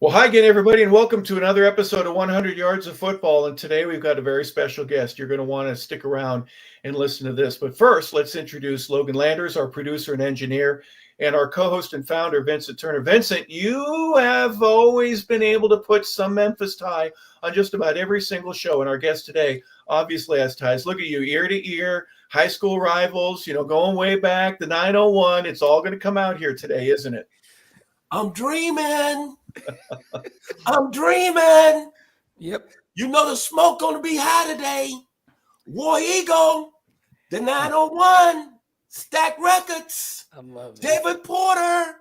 Well, hi again, everybody, and welcome to another episode of 100 Yards of Football. And today we've got a very special guest. You're going to want to stick around and listen to this. But first, let's introduce Logan Landers, our producer and engineer, and our co-host and founder, Vincent Turner. Vincent, you have always been able to put some Memphis tie on just about every single show. And our guest today obviously has ties. Look at you, ear to ear, high school rivals, going way back, the 901. It's all going to come out here today, isn't it? I'm dreaming. I'm dreaming. Yep. You know the smoke gonna be high today. War Eagle, the 901, Stack Records. I love it. David Porter.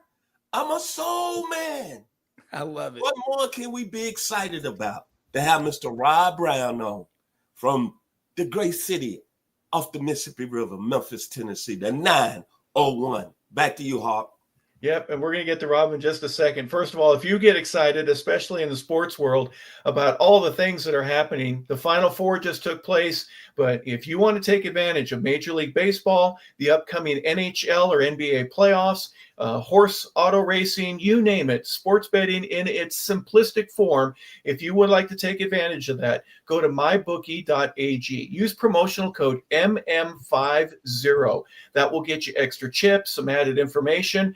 I'm a soul man. I love it. What more can we be excited about? To have Mr. Rob Browne on from the great city off the Mississippi River, Memphis, Tennessee, the 901. Back to you, Hawk. Yep, and we're going to get to Rob in just a second. First of all, if you get excited, especially in the sports world, about all the things that are happening, the Final Four just took place. But if you want to take advantage of Major League Baseball, the upcoming NHL or NBA playoffs, horse auto racing, you name it, sports betting in its simplistic form, if you would like to take advantage of that, go to mybookie.ag. Use promotional code MM50. That will get you extra chips, some added information,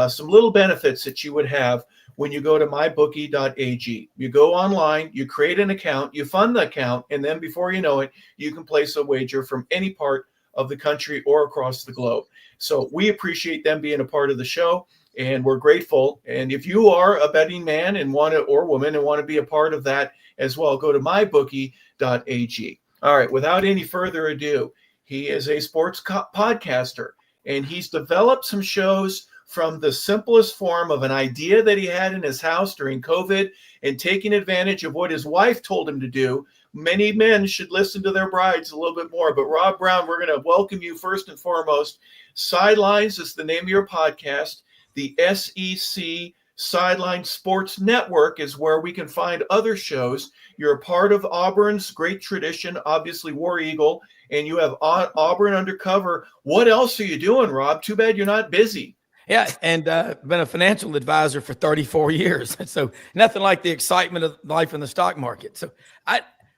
some little benefits that you would have when you go to mybookie.ag. You go online, you create an account, you fund the account, and then before you know it, you can place a wager from any part of the country or across the globe. So we appreciate them being a part of the show, and we're grateful. And if you are a betting man and or woman and want to be a part of that as well, go to mybookie.ag. All right, without any further ado, he is a sports podcaster, and he's developed some shows from the simplest form of an idea that he had in his house during COVID and taking advantage of what his wife told him to do. Many men should listen to their brides a little bit more. But Rob Browne, we're going to welcome you first and foremost. Sidelines is the name of your podcast. The SEC Sidelines Sports Network is where we can find other shows. You're a part of Auburn's great tradition, obviously War Eagle, and you have Auburn Undercover. What else are you doing, Rob? Too bad you're not busy. Yeah, and been a financial advisor for 34 years. So nothing like the excitement of life in the stock market. So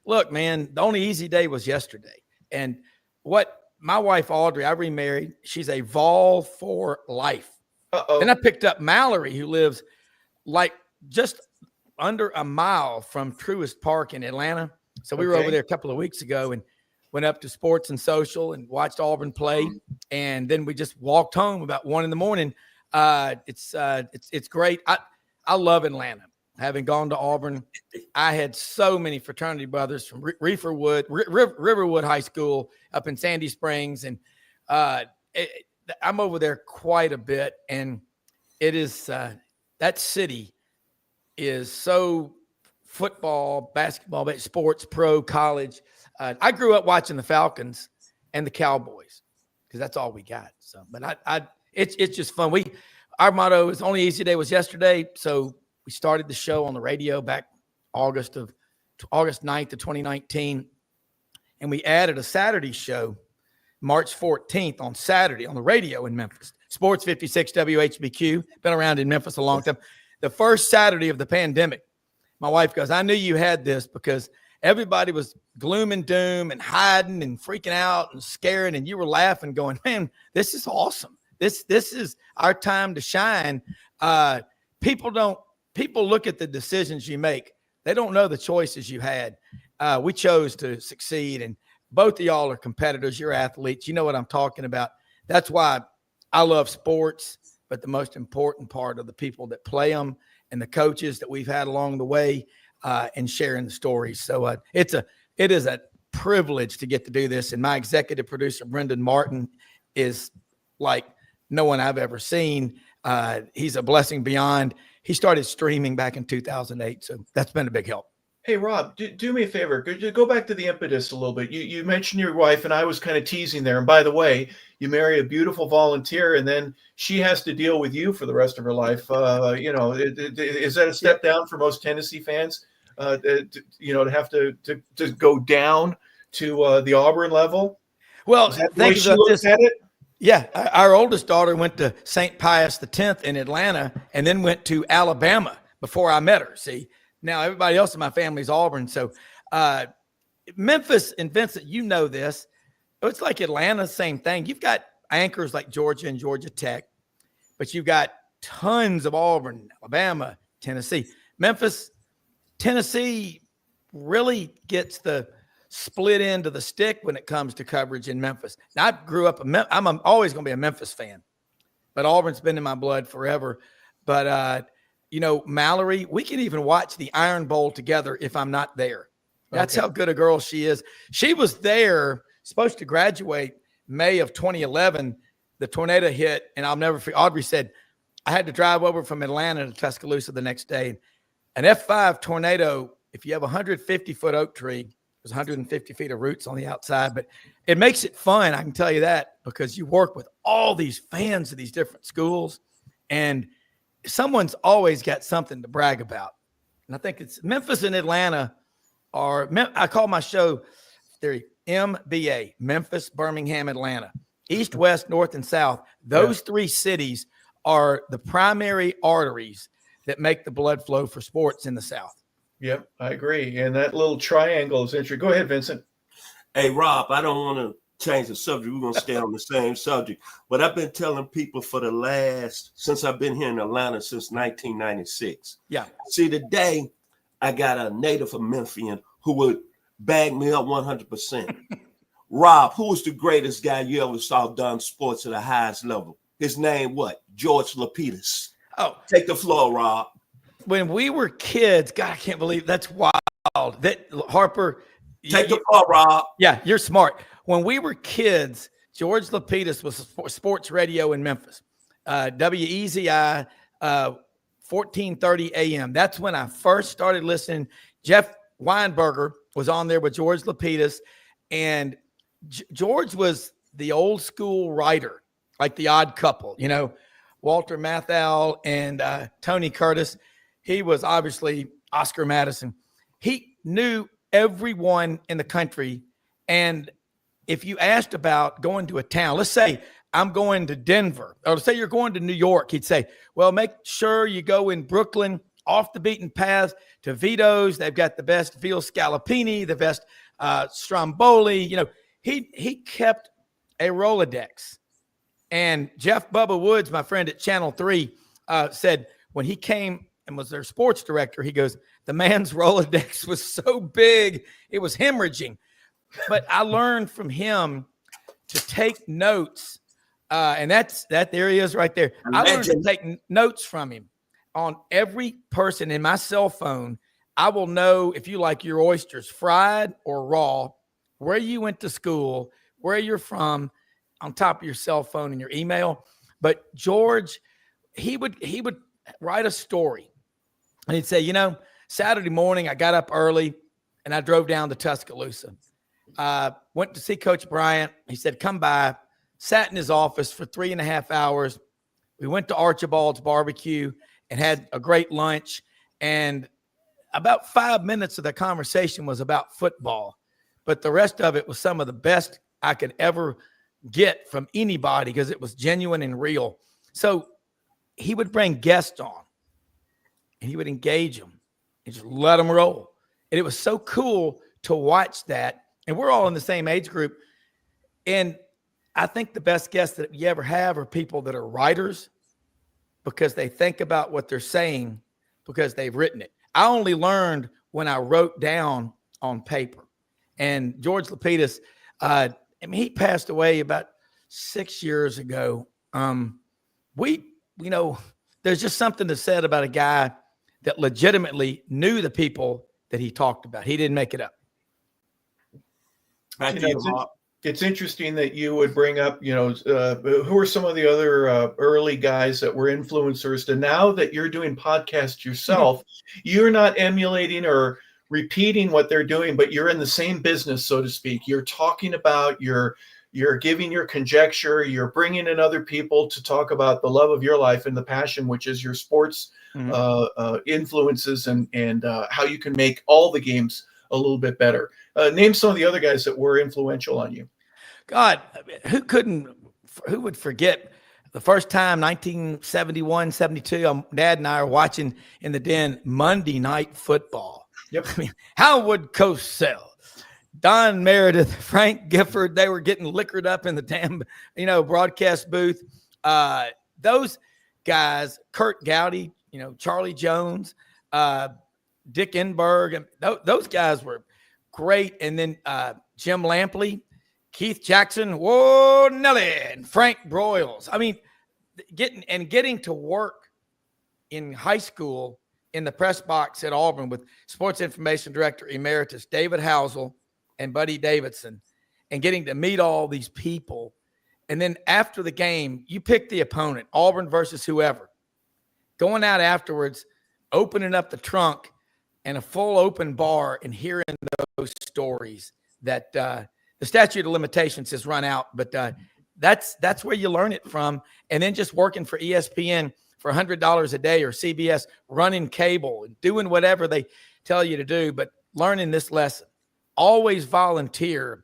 look, man, the only easy day was yesterday. And what my wife, Audrey, I remarried. She's a Vol for life. Uh-oh. Then I picked up Mallory, who lives like just under a mile from Truist Park in Atlanta. So we were over there a couple of weeks ago and went up to Sports and Social and watched Auburn play. And then we just walked home about 1 a.m. It's great. I love Atlanta. Having gone to Auburn, I had so many fraternity brothers from Riverwood High School up in Sandy Springs. And I'm over there quite a bit. And it is that city is so football, basketball, sports, pro, college. I grew up watching the Falcons and the Cowboys because that's all we got. So, but it's just fun. Our motto is only easy day was yesterday. So we started the show on the radio back August 9th of 2019. And we added a Saturday show, March 14th on Saturday on the radio in Memphis. Sports 56 WHBQ, been around in Memphis a long time. The first Saturday of the pandemic, my wife goes, I knew you had this because everybody was gloom and doom and hiding and freaking out and scaring. And you were laughing going, man, this is awesome. This is our time to shine. People look at the decisions you make. They don't know the choices you had. We chose to succeed. And both of y'all are competitors. You're athletes. You know what I'm talking about. That's why I love sports. But the most important part of the people that play them and the coaches that we've had along the way, and sharing the stories. So it is a privilege to get to do this. And my executive producer, Brendan Martin, is like no one I've ever seen. He's a blessing beyond. He started streaming back in 2008. So that's been a big help. Hey, Rob, do me a favor. Go back to the impetus a little bit. You mentioned your wife, and I was kind of teasing there. And by the way, you marry a beautiful volunteer, and then she has to deal with you for the rest of her life. Is that a step down for most Tennessee fans? To have to go down to the Auburn level? Well, think about this. At it? Yeah, our oldest daughter went to St. Pius X in Atlanta and then went to Alabama before I met her. See, now everybody else in my family is Auburn. So Memphis and Vincent, you know this. It's like Atlanta, same thing. You've got anchors like Georgia and Georgia Tech, but you've got tons of Auburn, Alabama, Tennessee. Memphis, Tennessee really gets the split end of the stick when it comes to coverage in Memphis. Now, I grew up, I'm always going to be a Memphis fan, but Auburn's been in my blood forever. But, Mallory, we can even watch the Iron Bowl together if I'm not there. That's how good a girl she is. She was there, supposed to graduate May of 2011. The tornado hit, and I'll never forget. Audrey said, I had to drive over from Atlanta to Tuscaloosa the next day. An F5 tornado, if you have a 150-foot oak tree, there's 150 feet of roots on the outside, but it makes it fun. I can tell you that, because you work with all these fans of these different schools, and someone's always got something to brag about. And I think it's Memphis and Atlanta I call my show theory MBA, Memphis, Birmingham, Atlanta, East, West, North, and South. Those three cities are the primary arteries that make the blood flow for sports in the South. Yep, I agree. And that little triangle is interesting. Go ahead, Vincent. Hey, Rob, I don't want to change the subject. We're going to stay on the same subject. But I've been telling people since I've been here in Atlanta since 1996. Yeah. See, today I got a native of Memphian who would bag me up 100%. Rob, who was the greatest guy you ever saw done sports at the highest level? His name what? George Lapidus. Oh, take the floor, Rob. When we were kids, God, I can't believe that's wild. That Harper, take the floor, Rob. Yeah, you're smart. When we were kids, George Lapidus was sports radio in Memphis, WEZI, 1430 AM. That's when I first started listening. Jeff Weinberger was on there with George Lapidus, and George was the old school writer, like The Odd Couple, Walter Matthau and Tony Curtis. He was obviously Oscar Madison. He knew everyone in the country. And if you asked about going to a town, let's say I'm going to Denver, or let's say you're going to New York, he'd say, well, make sure you go in Brooklyn, off the beaten path to Vito's. They've got the best veal scallopini, the best stromboli. He kept a Rolodex. And Jeff Bubba Woods, my friend at Channel 3, said when he came and was their sports director, he goes, the man's Rolodex was so big, it was hemorrhaging. But I learned from him to take notes. And there he is right there. I learned to take notes from him on every person in my cell phone. I will know if you like your oysters fried or raw, where you went to school, where you're from, on top of your cell phone and your email. But George, he would write a story, and he'd say, Saturday morning, I got up early and I drove down to Tuscaloosa. Went to see Coach Bryant. He said, come by, sat in his office for 3.5 hours. We went to Archibald's barbecue and had a great lunch. And about 5 minutes of the conversation was about football, but the rest of it was some of the best I could ever get from anybody, because it was genuine and real. So he would bring guests on and he would engage them and just let them roll. And it was so cool to watch that. And we're all in the same age group. And I think the best guests that you ever have are people that are writers, because they think about what they're saying because they've written it. I only learned when I wrote down on paper. And George Lapidus, he passed away about 6 years ago. There's just something to said about a guy that legitimately knew the people that he talked about. He didn't make it up. It's interesting that you would bring up, who are some of the other early guys that were influencers, to now that you're doing podcasts yourself, you're not emulating or repeating what they're doing, but you're in the same business, so to speak. You're talking about, you're giving your conjecture, you're bringing in other people to talk about the love of your life and the passion, which is your sports influences and how you can make all the games a little bit better. Name some of the other guys that were influential on you. God, who would forget the first time, 1971, 72, Dad and I are watching in the den Monday Night Football. Yep. I mean, Howard Cosell, Don Meredith, Frank Gifford, they were getting liquored up in the damn, broadcast booth. Those guys, Kurt Gowdy, Charlie Jones, Dick Enberg, and those guys were great. And then Jim Lampley, Keith Jackson, whoa, Nelly, and Frank Broyles. I mean, getting to work in high school in the press box at Auburn with Sports Information Director Emeritus David Housel and Buddy Davidson, and getting to meet all these people. And then after the game, you pick the opponent, Auburn versus whoever. Going out afterwards, opening up the trunk and a full open bar and hearing those stories that the statute of limitations has run out, but that's where you learn it from. And then just working for ESPN for $100 a day, or CBS, running cable and doing whatever they tell you to do, but learning this lesson. Always volunteer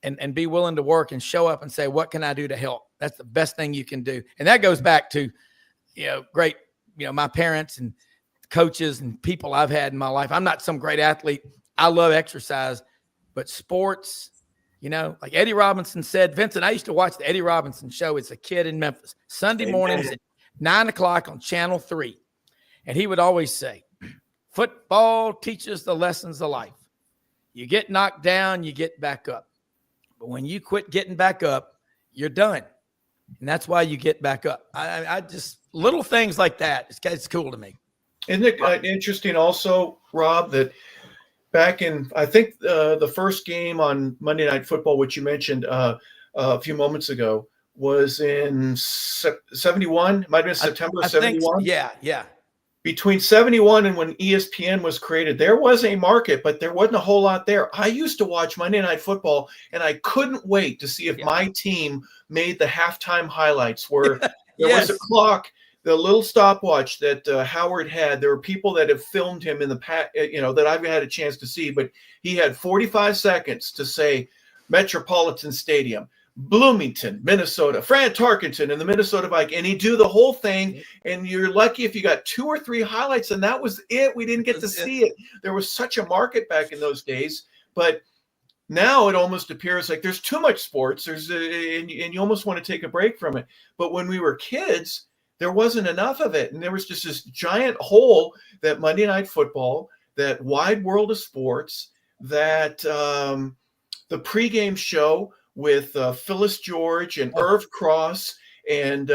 and be willing to work and show up and say, what can I do to help? That's the best thing you can do. And that goes back to, great, my parents and coaches and people I've had in my life. I'm not some great athlete. I love exercise, but sports, like Eddie Robinson said, Vincent, I used to watch the Eddie Robinson show as a kid in Memphis, Sunday mornings at 9:00 on Channel 3. And he would always say, football teaches the lessons of life. You get knocked down, you get back up. But when you quit getting back up, you're done. And that's why you get back up. I just, little things like that, it's cool to me. Isn't it interesting also, Rob, that back in, I think the first game on Monday Night Football, which you mentioned a few moments ago, was in 71, might have been September of 71. Yeah. Between 71 and when ESPN was created, there was a market, but there wasn't a whole lot there. I used to watch Monday Night Football, and I couldn't wait to see if my team made the halftime highlights where there was a clock, the little stopwatch that Howard had. There were people that have filmed him in the past, that I've had a chance to see, but he had 45 seconds to say Metropolitan Stadium, Bloomington, Minnesota, Fran Tarkenton and the Minnesota Vikings, and he'd do the whole thing, and you're lucky if you got 2 or 3 highlights, and that was it. We didn't get to see it. There was such a market back in those days, but now it almost appears like there's too much sports. And you almost want to take a break from it. But when we were kids, there wasn't enough of it, and there was just this giant hole that Monday Night Football, that wide world of sports, that the pregame show with Phyllis George and Irv Cross and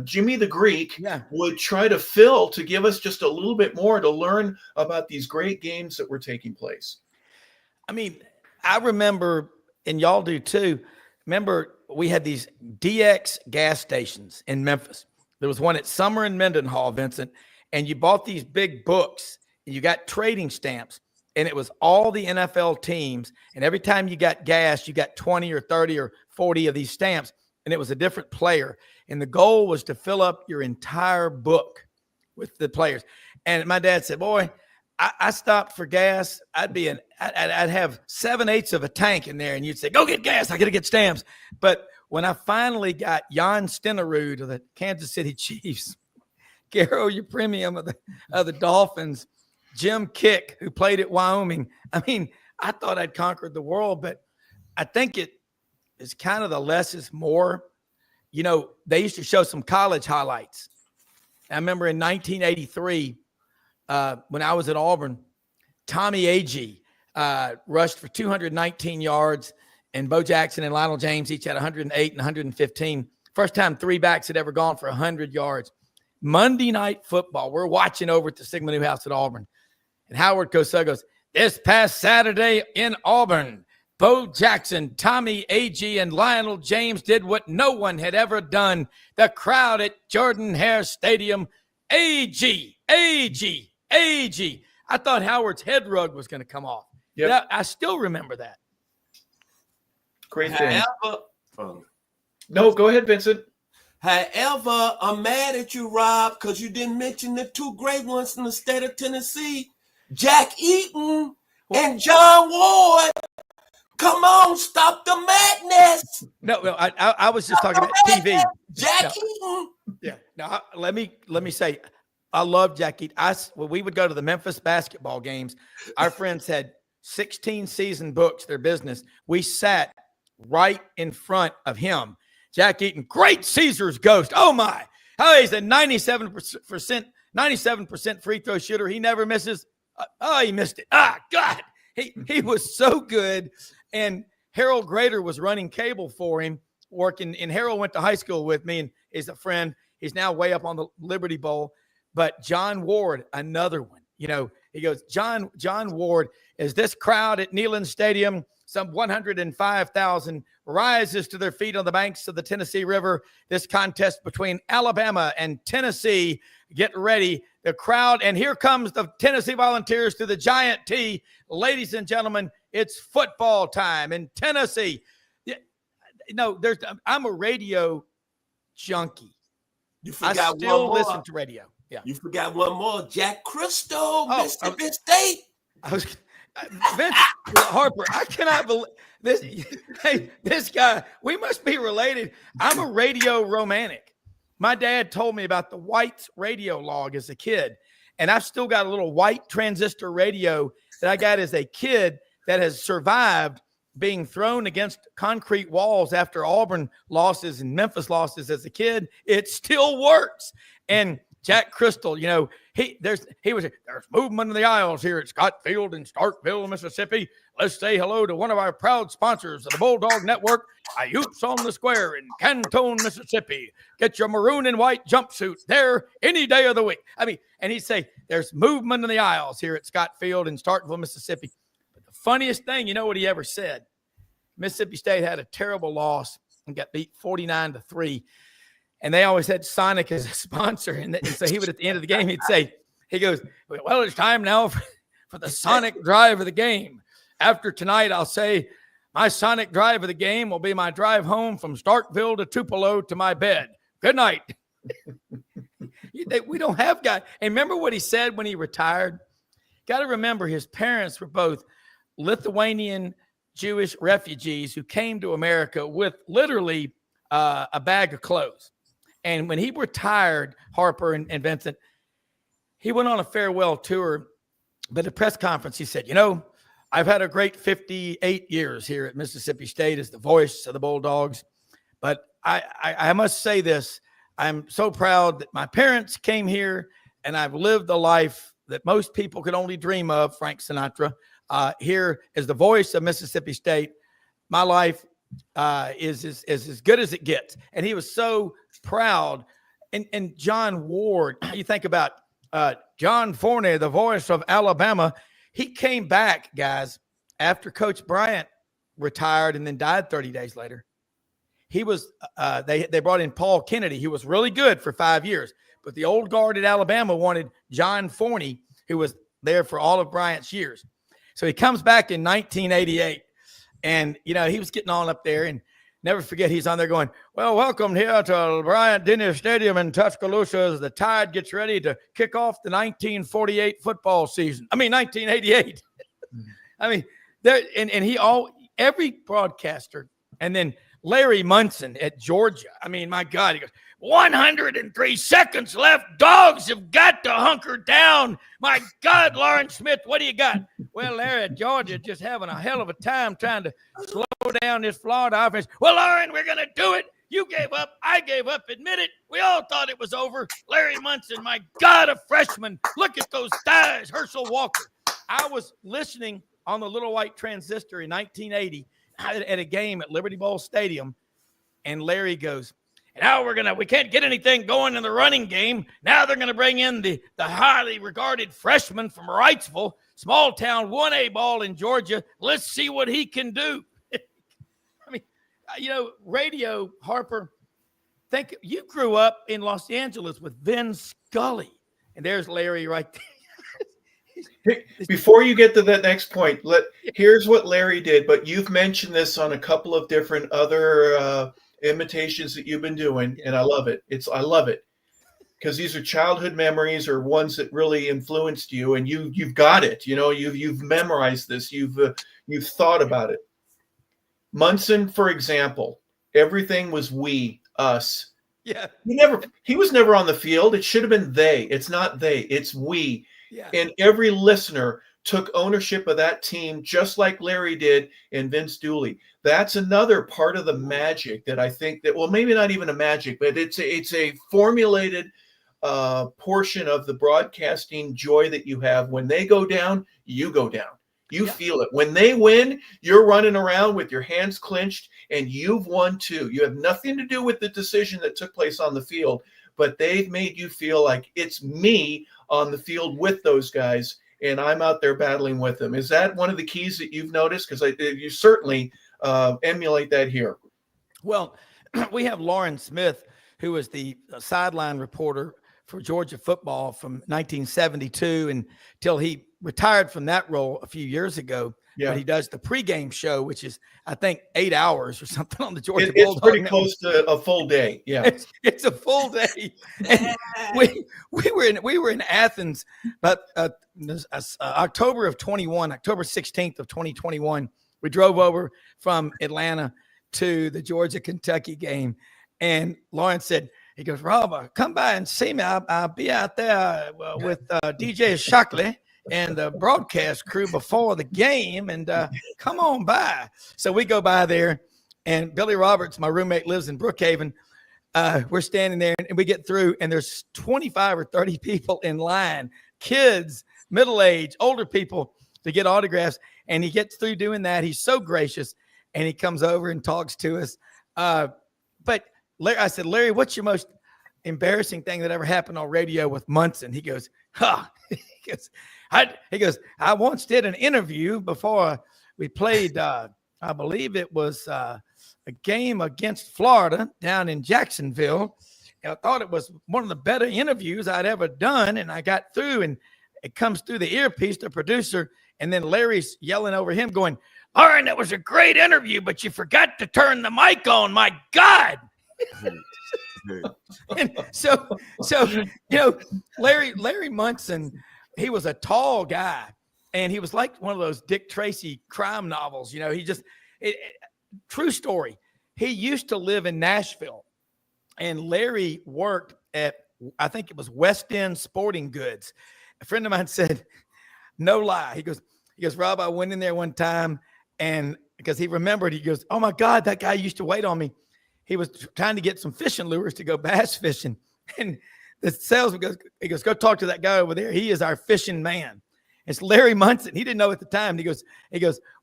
Jimmy the Greek would try to fill, to give us just a little bit more to learn about these great games that were taking place. I mean, I remember, and y'all do too, remember we had these DX gas stations in Memphis. There was one at Summer and Mendenhall, Vincent, and you bought these big books and you got trading stamps. And it was all the NFL teams. And every time you got gas, you got 20 or 30 or 40 of these stamps. And it was a different player. And the goal was to fill up your entire book with the players. And my dad said, boy, I stopped for gas. I'd have 7/8 of a tank in there. And you'd say, go get gas. I got to get stamps. But when I finally got Jan Stenerud of the Kansas City Chiefs, Garo Yepremian of the Dolphins, Jim Kick, who played at Wyoming. I mean, I thought I'd conquered the world, but I think it is kind of the less is more. They used to show some college highlights. I remember in 1983, when I was at Auburn, Tommy Agee rushed for 219 yards, and Bo Jackson and Lionel James each had 108 and 115. First time 3 backs had ever gone for 100 yards. Monday Night Football, we're watching over at the Sigma Newhouse at Auburn. And Howard Cosell goes, this past Saturday in Auburn, Bo Jackson, Tommy Agee, and Lionel James did what no one had ever done. The crowd at Jordan-Hare Stadium, Agee. I thought Howard's head rug was going to come off. Yeah, I still remember that. Great thing. No, go ahead, Vincent. However, I'm mad at you, Rob, because you didn't mention the 2 great ones in the state of Tennessee, Jack Eaton and John Ward. Come on, stop the madness. No, I was just talking about TV. Jack No. Eaton. Yeah. Now let me say, I love Jack Eaton. When we would go to the Memphis basketball games, our friends had 16 season books, their business. We sat right in front of him. Jack Eaton, great Caesar's ghost. Oh my. Oh, he's a 97% free throw shooter. He never misses. He missed it. God. He was so good. And Harold Grader was running cable for him, working. And Harold went to high school with me and is a friend. He's now way up on the Liberty Bowl. But John Ward, another one. You know, he goes, John Ward, is this crowd at Neyland Stadium, some 105,000, rises to their feet on the banks of the Tennessee River. This contest between Alabama and Tennessee. Get ready. The crowd, and here comes the Tennessee Volunteers to the Giant T. Ladies and gentlemen, it's football time in Tennessee. I'm a radio junkie. You forgot I still one more. listen to radio. Yeah. You forgot one more. Jack Crystal, Mississippi State. Vince Harper, I cannot believe this. Hey, this guy, we must be related. I'm a radio romantic. My dad told me about the White's radio log as a kid, and I've still got a little white transistor radio that I got as a kid that has survived being thrown against concrete walls after Auburn losses and Memphis losses as a kid. It still works. And Jack Crystal, you know, there's movement in the aisles here at Scott Field in Starkville, Mississippi. Let's say hello to one of our proud sponsors of the Bulldog Network, Utes on the Square in Canton, Mississippi. Get your maroon and white jumpsuit there any day of the week. I mean, and he'd say there's movement in the aisles here at Scott Field in Starkville, Mississippi. But the funniest thing, you know what he ever said? Mississippi State had a terrible loss and got beat 49-3. And they always had Sonic as a sponsor. And so he would, at the end of the game, he goes, well, it's time now for the Sonic drive of the game. After tonight, I'll say my Sonic drive of the game will be my drive home from Starkville to Tupelo to my bed. Good night. We don't have guys. And remember what he said when he retired? Got to remember his parents were both Lithuanian Jewish refugees who came to America with literally a bag of clothes. And when he retired, Harper and Vincent, he went on a farewell tour. But at the press conference, he said, you know, I've had a great 58 years here at Mississippi State as the voice of the Bulldogs. But I must say this. I'm so proud that my parents came here and I've lived the life that most people could only dream of, Frank Sinatra. Here as the voice of Mississippi State, my life is as good as it gets. And he was so proud. And John Ward, you think about John Forney, the voice of Alabama. He came back, guys, after Coach Bryant retired and then died 30 days later. He was they brought in Paul Kennedy. He was really good for 5 years. But the old guard at Alabama wanted John Forney, who was there for all of Bryant's years. So he comes back in 1988. And, you know, he was getting on up there, and never forget he's on there going, well, welcome here to Bryant-Denny Stadium in Tuscaloosa as the Tide gets ready to kick off the 1948 football season. 1988. I mean, every broadcaster, and then Larry Munson at Georgia. I mean, my God, he goes, 103 seconds left. Dogs have got to hunker down. My God, Lawrence Smith, what do you got? Well, Larry at Georgia just having a hell of a time trying to slow down this Florida offense. Well, Lauren, we're going to do it. You gave up. I gave up. Admit it. We all thought it was over. Larry Munson, my God, a freshman. Look at those thighs. Herschel Walker. I was listening on the little white transistor in 1980 at a game at Liberty Bowl Stadium, and Larry goes, now we can't get anything going in the running game. Now they're going to bring in the highly regarded freshman from Wrightsville, small town 1A ball in Georgia. Let's see what he can do. I mean, you know, radio, Harper, think you grew up in Los Angeles with Vin Scully. And there's Larry right there. Before you get to that next point, here's what Larry did, but you've mentioned this on a couple of different other imitations that you've been doing, and I love it. I love it because these are childhood memories or ones that really influenced you, and you've got it. You know, you've memorized this. You've thought about it. Munson, for example, everything was we, us. Yeah. He was never on the field. It should have been they. It's not they, it's we. Yeah. And every listener took ownership of that team, just like Larry did and Vince Dooley. That's another part of the magic that I think that, well, maybe not even a magic, but it's a formulated portion of the broadcasting joy that you have. When they go down, you go down. You feel it. When they win, you're running around with your hands clenched, and you've won too. You have nothing to do with the decision that took place on the field, but they've made you feel like it's me on the field with those guys, and I'm out there battling with them. Is that one of the keys that you've noticed? Because you certainly emulate that here. Well, we have Lauren Smith, who was the sideline reporter for Georgia football from 1972 until he retired from that role a few years ago. Yeah. But he does the pregame show, which is, I think, 8 hours or something on the Georgia Bulldog. It's pretty close to a full day. Yeah, it's a full day. And we were in Athens, but October of 21, October 16th of 2021. We drove over from Atlanta to the Georgia-Kentucky game, and Lawrence said, he goes, Rob, come by and see me. I'll be out there with DJ Shockley and the broadcast crew before the game, and come on by. So we go by there, and Billy Roberts, my roommate, lives in Brookhaven. We're standing there, and we get through, and there's 25 or 30 people in line, kids, middle-aged, older people, to get autographs. And he gets through doing that. He's so gracious, and he comes over and talks to us. But Larry, I said, Larry, what's your most embarrassing thing that ever happened on radio with Munson? He goes, he goes, I once did an interview before we played, I believe it was a game against Florida down in Jacksonville. And I thought it was one of the better interviews I'd ever done. And I got through, and it comes through the earpiece, the producer, and then Larry's yelling over him going, Lauren, that was a great interview, but you forgot to turn the mic on. My God. And so, Larry Munson, he was a tall guy, and he was like one of those Dick Tracy crime novels. True story. He used to live in Nashville, and Larry worked at, I think it was West End Sporting Goods. A friend of mine said, no lie. He goes, Rob, I went in there one time, and because he remembered, he goes, oh my God, that guy used to wait on me. He was trying to get some fishing lures to go bass fishing. And the salesman goes, go talk to that guy over there. He is our fishing man. It's Larry Munson. He didn't know at the time. He goes,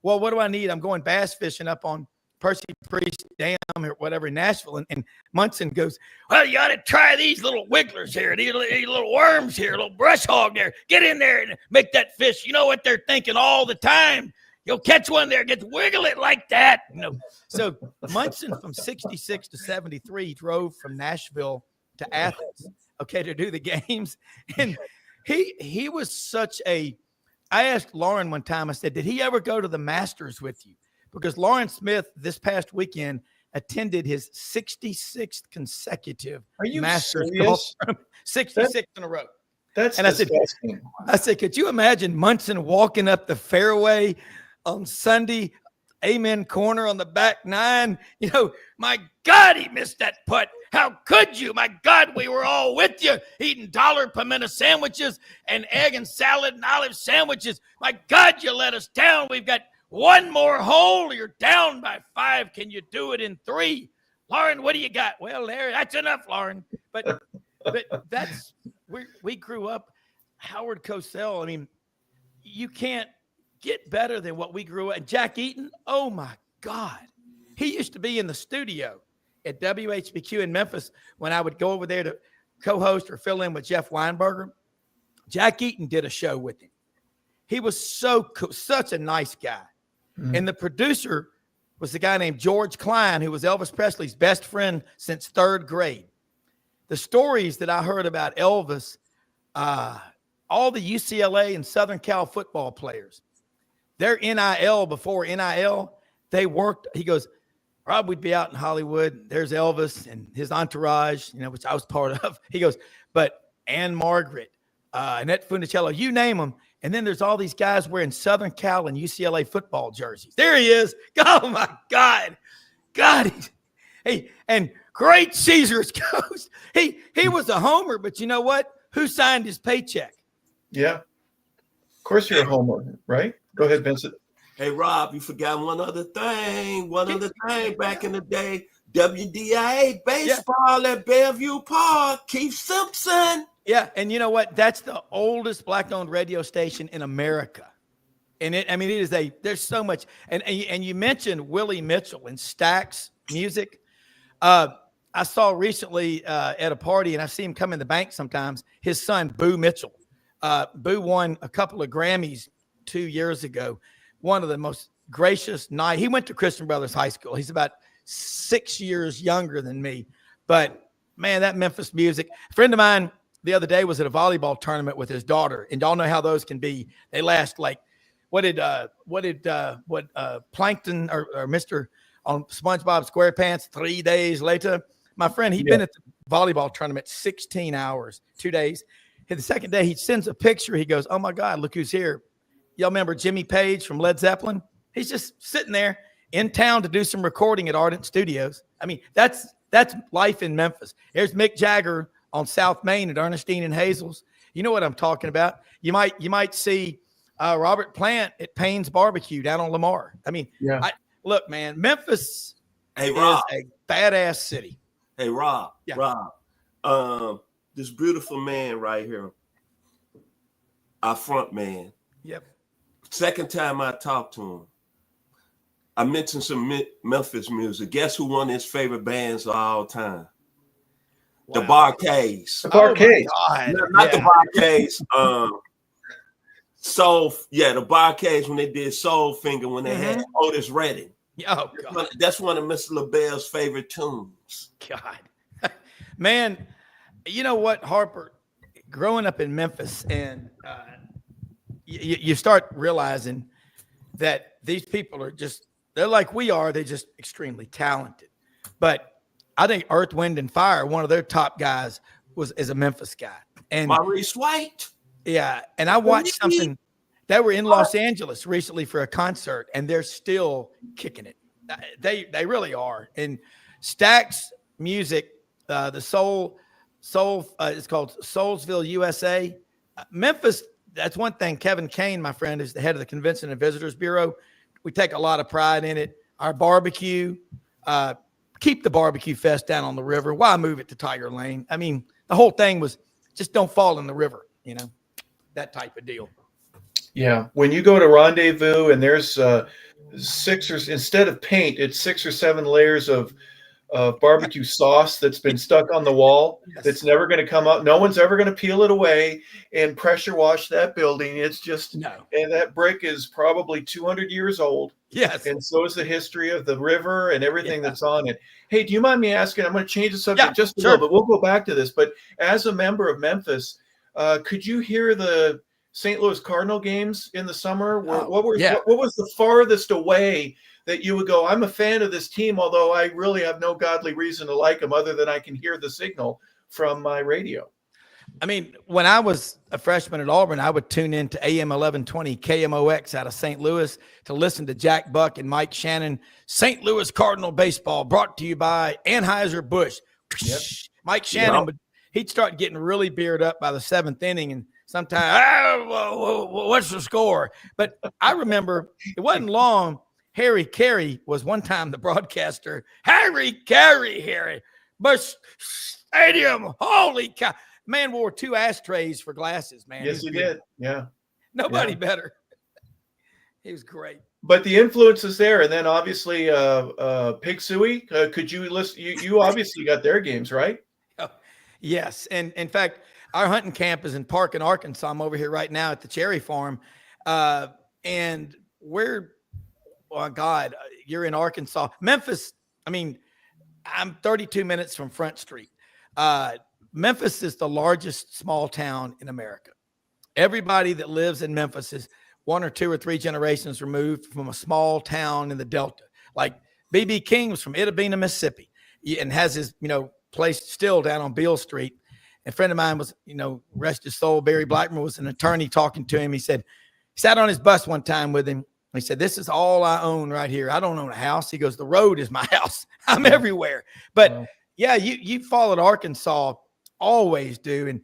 well, what do I need? I'm going bass fishing up on Percy Priest Dam or whatever in Nashville. And Munson goes, well, you ought to try these little wigglers here, these little worms here, a little brush hog there. Get in there and make that fish. You know what they're thinking all the time. You'll catch one there, get to wiggle it like that. So Munson from 66 to 73 drove from Nashville to Athens, to do the games. And he was such I asked Lauren one time, I said, did he ever go to the Masters with you? Because Lauren Smith this past weekend attended his 66th consecutive Masters golf, 66 in a row. That's and disgusting. I said, could you imagine Munson walking up the fairway on Sunday, amen corner on the back nine? My God, he missed that putt. How could you? My God, we were all with you eating dollar pimento sandwiches and egg and salad and olive sandwiches. My God, you let us down. We've got one more hole. You're down by 5. Can you do it in 3? Lauren, what do you got? Well, Larry, that's enough, Lauren. But that's we grew up. Howard Cosell. I mean, you can't get better than what we grew up. And Jack Eaton, oh my God. He used to be in the studio at WHBQ in Memphis when I would go over there to co-host or fill in with Jeff Weinberger. Jack Eaton did a show with him. He was so cool, such a nice guy. Mm-hmm. And the producer was the guy named George Klein, who was Elvis Presley's best friend since 3rd grade. The stories that I heard about Elvis, all the UCLA and Southern Cal football players, their NIL before NIL, they worked. He goes, Rob, we'd be out in Hollywood. There's Elvis and his entourage, which I was part of. He goes, but Ann Margaret, Annette Funicello, you name them. And then there's all these guys wearing Southern Cal and UCLA football jerseys. There he is. Oh, my God. God. Hey, and great Caesar's Coast. He was a homer, but you know what? Who signed his paycheck? Yeah. Of course you're a homer, right? Go ahead, Vincent. Hey, Rob, you forgot one other thing. Back in the day, WDIA baseball at Bellevue Park. Keith Simpson. Yeah, and you know what? That's the oldest black-owned radio station in America. And it is there's so much. And you mentioned Willie Mitchell and Stax Music. I saw recently at a party, and I see him come in the bank sometimes, his son, Boo Mitchell. Boo won a couple of Grammys 2 years ago. One of the most gracious, nice. He went to Christian Brothers High School. He's about 6 years younger than me. But, man, that Memphis music. A friend of mine the other day was at a volleyball tournament with his daughter, and y'all know how those can be. They last like what did Plankton or Mr. on SpongeBob SquarePants 3 days later? My friend, he'd been at the volleyball tournament 16 hours, 2 days. And the second day, he sends a picture. He goes, "Oh my God, look who's here." Y'all remember Jimmy Page from Led Zeppelin? He's just sitting there in town to do some recording at Ardent Studios. I mean, that's life in Memphis. There's Mick Jagger on South Main at Ernestine and Hazel's. You know what I'm talking about. You might see Robert Plant at Payne's Barbecue down on Lamar. I mean, look, man, Memphis is a badass city. Hey, Rob. This beautiful man right here, our front man. Yep. Second time I talked to him, I mentioned some Memphis music. Guess who one of his favorite bands of all time? Wow. The Barcades. The Barcades. Oh not the Barcades. The Barcades when they did Soul Finger when they had Otis Redding. Oh, God. That's one of Mr. LaBelle's favorite tunes. God. Man, you know what, Harper? Growing up in Memphis, and you start realizing that these people are they're like we are. They're just extremely talented. But I think Earth, Wind, and Fire, one of their top guys, is a Memphis guy. And Maurice White. Yeah, and I watched something. They were in Los Angeles recently for a concert, and they're still kicking it. They really are. And Stax Music, the soul, it's called Soulsville, USA. Memphis, that's one thing. Kevin Kane, my friend, is the head of the Convention and Visitors Bureau. We take a lot of pride in it. Our barbecue, keep the barbecue fest down on the river. Why move it to Tiger Lane? I mean, the whole thing was just don't fall in the river, that type of deal. Yeah. When you go to Rendezvous and there's instead of paint, it's 6 or 7 layers of barbecue sauce that's been stuck on the wall. That's never going to come up. No one's ever going to peel it away and pressure wash that building. It's just, and that brick is probably 200 years old. Yes. And so is the history of the river and everything that's on it. Hey, do you mind me asking? I'm going to change the subject just a little bit. We'll go back to this. But as a member of Memphis, could you hear the St. Louis Cardinal games in the summer? What was the farthest away that you would go, I'm a fan of this team, although I really have no godly reason to like them other than I can hear the signal from my radio? I mean, when I was a freshman at Auburn, I would tune in to AM 1120 KMOX out of St. Louis to listen to Jack Buck and Mike Shannon. St. Louis Cardinal baseball brought to you by Anheuser-Busch. Yep. Mike Shannon, he'd start getting really beard up by the 7th inning, and sometimes, what's the score? But I remember it wasn't long. Harry Carey was one time the broadcaster. Harry Carey, Busch Stadium, holy cow. Man wore 2 ashtrays for glasses, man. Yes, he did. Yeah. Nobody better. He was great. But the influence is there. And then obviously Pig Suey, could you listen? You obviously got their games, right? Oh, yes. And in fact, our hunting camp is in Park in Arkansas. I'm over here right now at the Cherry Farm. And you're in Arkansas. Memphis, I mean, I'm 32 minutes from Front Street. Memphis is the largest small town in America. Everybody that lives in Memphis is 1 or 2 or 3 generations removed from a small town in the Delta. Like B.B. King was from Itta Bena, Mississippi, and has his, place still down on Beale Street. And a friend of mine was, rest his soul, Barry Blackmer, was an attorney talking to him. He said, he sat on his bus one time with him. He said, this is all I own right here. I don't own a house. He goes, the road is my house. I'm everywhere. But yeah, you followed Arkansas, always do. And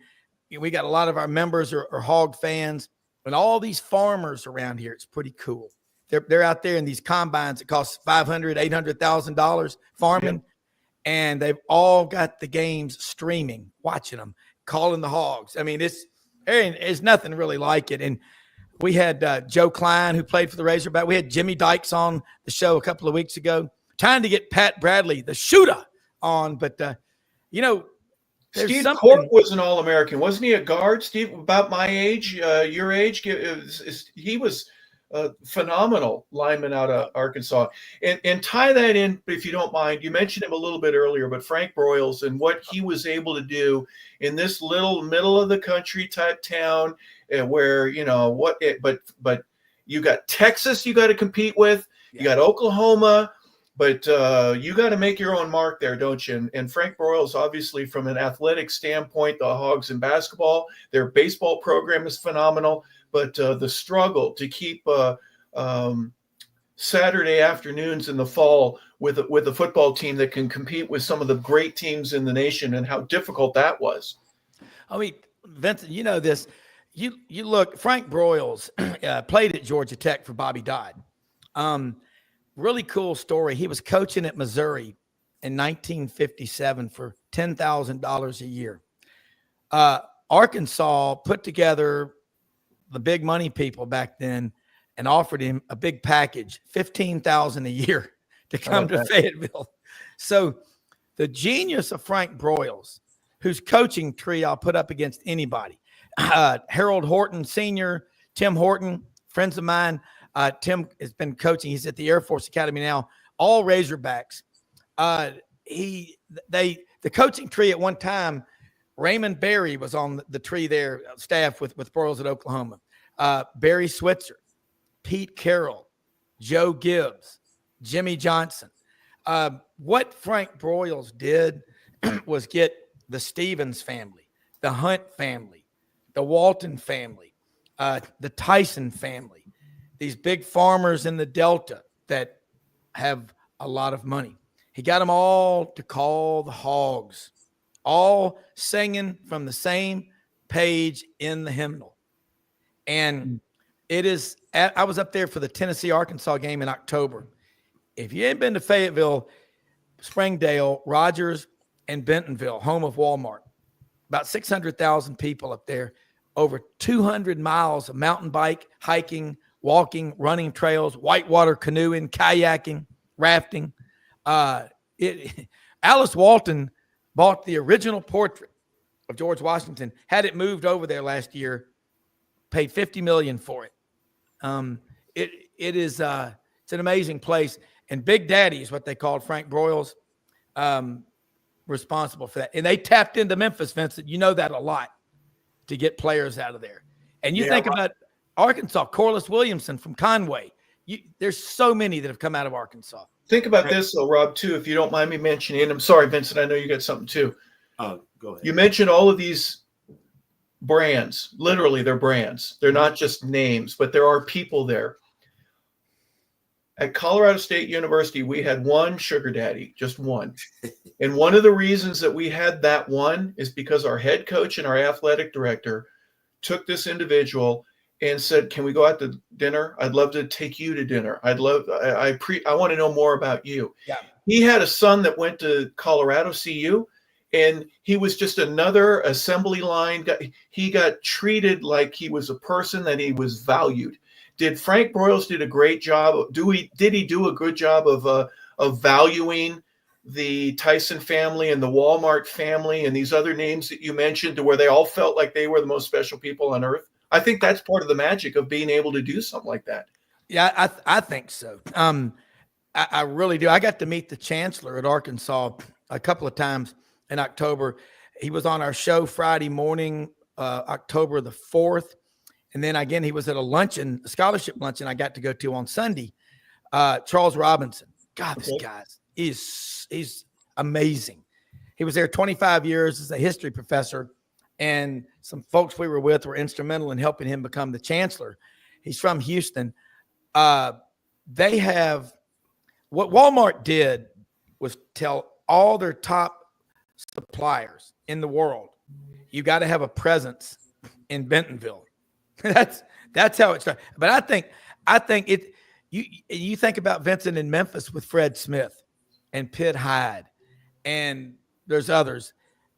we got a lot of our members are Hog fans, and all these farmers around here. It's pretty cool. They're out there in these combines that cost $500,000, $800,000 farming. Yep. And they've all got the games streaming, watching them, calling the Hogs. I mean, it's nothing really like it. And we had Joe Klein, who played for the Razorback. We had Jimmy Dykes on the show a couple of weeks ago, trying to get Pat Bradley, the shooter, on. But, Steve Court was an All-American. Wasn't he a guard, Steve, about my age, your age? He was a phenomenal lineman out of Arkansas. And tie that in, if you don't mind. You mentioned him a little bit earlier, but Frank Broyles and what he was able to do in this little middle-of-the-country type town where, but you got Texas you got to compete with. You got Oklahoma. But you got to make your own mark there, don't you? And Frank Broyles, obviously, from an athletic standpoint, the Hogs in basketball, their baseball program is phenomenal. But the struggle to keep Saturday afternoons in the fall with a football team that can compete with some of the great teams in the nation, and how difficult that was. I mean, Vincent, you know this. You look, Frank Broyles played at Georgia Tech for Bobby Dodd. Really cool story. He was coaching at Missouri in 1957 for $10,000 a year. Arkansas put together the big money people back then and offered him a big package, $15,000 a year to come to Fayetteville. So the genius of Frank Broyles, whose coaching tree I'll put up against anybody, Harold Horton Sr., Tim Horton, friends of mine. Tim has been coaching. He's at the Air Force Academy now. All Razorbacks. The coaching tree at one time, Raymond Berry was on the tree there, staff with Broyles at Oklahoma. Barry Switzer, Pete Carroll, Joe Gibbs, Jimmy Johnson. What Frank Broyles did was get the Stevens family, the Hunt family, the Walton family, the Tyson family, these big farmers in the Delta that have a lot of money. He got them all to call the Hogs, all singing from the same page in the hymnal. And I was up there for the Tennessee-Arkansas game in October. If you ain't been to Fayetteville, Springdale, Rogers, and Bentonville, home of Walmart, about 600,000 people up there, over 200 miles of mountain bike, hiking, walking, running trails, whitewater canoeing, kayaking, rafting. Alice Walton bought the original portrait of George Washington, had it moved over there last year, paid $50 million for it. It's an amazing place. And Big Daddy is what they called Frank Broyles, responsible for that. And they tapped into Memphis, Vincent. You know that a lot, to get players out of there. And you think about Arkansas, Corliss Williamson from Conway. There's so many that have come out of Arkansas. Think about this, though, Rob, too, if you don't mind me mentioning. And I'm sorry, Vincent, I know you got something, too. Go ahead. You mentioned all of these brands. Literally, they're brands. They're not just names, but there are people there. At Colorado State University, we had one sugar daddy, just one. And one of the reasons that we had that one is because our head coach and our athletic director took this individual and said, can we go out to dinner? I'd love to take you to dinner. I want to know more about you. Yeah. He had a son that went to Colorado CU, and he was just another assembly line guy. He got treated like he was a person, that he was valued. Did Frank Broyles did a great job? Did he do a good job of valuing the Tyson family and the Walmart family and these other names that you mentioned, to where they all felt like they were the most special people on earth? I think that's part of the magic of being able to do something like that. Yeah, I think so. I really do. I got to meet the chancellor at Arkansas a couple of times in October. He was on our show Friday morning, October the 4th. And then again, he was at a scholarship luncheon I got to go to on Sunday. Charles Robinson. God, this guy he's amazing. He was there 25 years as a history professor. and some folks we were with were instrumental in helping him become the chancellor. He's from Houston. They have what Walmart did was tell all their top suppliers in the world, you got to have a presence in Bentonville. That's how it started. But I think it. You think about Vincent in Memphis with Fred Smith and Pitt Hyde, and there's others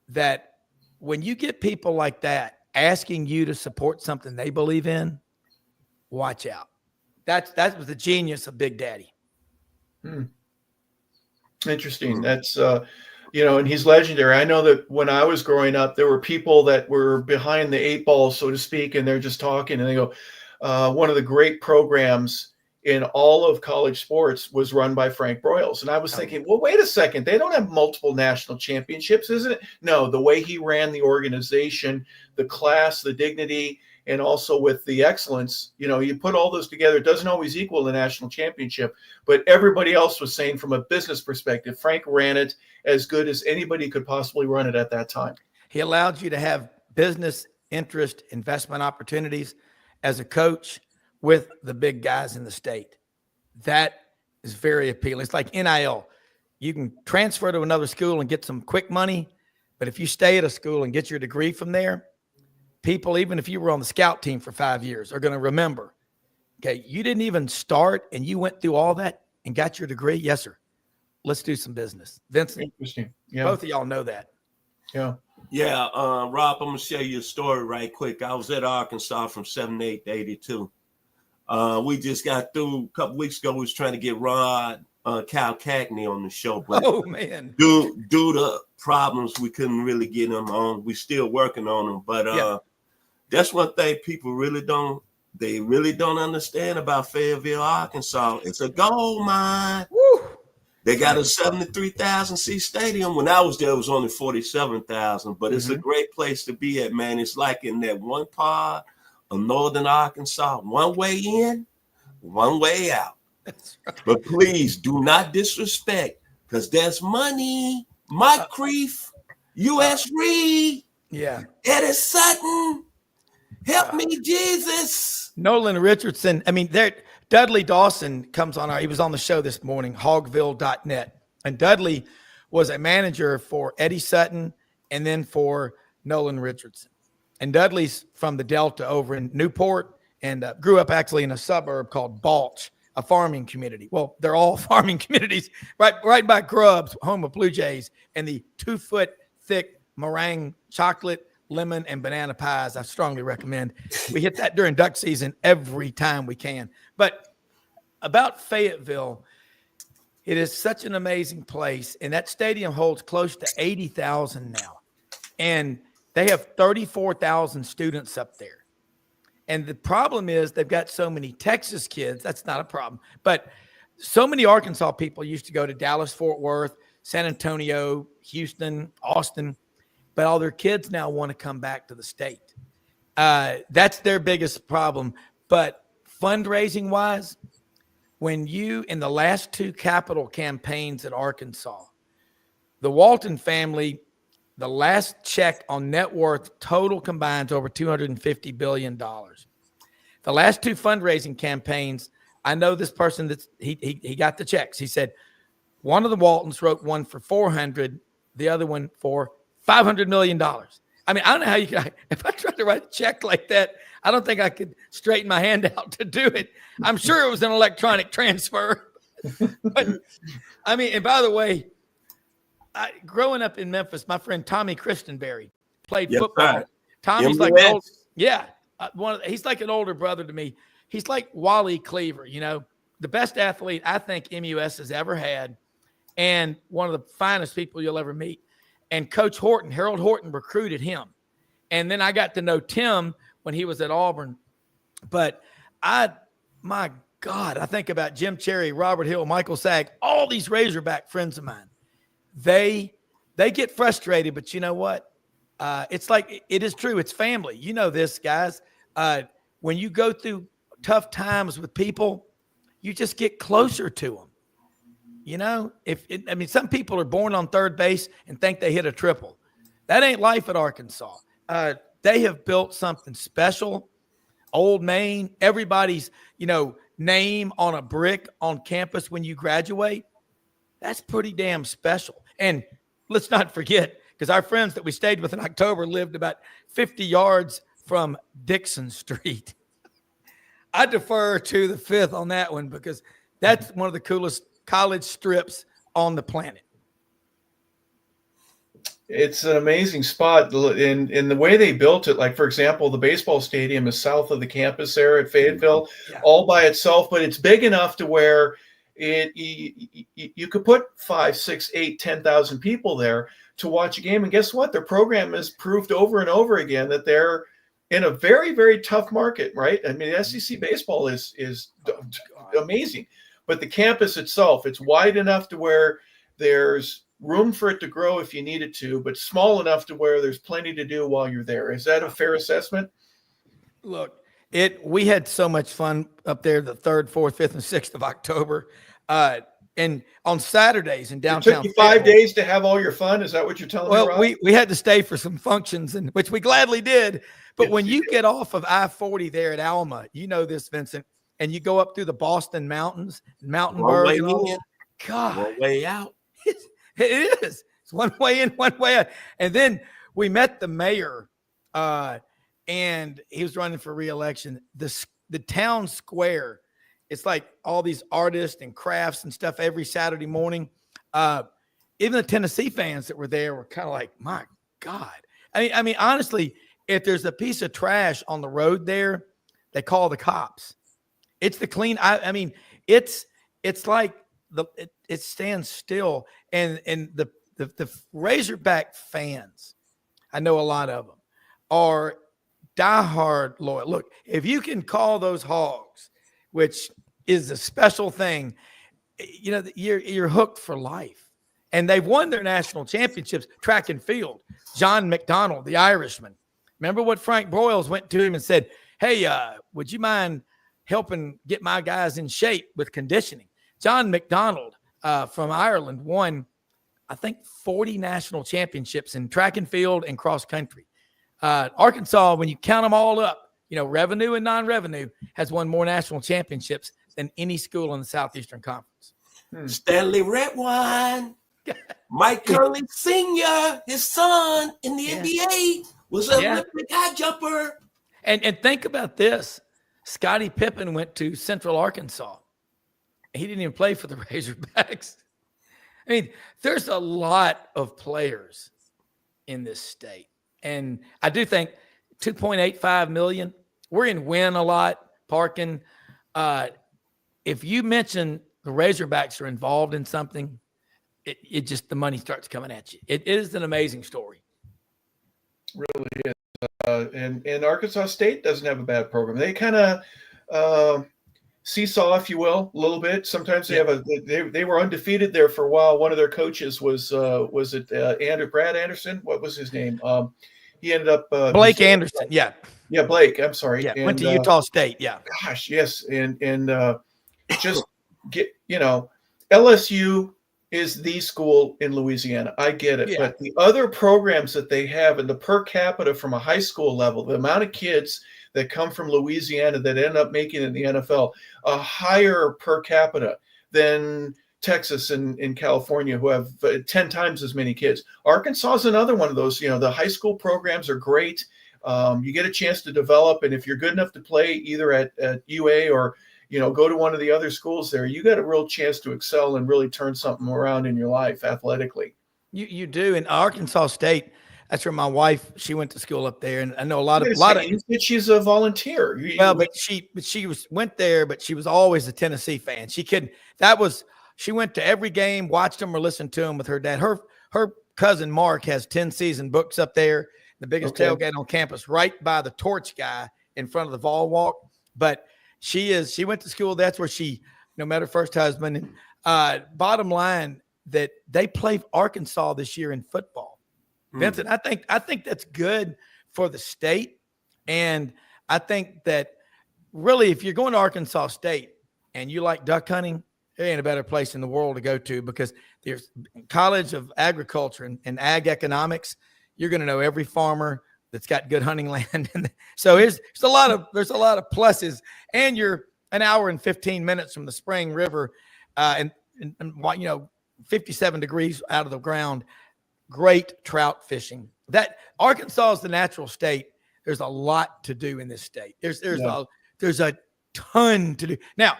that when you get people like that asking you to support something they believe in, watch out. That was the genius of Big Daddy. Interesting. That's and he's legendary. I know that when I was growing up, there were people that were behind the eight ball, so to speak, and they're just talking and they go, one of the great programs in all of college sports was run by Frank Broyles. And I was thinking, well, wait a second. They don't have multiple national championships, isn't it? No, the way he ran the organization, the class, the dignity, and also with the excellence, you put all those together, it doesn't always equal the national championship. But everybody else was saying from a business perspective, Frank ran it as good as anybody could possibly run it at that time. He allowed you to have business interest, investment opportunities as a coach with the big guys in the state. That is very appealing. It's like NIL. You can transfer to another school and get some quick money, but if you stay at a school and get your degree from there, people, even if you were on the scout team for 5 years, are going to remember, okay, you didn't even start and you went through all that and got your degree. Yes, sir. Let's do some business. Vincent, interesting. Yeah. Both of y'all know that. Yeah. Yeah, Rob, I'm going to share you a story right quick. I was at Arkansas from 78 to 82. We just got through a couple weeks ago. We was trying to get Rod Calcagney on the show, but man, due to problems, we couldn't really get him on. We still working on him, but that's one thing people really don't understand about Fayetteville, Arkansas. It's a gold mine. Woo. They got a 73,000 seat stadium. When I was there, it was only 47,000, but it's a great place to be at, man. It's like in that one part of northern Arkansas, one way in, one way out. That's right. But please do not disrespect, because there's money. Mike Creef, U.S. Reed, Eddie Sutton, help me, Jesus. Nolan Richardson. I mean, Dudley Dawson comes on. He was on the show this morning, hogville.net. And Dudley was a manager for Eddie Sutton and then for Nolan Richardson. And Dudley's from the Delta over in Newport and grew up actually in a suburb called Balch, a farming community. Well, they're all farming communities right by Grubbs, home of Blue Jays, and the 2-foot thick meringue chocolate, lemon, and banana pies. I strongly recommend. We hit that during duck season every time we can. But about Fayetteville, it is such an amazing place, and that stadium holds close to 80,000 now. And they have 34,000 students up there. And the problem is they've got so many Texas kids. That's not a problem. But so many Arkansas people used to go to Dallas, Fort Worth, San Antonio, Houston, Austin. But all their kids now want to come back to the state. That's their biggest problem. But fundraising-wise, when you, in the last 2 capital campaigns at Arkansas, the Walton family, the last check on net worth total combines over $250 billion. The last 2 fundraising campaigns, I know this person that he got the checks. He said one of the Waltons wrote one for $400, the other one for $500 million. I mean, I don't know how you can, if I tried to write a check like that, I don't think I could straighten my hand out to do it. I'm sure it was an electronic transfer. But I mean, and by the way, growing up in Memphis, my friend Tommy Christenberry played football. Sir. Tommy's like he's like an older brother to me. He's like Wally Cleaver, the best athlete I think MUS has ever had, and one of the finest people you'll ever meet. And Coach Harold Horton recruited him. And then I got to know Tim when he was at Auburn. But my God, I think about Jim Cherry, Robert Hill, Michael Sagg, all these Razorback friends of mine. They get frustrated, but you know what? It's like, it is true. It's family. You know this, guys. When you go through tough times with people, you just get closer to them. Some people are born on third base and think they hit a triple. That ain't life at Arkansas. They have built something special. Old Main, everybody's, name on a brick on campus when you graduate. That's pretty damn special. And let's not forget, because our friends that we stayed with in October lived about 50 yards from Dixon Street. I defer to the fifth on that one because that's one of the coolest college strips on the planet. It's an amazing spot. In the way they built it, like, for example, the baseball stadium is south of the campus there at Fayetteville, all by itself, but it's big enough to where you could put 5, 6, 8, 10,000 people there to watch a game. And guess what? Their program has proved over and over again that they're in a very, very tough market, right? I mean, SEC baseball is amazing, but the campus itself, it's wide enough to where there's room for it to grow if you need it to, but small enough to where there's plenty to do while you're there. Is that a fair assessment? Look, we had so much fun up there the 3rd, 4th, 5th, and 6th of October. And on Saturdays in downtown. It took you 5 days to have all your fun. Is that what you're telling me, Rob? Well, we had to stay for some functions, which we gladly did. But when you get off of I-40 there at Alma, you know this, Vincent, and you go up through the Boston Mountains, Mountainburg. God, one way out. It is. It's one way in, one way out. And then we met the mayor, and he was running for re-election. The town square, it's like all these artists and crafts and stuff every Saturday morning. Even the Tennessee fans that were there were kind of like, my God. I mean, honestly, if there's a piece of trash on the road there, they call the cops. It's the clean. I mean, it's like it stands still. And the Razorback fans, I know a lot of them, are diehard loyal. Look, if you can call those Hogs, which is a special thing, you're hooked for life. And they've won their national championships, track and field. John McDonald, the Irishman. Remember what Frank Broyles went to him and said, hey, would you mind helping get my guys in shape with conditioning? John McDonald from Ireland won, I think, 40 national championships in track and field and cross country. Arkansas, when you count them all up, revenue and non-revenue, has won more national championships than any school in the Southeastern Conference. Stanley Redwine, Mike Conley Sr., his son in the NBA, was an Olympic high jumper. And think about this. Scottie Pippen went to Central Arkansas. He didn't even play for the Razorbacks. I mean, there's a lot of players in this state. And I do think 2.85 million, we're in win a lot, parking. If you mention the Razorbacks are involved in something, it just, the money starts coming at you. It is an amazing story. Really is. And Arkansas State doesn't have a bad program. They kind of seesaw, if you will, a little bit. Sometimes they were undefeated there for a while. One of their coaches was Brad Anderson? What was his name? He ended up Blake Anderson. Yeah, Blake. I'm sorry. Yeah, went to Utah State. Yeah. Gosh, yes, and just get LSU is the school in Louisiana. I get it. Yeah. But the other programs that they have and the per capita from a high school level, the amount of kids that come from Louisiana that end up making it in the NFL, a higher per capita than Texas and in California, who have 10 times as many kids. Arkansas is another one of those. The high school programs are great. You get a chance to develop, and if you're good enough to play either at UA or go to one of the other schools there, you got a real chance to excel and really turn something around in your life athletically. You do. In Arkansas State, that's where my wife, she went to school up there, and I know a lot of she's a volunteer. But she went there, but she was always a Tennessee fan. She went to every game, watched them or listened to them with her dad. Her cousin Mark has 10 season books up there, the biggest tailgate on campus, right by the torch guy in front of the Vol Walk. But she went to school. That's where she met her first husband. And bottom line, that they play Arkansas this year in football. Vincent, I think that's good for the state. And I think that really, if you're going to Arkansas State and you like duck hunting, there ain't a better place in the world to go to, because there's College of Agriculture and ag economics. You're going to know every farmer that's got good hunting land. And so there's a lot of pluses, and you're an hour and 15 minutes from the Spring River, and 57 degrees out of the ground. Great trout fishing. That Arkansas is the natural state. There's a lot to do in this state. There's a ton to do. Now,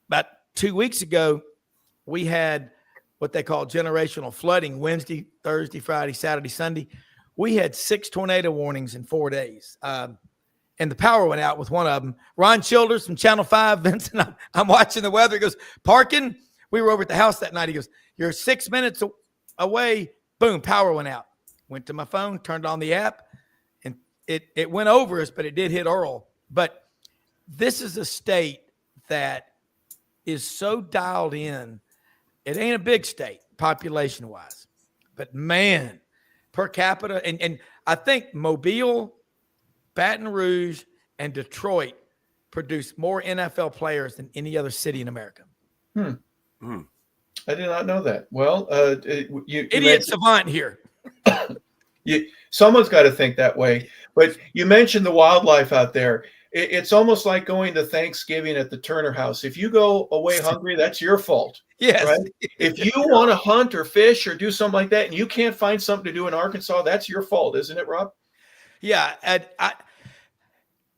about 2 weeks ago, we had what they call generational flooding Wednesday, Thursday, Friday, Saturday, Sunday. We had 6 tornado warnings in 4 days. And the power went out with one of them. Ron Childers from Channel 5, Vincent, I'm watching the weather. He goes, Parkin, we were over at the house that night. He goes, you're 6 minutes away. Boom, power went out. Went to my phone, turned on the app, and it went over us, but it did hit Earl. But this is a state that is so dialed in. It ain't a big state population-wise, but man, per capita, and I think Mobile, Baton Rouge, and Detroit produce more NFL players than any other city in America. I did not know that. Well, you idiot savant here. Someone's got to think that way. But you mentioned the wildlife out there. It's almost like going to Thanksgiving at the Turner House. If you go away hungry, that's your fault. Yes. Right? If you want to hunt or fish or do something like that, and you can't find something to do in Arkansas, that's your fault, isn't it, Rob? Yeah.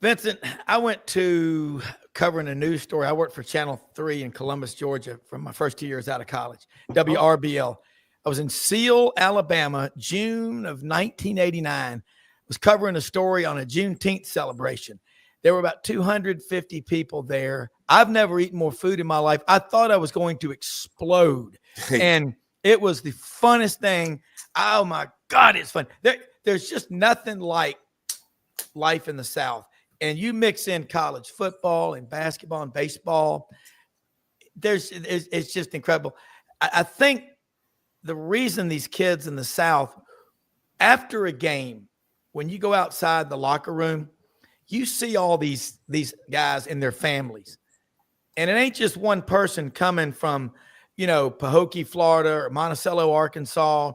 Vincent, I went to covering a news story. I worked for Channel 3 in Columbus, Georgia, from my first 2 years out of college, WRBL. I was in Seal, Alabama, June of 1989. Was covering a story on a Juneteenth celebration. There were about 250 people there. I've never eaten more food in my life. I thought I was going to explode. And it was the funnest thing. Oh, my God, it's fun. There's just nothing like life in the South. And you mix in college football and basketball and baseball. It's just incredible. I think the reason these kids in the South, after a game, when you go outside the locker room, you see all these guys and their families. And it ain't just one person coming from, Pahokee, Florida, or Monticello, Arkansas,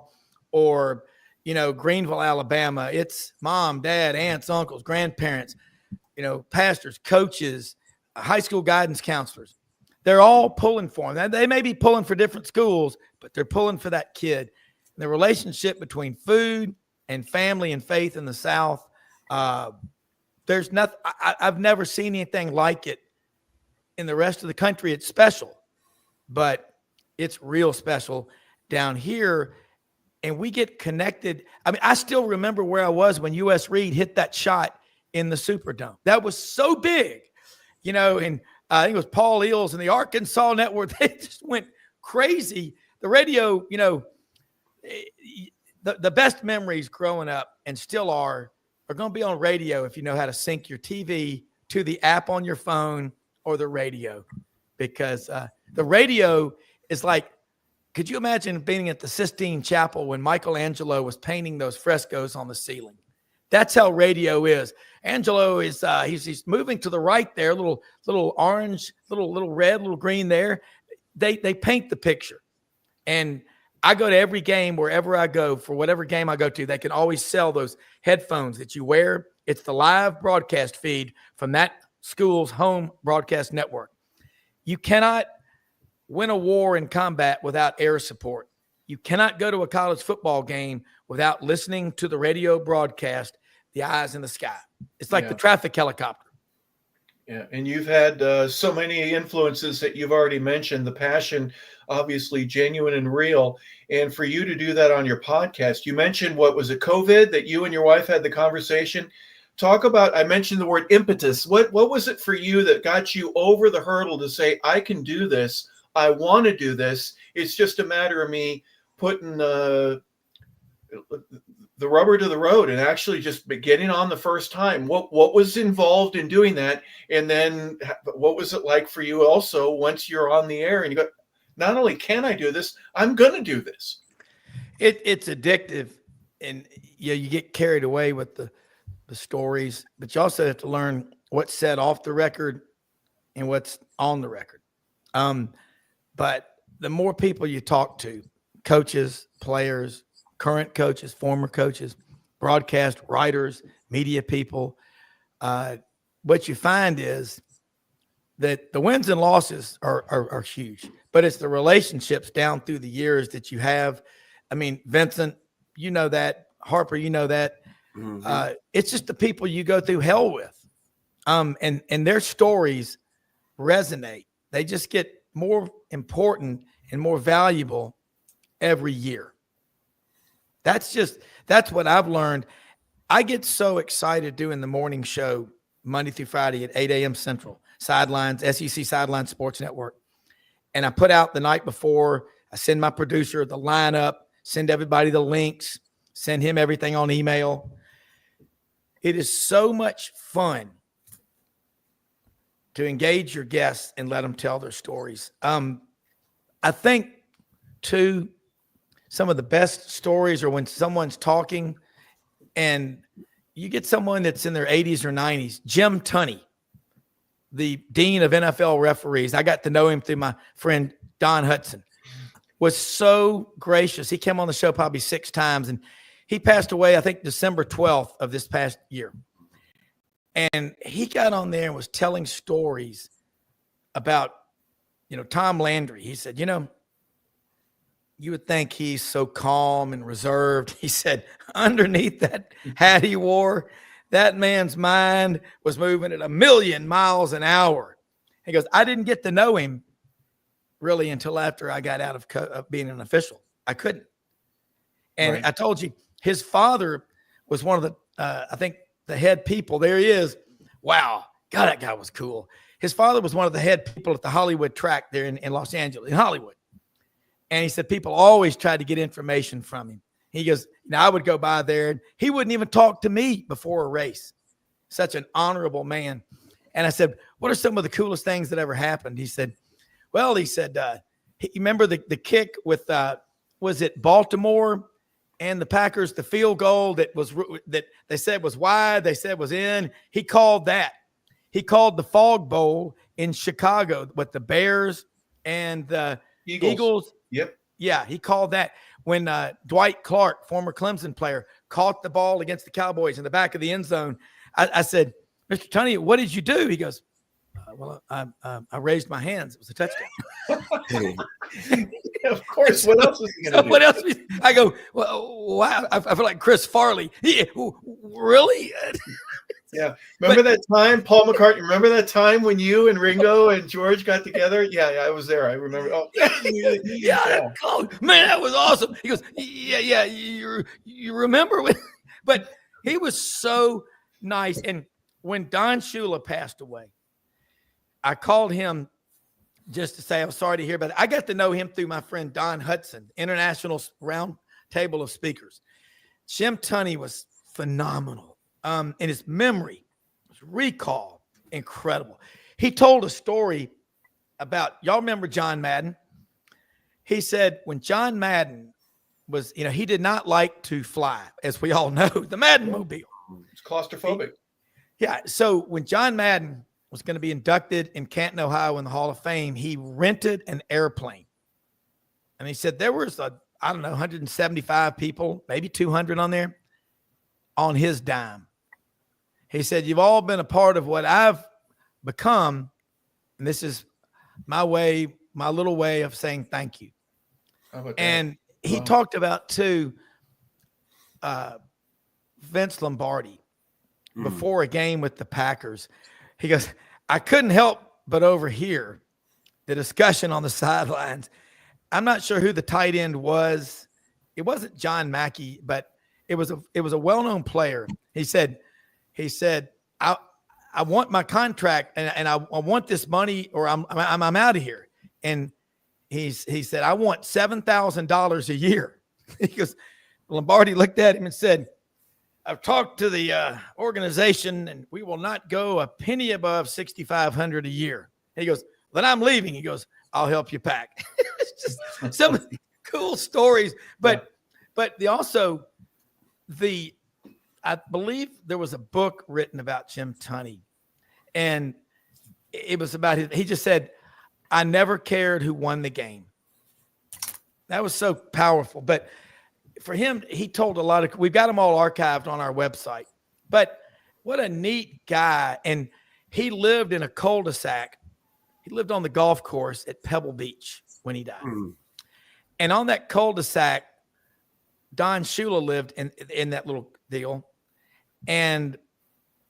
or, Greenville, Alabama. It's mom, dad, aunts, uncles, grandparents, pastors, coaches, high school guidance counselors. They're all pulling for them. They may be pulling for different schools, but they're pulling for that kid. And the relationship between food and family and faith in the South, there's nothing. I've never seen anything like it in the rest of the country. It's special, but it's real special down here. And we get connected. I mean, I still remember where I was when U.S. Reed hit that shot in the Superdome. That was so big, and I think it was Paul Eels and the Arkansas Network. They just went crazy. The radio, the best memories growing up and still are going to be on radio if you know how to sync your TV to the app on your phone or the radio, because the radio is like, could you imagine being at the Sistine Chapel when Michelangelo was painting those frescoes on the ceiling? That's how radio is. Angelo is he's moving to the right there, little orange, little red, little green there. They paint the picture. And I go to every game wherever I go, for whatever game I go to, they can always sell those headphones that you wear. It's the live broadcast feed from that school's home broadcast network. You cannot win a war in combat without air support. You cannot go to a college football game without listening to the radio broadcast, The Eyes in the Sky. It's like the traffic helicopter. Yeah, and you've had so many influences that you've already mentioned. The passion, obviously genuine and real. And for you to do that on your podcast, you mentioned, what was it, COVID, that you and your wife had the conversation? Talk about, I mentioned the word impetus. What was it for you that got you over the hurdle to say, I can do this, I want to do this? It's just a matter of me putting the rubber to the road and actually just getting on the first time. What was involved in doing that? And then what was it like for you also once you're on the air and you go, not only can I do this, I'm going to do this. It's addictive, and you get carried away with the stories, but you also have to learn what's said off the record and what's on the record. But the more people you talk to, coaches, players, current coaches, former coaches, broadcast writers, media people, what you find is that the wins and losses are huge, but it's the relationships down through the years that you have. I mean, Vincent, you know that. Harper, you know that. Mm-hmm. It's just the people you go through hell with. And their stories resonate. They just get more important and more valuable every year. That's what I've learned. I get so excited doing the morning show Monday through Friday at 8 a.m. Central, Sidelines, SEC Sidelines Sports Network. And I put out the night before, I send my producer the lineup, send everybody the links, send him everything on email. It is so much fun to engage your guests and let them tell their stories. I think, too, some of the best stories are when someone's talking and you get someone that's in their 80s or 90s. Jim Tunney, the dean of NFL referees, I got to know him through my friend Don Hudson, was so gracious. He came on the show probably 6 times, and he passed away, I think, December 12th of this past year. And he got on there and was telling stories about, Tom Landry. He said, you would think he's so calm and reserved. He said, underneath that hat he wore, that man's mind was moving at 1,000,000 miles an hour. He goes, I didn't get to know him really until after I got out of being an official. I couldn't. And Right. I told you, his father was one of the, I think, the head people. There he is. Wow. God, that guy was cool. His father was one of the head people at the Hollywood track there in Los Angeles, in Hollywood. And he said people always tried to get information from him. He goes, now I would go by there and he wouldn't even talk to me before a race. Such an honorable man. And I said, what are some of the coolest things that ever happened? He said, you remember the kick with, was it Baltimore and the Packers, the field goal that they said was wide, they said was in. He called that. He called the Fog Bowl in Chicago with the Bears and the Eagles. Yep. Yeah, he called that when Dwight Clark, former Clemson player, caught the ball against the Cowboys in the back of the end zone. I said, Mr. Tunney, what did you do? He goes, I raised my hands. It was a touchdown. Of course. What else is he going to do? What else? I go, well, wow. I feel like Chris Farley. Really? Yeah. Remember that time, Paul McCartney? Remember that time when you and Ringo and George got together? Yeah, I was there. I remember. Oh, yeah. Oh, man, that was awesome. He goes, yeah. You remember when? But he was so nice. And when Don Shula passed away, I called him just to say I'm sorry to hear about it. I got to know him through my friend Don Hudson, International Round Table of Speakers. Jim Tunney was phenomenal. And his memory, his recall, incredible. He told a story about, y'all remember John Madden? He said when John Madden was, he did not like to fly, as we all know, the Madden mobile. It's claustrophobic. Yeah. So when John Madden was going to be inducted in Canton, Ohio in the Hall of Fame, he rented an airplane. And he said there was 175 people, maybe 200 on there on his dime. He said, you've all been a part of what I've become. And this is my little way of saying thank you. And he talked about, too, Vince Lombardi before a game with the Packers. He goes, I couldn't help but overhear the discussion on the sidelines. I'm not sure who the tight end was. It wasn't John Mackey, but it was a well-known player. He said, I want my contract and I want this money or I'm out of here. And he said, I want $7,000 a year. He goes, Lombardi looked at him and said, I've talked to the organization and we will not go a penny above $6,500 a year. And he goes, then I'm leaving. He goes, I'll help you pack. It's just some of the cool stories, but I believe there was a book written about Jim Tunney, and it was about he just said, I never cared who won the game. That was so powerful. But for him, he told a lot of, we've got them all archived on our website, but what a neat guy. And he lived in a cul-de-sac. He lived on the golf course at Pebble Beach when he died. And on that cul-de-sac, Don Shula lived in that little deal. And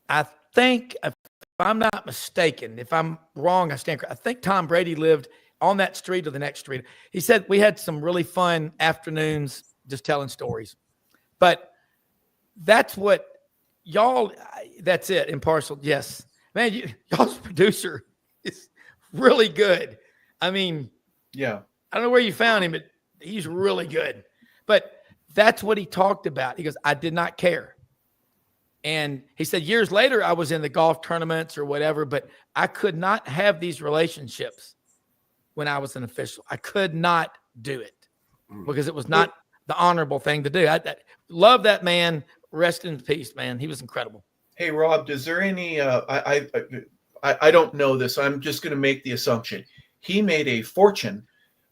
I think, if I'm not mistaken, if I'm wrong, I stand corrected. I think Tom Brady lived on that street or the next street. He said we had some really fun afternoons just telling stories. But that's what y'all, that's it, impartial. Yes. Man, y'all's producer is really good. I mean, yeah. I don't know where you found him, but he's really good. But that's what he talked about. He goes, I did not care. And he said, years later, I was in the golf tournaments or whatever, but I could not have these relationships when I was an official. I could not do it because it was not the honorable thing to do. I love that man. Rest in peace, man. He was incredible. Hey, Rob, is there any, I don't know this. I'm just going to make the assumption. He made a fortune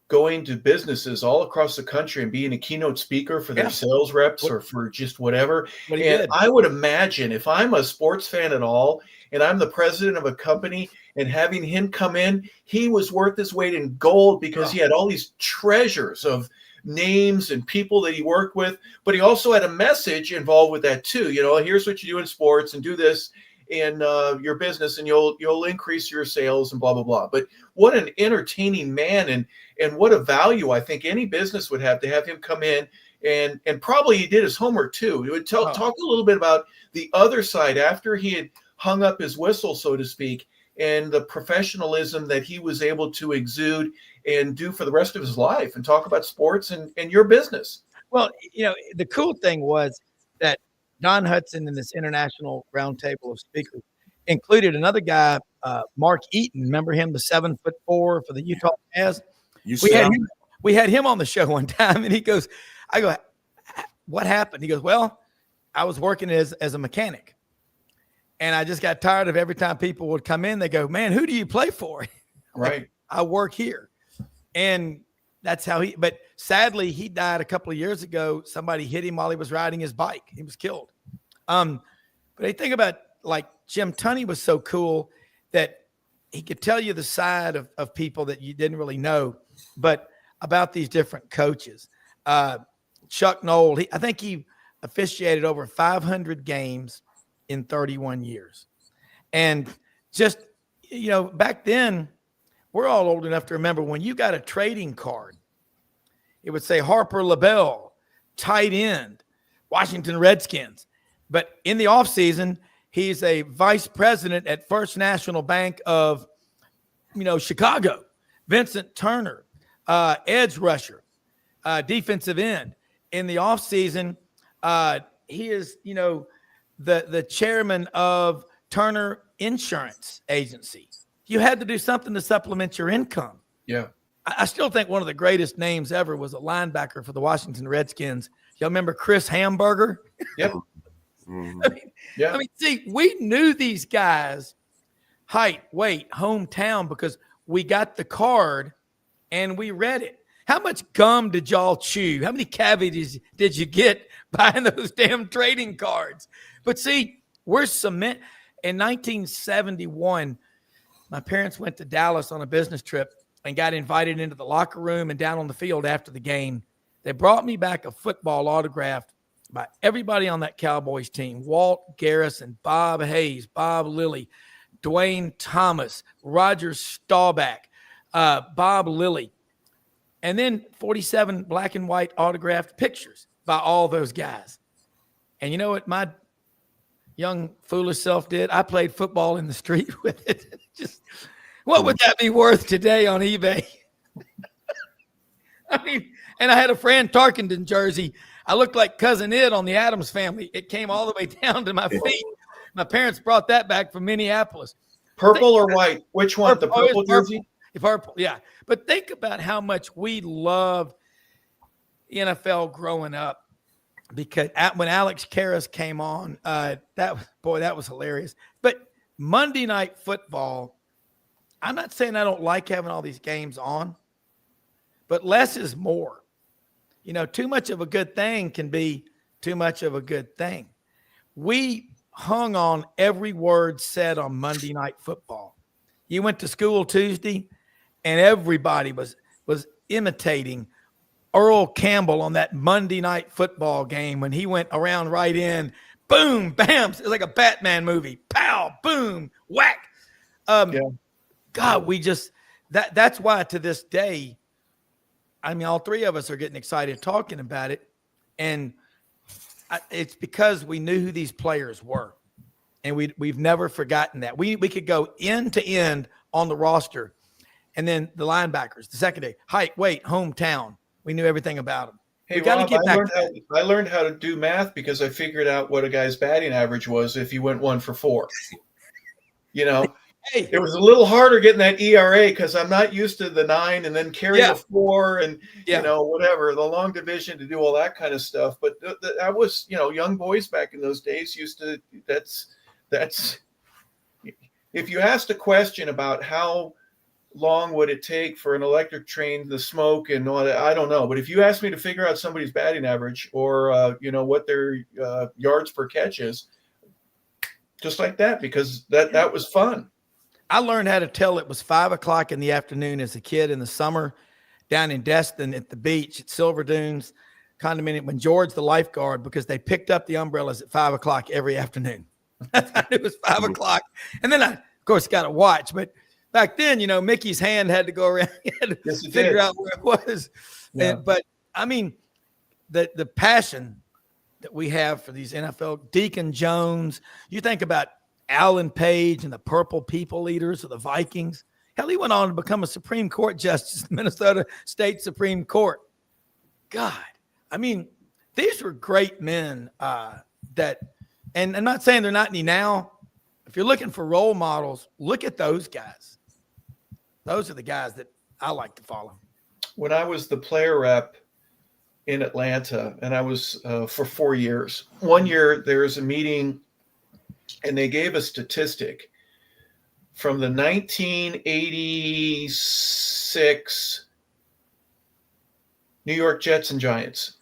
going to businesses all across the country and being a keynote speaker for their sales reps or for just whatever. And I would imagine if I'm a sports fan at all and I'm the president of a company and having him come in, he was worth his weight in gold because he had all these treasures of names and people that he worked with, but he also had a message involved with that too. You know, here's what you do in sports and do this in your business and you'll increase your sales and blah, blah, blah. But what an entertaining man and what a value I think any business would have to have him come in and probably he did his homework too. He would talk a little bit about the other side after he had hung up his whistle, so to speak, and the professionalism that he was able to exude and do for the rest of his life and talk about sports and your business. Well, you know, the cool thing was that Don Hudson in this international roundtable of speakers included another guy, Mark Eaton. Remember him, the 7'4" for the Utah Jazz? We had him on the show one time, and he goes, I go, what happened? He goes, well, I was working as a mechanic. And I just got tired of every time people would come in, they go, man, who do you play for? Right. Like, I work here. And that's how but sadly, he died a couple of years ago. Somebody hit him while he was riding his bike. He was killed. But I think about like Jim Tunney was so cool that he could tell you the side of people that you didn't really know, but about these different coaches. Chuck Noll, I think he officiated over 500 games in 31 years. And just, you know, back then, we're all old enough to remember when you got a trading card, it would say Harper LaBelle, tight end, Washington Redskins. But in the offseason, he's a vice president at First National Bank of, you know, Chicago. Vincent Turner, edge rusher, defensive end. In the offseason, he is, you know, the chairman of Turner Insurance Agency. You had to do something to supplement your income. Yeah. I still think one of the greatest names ever was a linebacker for the Washington Redskins. Y'all remember Chris Hamburger? Yep. I mean, see, we knew these guys, height, weight, hometown, because we got the card and we read it. How much gum did y'all chew? How many cavities did you get buying those damn trading cards? But see, we're cement. In 1971, my parents went to Dallas on a business trip and got invited into the locker room and down on the field after the game. They brought me back a football autographed by everybody on that Cowboys team: Walt Garrison, Bob Hayes, Bob Lilly, Dwayne Thomas, Roger Staubach, Bob Lilly, and then 47 black and white autographed pictures by all those guys. And you know what my young foolish self did? I played football in the street with it. Just what would that be worth today on eBay? I mean, and I had a Fran Tarkenton jersey. I looked like Cousin Ed on the Addams Family. It came all the way down to my feet. My parents brought that back from Minneapolis. Purple or white? Which one? The purple jersey? Purple, yeah. But think about how much we loved NFL growing up. Because when Alex Karras came on, that was hilarious. But Monday Night Football, I'm not saying I don't like having all these games on, but less is more. You know, too much of a good thing can be too much of a good thing. We hung on every word said on Monday Night Football. You went to school Tuesday, and everybody was imitating Earl Campbell on that Monday Night Football game when he went around right in, boom, bam. It's like a Batman movie. Pow, boom, whack. God, we just that's why to this day, I mean, all three of us are getting excited talking about it, and it's because we knew who these players were, and we've never forgotten that. We could go end to end on the roster, and then the linebackers, the secondary, height, weight, hometown. We knew everything about them. Hey, we got to Rob, get back. I learned how to do math because I figured out what a guy's batting average was if you went 1 for 4. You know, Hey, it was a little harder getting that ERA because I'm not used to the 9 and then carry the 4 and, you know, whatever, the long division to do all that kind of stuff. But I was, you know, young boys back in those days used to, that's, if you asked a question about how long would it take for an electric train to smoke and all that, I don't know. But if you ask me to figure out somebody's batting average or, you know, what their yards per catch is, just like that, because that was fun. I learned how to tell it was 5 o'clock in the afternoon as a kid in the summer down in Destin at the beach at Silver Dunes condominium when George, the lifeguard, because they picked up the umbrellas at 5 o'clock every afternoon. I knew it was 5 o'clock. And then I, of course, got to watch. But back then, you know, Mickey's hand had to go around and figure out where it was. Yeah. But, I mean, the passion that we have for these NFL, Deacon Jones, you think about Alan Page and the Purple People Eaters of the Vikings. Hell, he went on to become a Supreme Court justice in Minnesota State Supreme Court. God, I mean, these were great men that, and I'm not saying they're not any now. If you're looking for role models, look at those guys. Those are the guys that I like to follow. When I was the player rep in Atlanta, and I was for 4 years, one year there was a meeting and they gave a statistic from the 1986 New York Jets and Giants.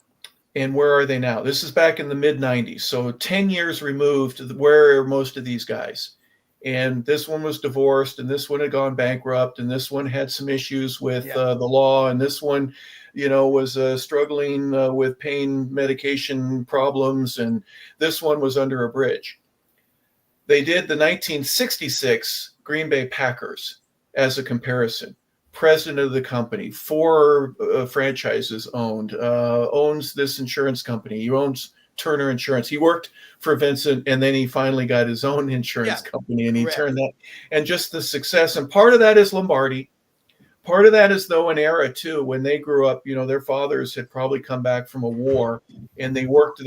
And where are they now? This is back in the mid-90s. So 10 years removed, where are most of these guys? And this one was divorced, and this one had gone bankrupt, and this one had some issues with the law, and this one, you know, was struggling with pain medication problems, and this one was under a bridge. They did the 1966 Green Bay Packers as a comparison. President of the company, 4 franchises owned, owns this insurance company. He owns Turner Insurance. He worked for Vincent, and then he finally got his own insurance company, and he turned that. And just the success. And part of that is Lombardi. Part of that is, though, an era, too, when they grew up, you know, their fathers had probably come back from a war, and they worked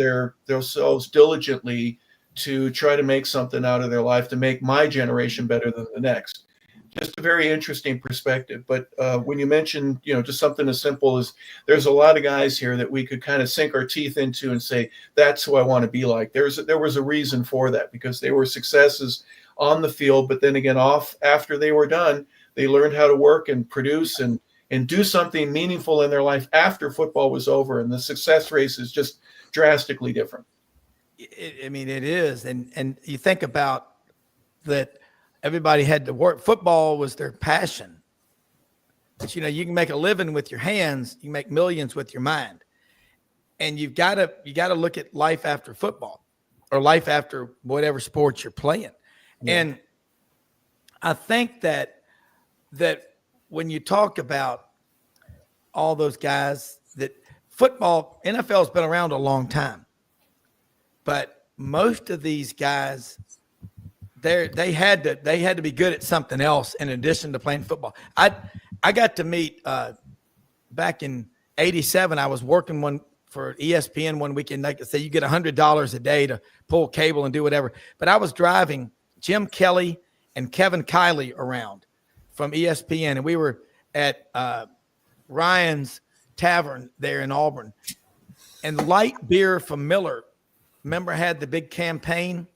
themselves diligently to try to make something out of their life, to make my generation better than the next. Just a very interesting perspective. But when you mentioned, you know, just something as simple as there's a lot of guys here that we could kind of sink our teeth into and say, that's who I want to be like. There was a reason for that, because they were successes on the field, but then again, off after they were done, they learned how to work and produce and do something meaningful in their life after football was over. And the success race is just drastically different. I mean, it is. And you think about that everybody had to work. Football was their passion. But, you know, you can make a living with your hands. You can make millions with your mind. And you got to look at life after football or life after whatever sport you're playing. Yeah. And I think that when you talk about all those guys, that football, NFL has been around a long time. But most of these guys, they had to be good at something else in addition to playing football. I got to meet back in '87. I was working for ESPN one weekend. Like I say, you get $100 a day to pull cable and do whatever. But I was driving Jim Kelly and Kevin Kiley around from ESPN, and we were at Ryan's Tavern there in Auburn. And light beer from Miller. Remember, had the big campaign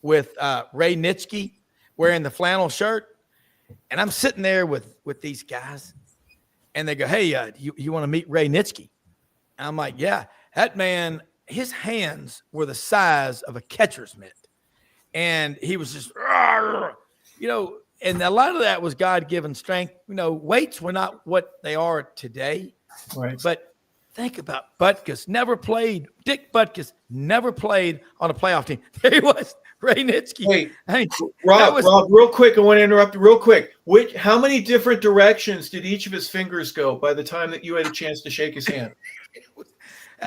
with Ray Nitschke wearing the flannel shirt, and I'm sitting there with these guys, and they go, "Hey, you want to meet Ray Nitschke?" I'm like, yeah, that man, his hands were the size of a catcher's mitt. And he was just, and a lot of that was God-given strength. Weights were not what they are today. Right. But think about Butkus never played. Dick Butkus never played on a playoff team. There he was, Ray Nitschke. Hey, Rob, real quick, I want to interrupt you real quick. How many different directions did each of his fingers go by the time that you had a chance to shake his hand?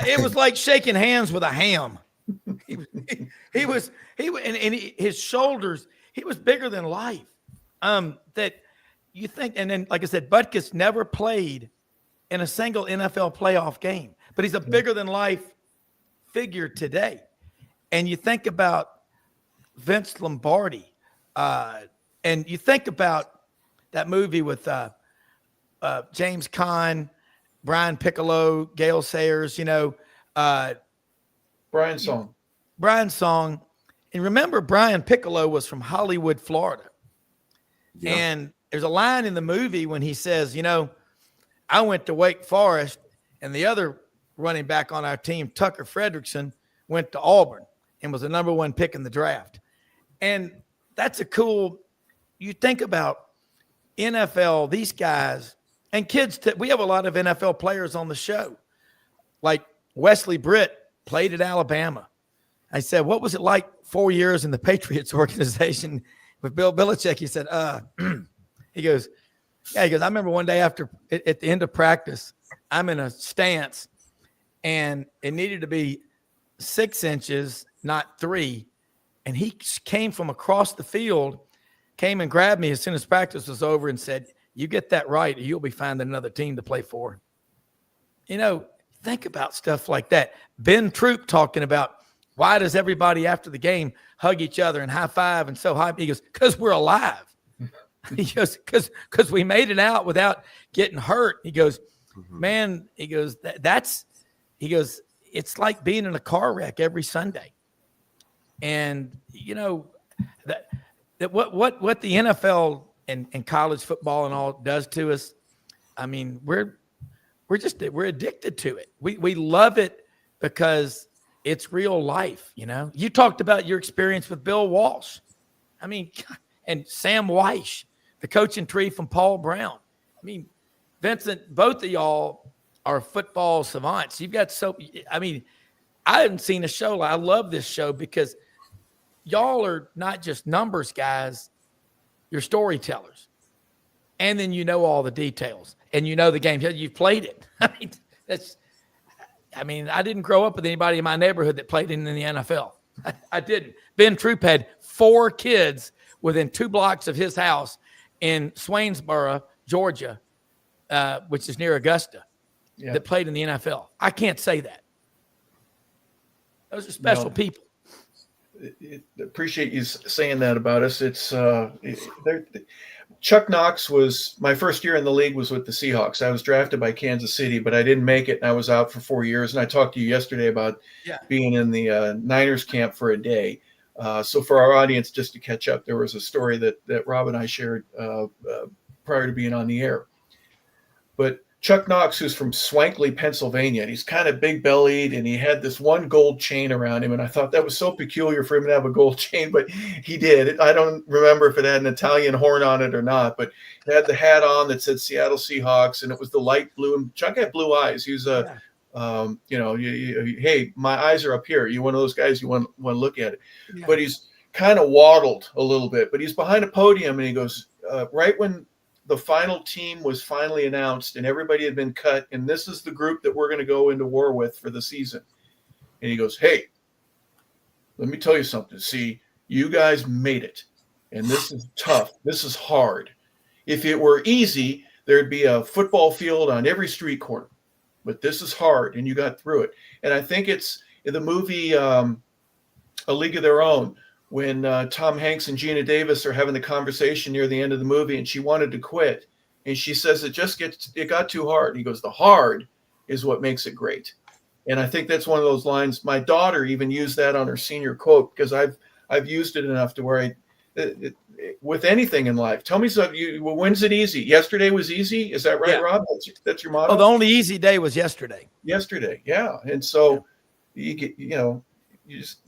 It was like shaking hands with a ham. His shoulders, he was bigger than life. That you think, and then, like I said, Butkus never played in a single NFL playoff game, but he's a bigger than life figure today. And you think about Vince Lombardi, and you think about that movie with James Caan, Brian Piccolo, Gale Sayers, Brian Song. And remember, Brian Piccolo was from Hollywood, Florida. Yeah. And there's a line in the movie when he says, I went to Wake Forest, and the other running back on our team, Tucker Frederickson, went to Auburn and was the number 1 pick in the draft. And that's you think about NFL, these guys and kids. We have a lot of NFL players on the show. Like Wesley Britt played at Alabama. I said, what was it like 4 years in the Patriots organization with Bill Belichick? He said, he goes, I remember one day at the end of practice, I'm in a stance and it needed to be 6 inches, not 3. And he came from across the field, came and grabbed me as soon as practice was over and said, you get that right, or you'll be finding another team to play for. Think about stuff like that. Ben Troop talking about, why does everybody after the game hug each other and high five and so high? He goes, because we're alive. He goes, because we made it out without getting hurt. He goes, man, he goes, it's like being in a car wreck every Sunday. And that what the NFL and college football and all does to us, I mean, we're addicted to it. We love it because it's real life. You talked about your experience with Bill Walsh. I mean, and Sam Weish, the coaching tree from Paul Browne. I mean, Vincent, both of y'all are football savants. You've got I haven't seen a show. I love this show because y'all are not just numbers guys, you're storytellers. And then all the details and the game. You've played it. I didn't grow up with anybody in my neighborhood that played in the NFL. I didn't. Ben Troop had 4 kids within 2 blocks of his house in Swainsboro, Georgia, which is near Augusta, that played in the NFL. I can't say that. Those are special people. Appreciate you saying that about us. It's Chuck Knox was my first year in the league was with the Seahawks. I was drafted by Kansas City, but I didn't make it, and I was out for 4 years. And I talked to you yesterday about being in the Niners camp for a day. So for our audience, just to catch up, there was a story that Rob and I shared prior to being on the air. But Chuck Knox, who's from Swankley, Pennsylvania, and he's kind of big-bellied, and he had this one gold chain around him, and I thought that was so peculiar for him to have a gold chain, but he did. I don't remember if it had an Italian horn on it or not, but it had the hat on that said Seattle Seahawks, and it was the light blue, and Chuck had blue eyes. He was hey, my eyes are up here. You one of those guys, you want to look at it. Yeah. But he's kind of waddled a little bit, but he's behind a podium, and he goes, right when the final team was finally announced and everybody had been cut, and this is the group that we're going to go into war with for the season. And he goes, hey, let me tell you something. See, you guys made it, and this is tough. This is hard. If it were easy, there'd be a football field on every street corner, but this is hard, and you got through it. And I think it's in the movie A League of Their Own, when Tom Hanks and Gina Davis are having the conversation near the end of the movie, and she wanted to quit. And she says, it got too hard. And he goes, the hard is what makes it great. And I think that's one of those lines. My daughter even used that on her senior quote, because I've used it enough to where with anything in life. Tell me something. When's it easy? Yesterday was easy. Is that right, Yeah. Rob? That's your motto? Oh, the only easy day was yesterday. Yesterday. Yeah. And so you get, you just,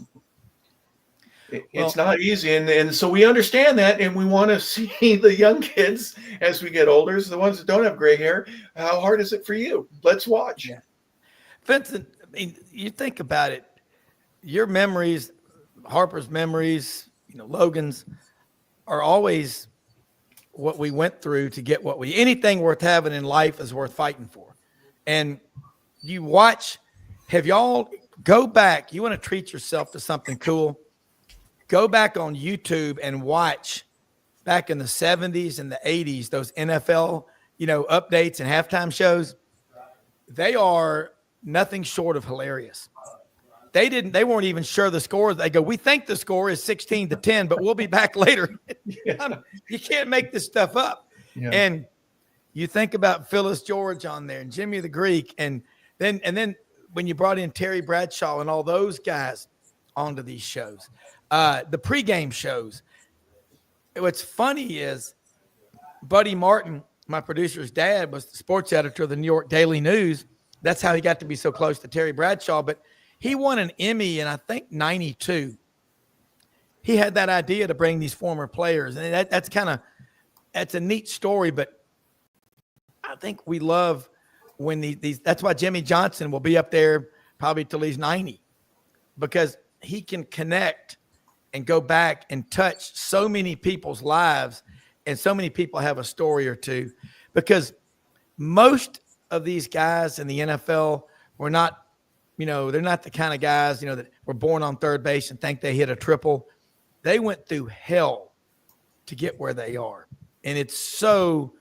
it's not easy. And so we understand that. And we want to see the young kids as we get older, so the ones that don't have gray hair. How hard is it for you? Let's watch. Yeah. Vincent, I mean, you think about it, your memories, Harper's memories, Logan's are always what we went through to get anything worth having in life is worth fighting for. And you watch, have y'all go back, you want to treat yourself to something cool, go back on YouTube and watch back in the 70s and the 80s, those NFL, updates and halftime shows. They are nothing short of hilarious. They weren't even sure the score. They go, we think the score is 16-10, but we'll be back later. You can't make this stuff up. Yeah. And you think about Phyllis George on there and Jimmy the Greek. And then when you brought in Terry Bradshaw and all those guys onto these shows, the pregame shows, what's funny is Buddy Martin, my producer's dad, was the sports editor of the New York Daily News. That's how he got to be so close to Terry Bradshaw. But he won an Emmy in, I think, 92. He had that idea to bring these former players. And that's a neat story. But I think we love when that's why Jimmy Johnson will be up there probably till he's 90, because he can connect and go back and touch so many people's lives, and so many people have a story or two, because most of these guys in the NFL were not, they're not the kind of guys, that were born on third base and think they hit a triple. They went through hell to get where they are. And it's so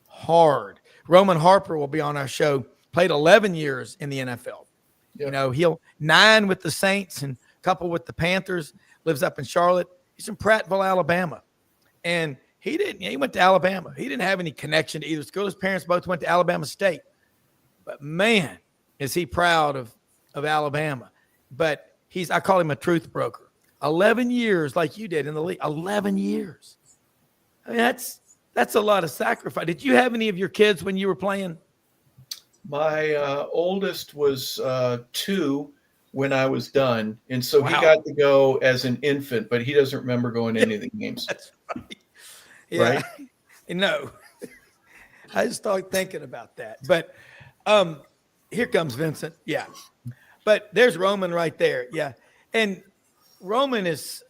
hard. Roman Harper will be on our show, played 11 years in the NFL. Yep. He'll 9 with the Saints and a couple with the Panthers, lives up in Charlotte. He's in Prattville, Alabama. And he went to Alabama. He didn't have any connection to either school. His parents both went to Alabama State. But man, is he proud of Alabama. But I call him a truth broker. 11 years like you did in the league. 11 years. I mean, that's a lot of sacrifice. Did you have any of your kids when you were playing? My oldest was 2 when I was done. And so he got to go as an infant, but he doesn't remember going to any of the games. That's right. Yeah. Right? No. I just started thinking about that. But here comes Vincent. Yeah. But there's Roman right there. Yeah. And Roman is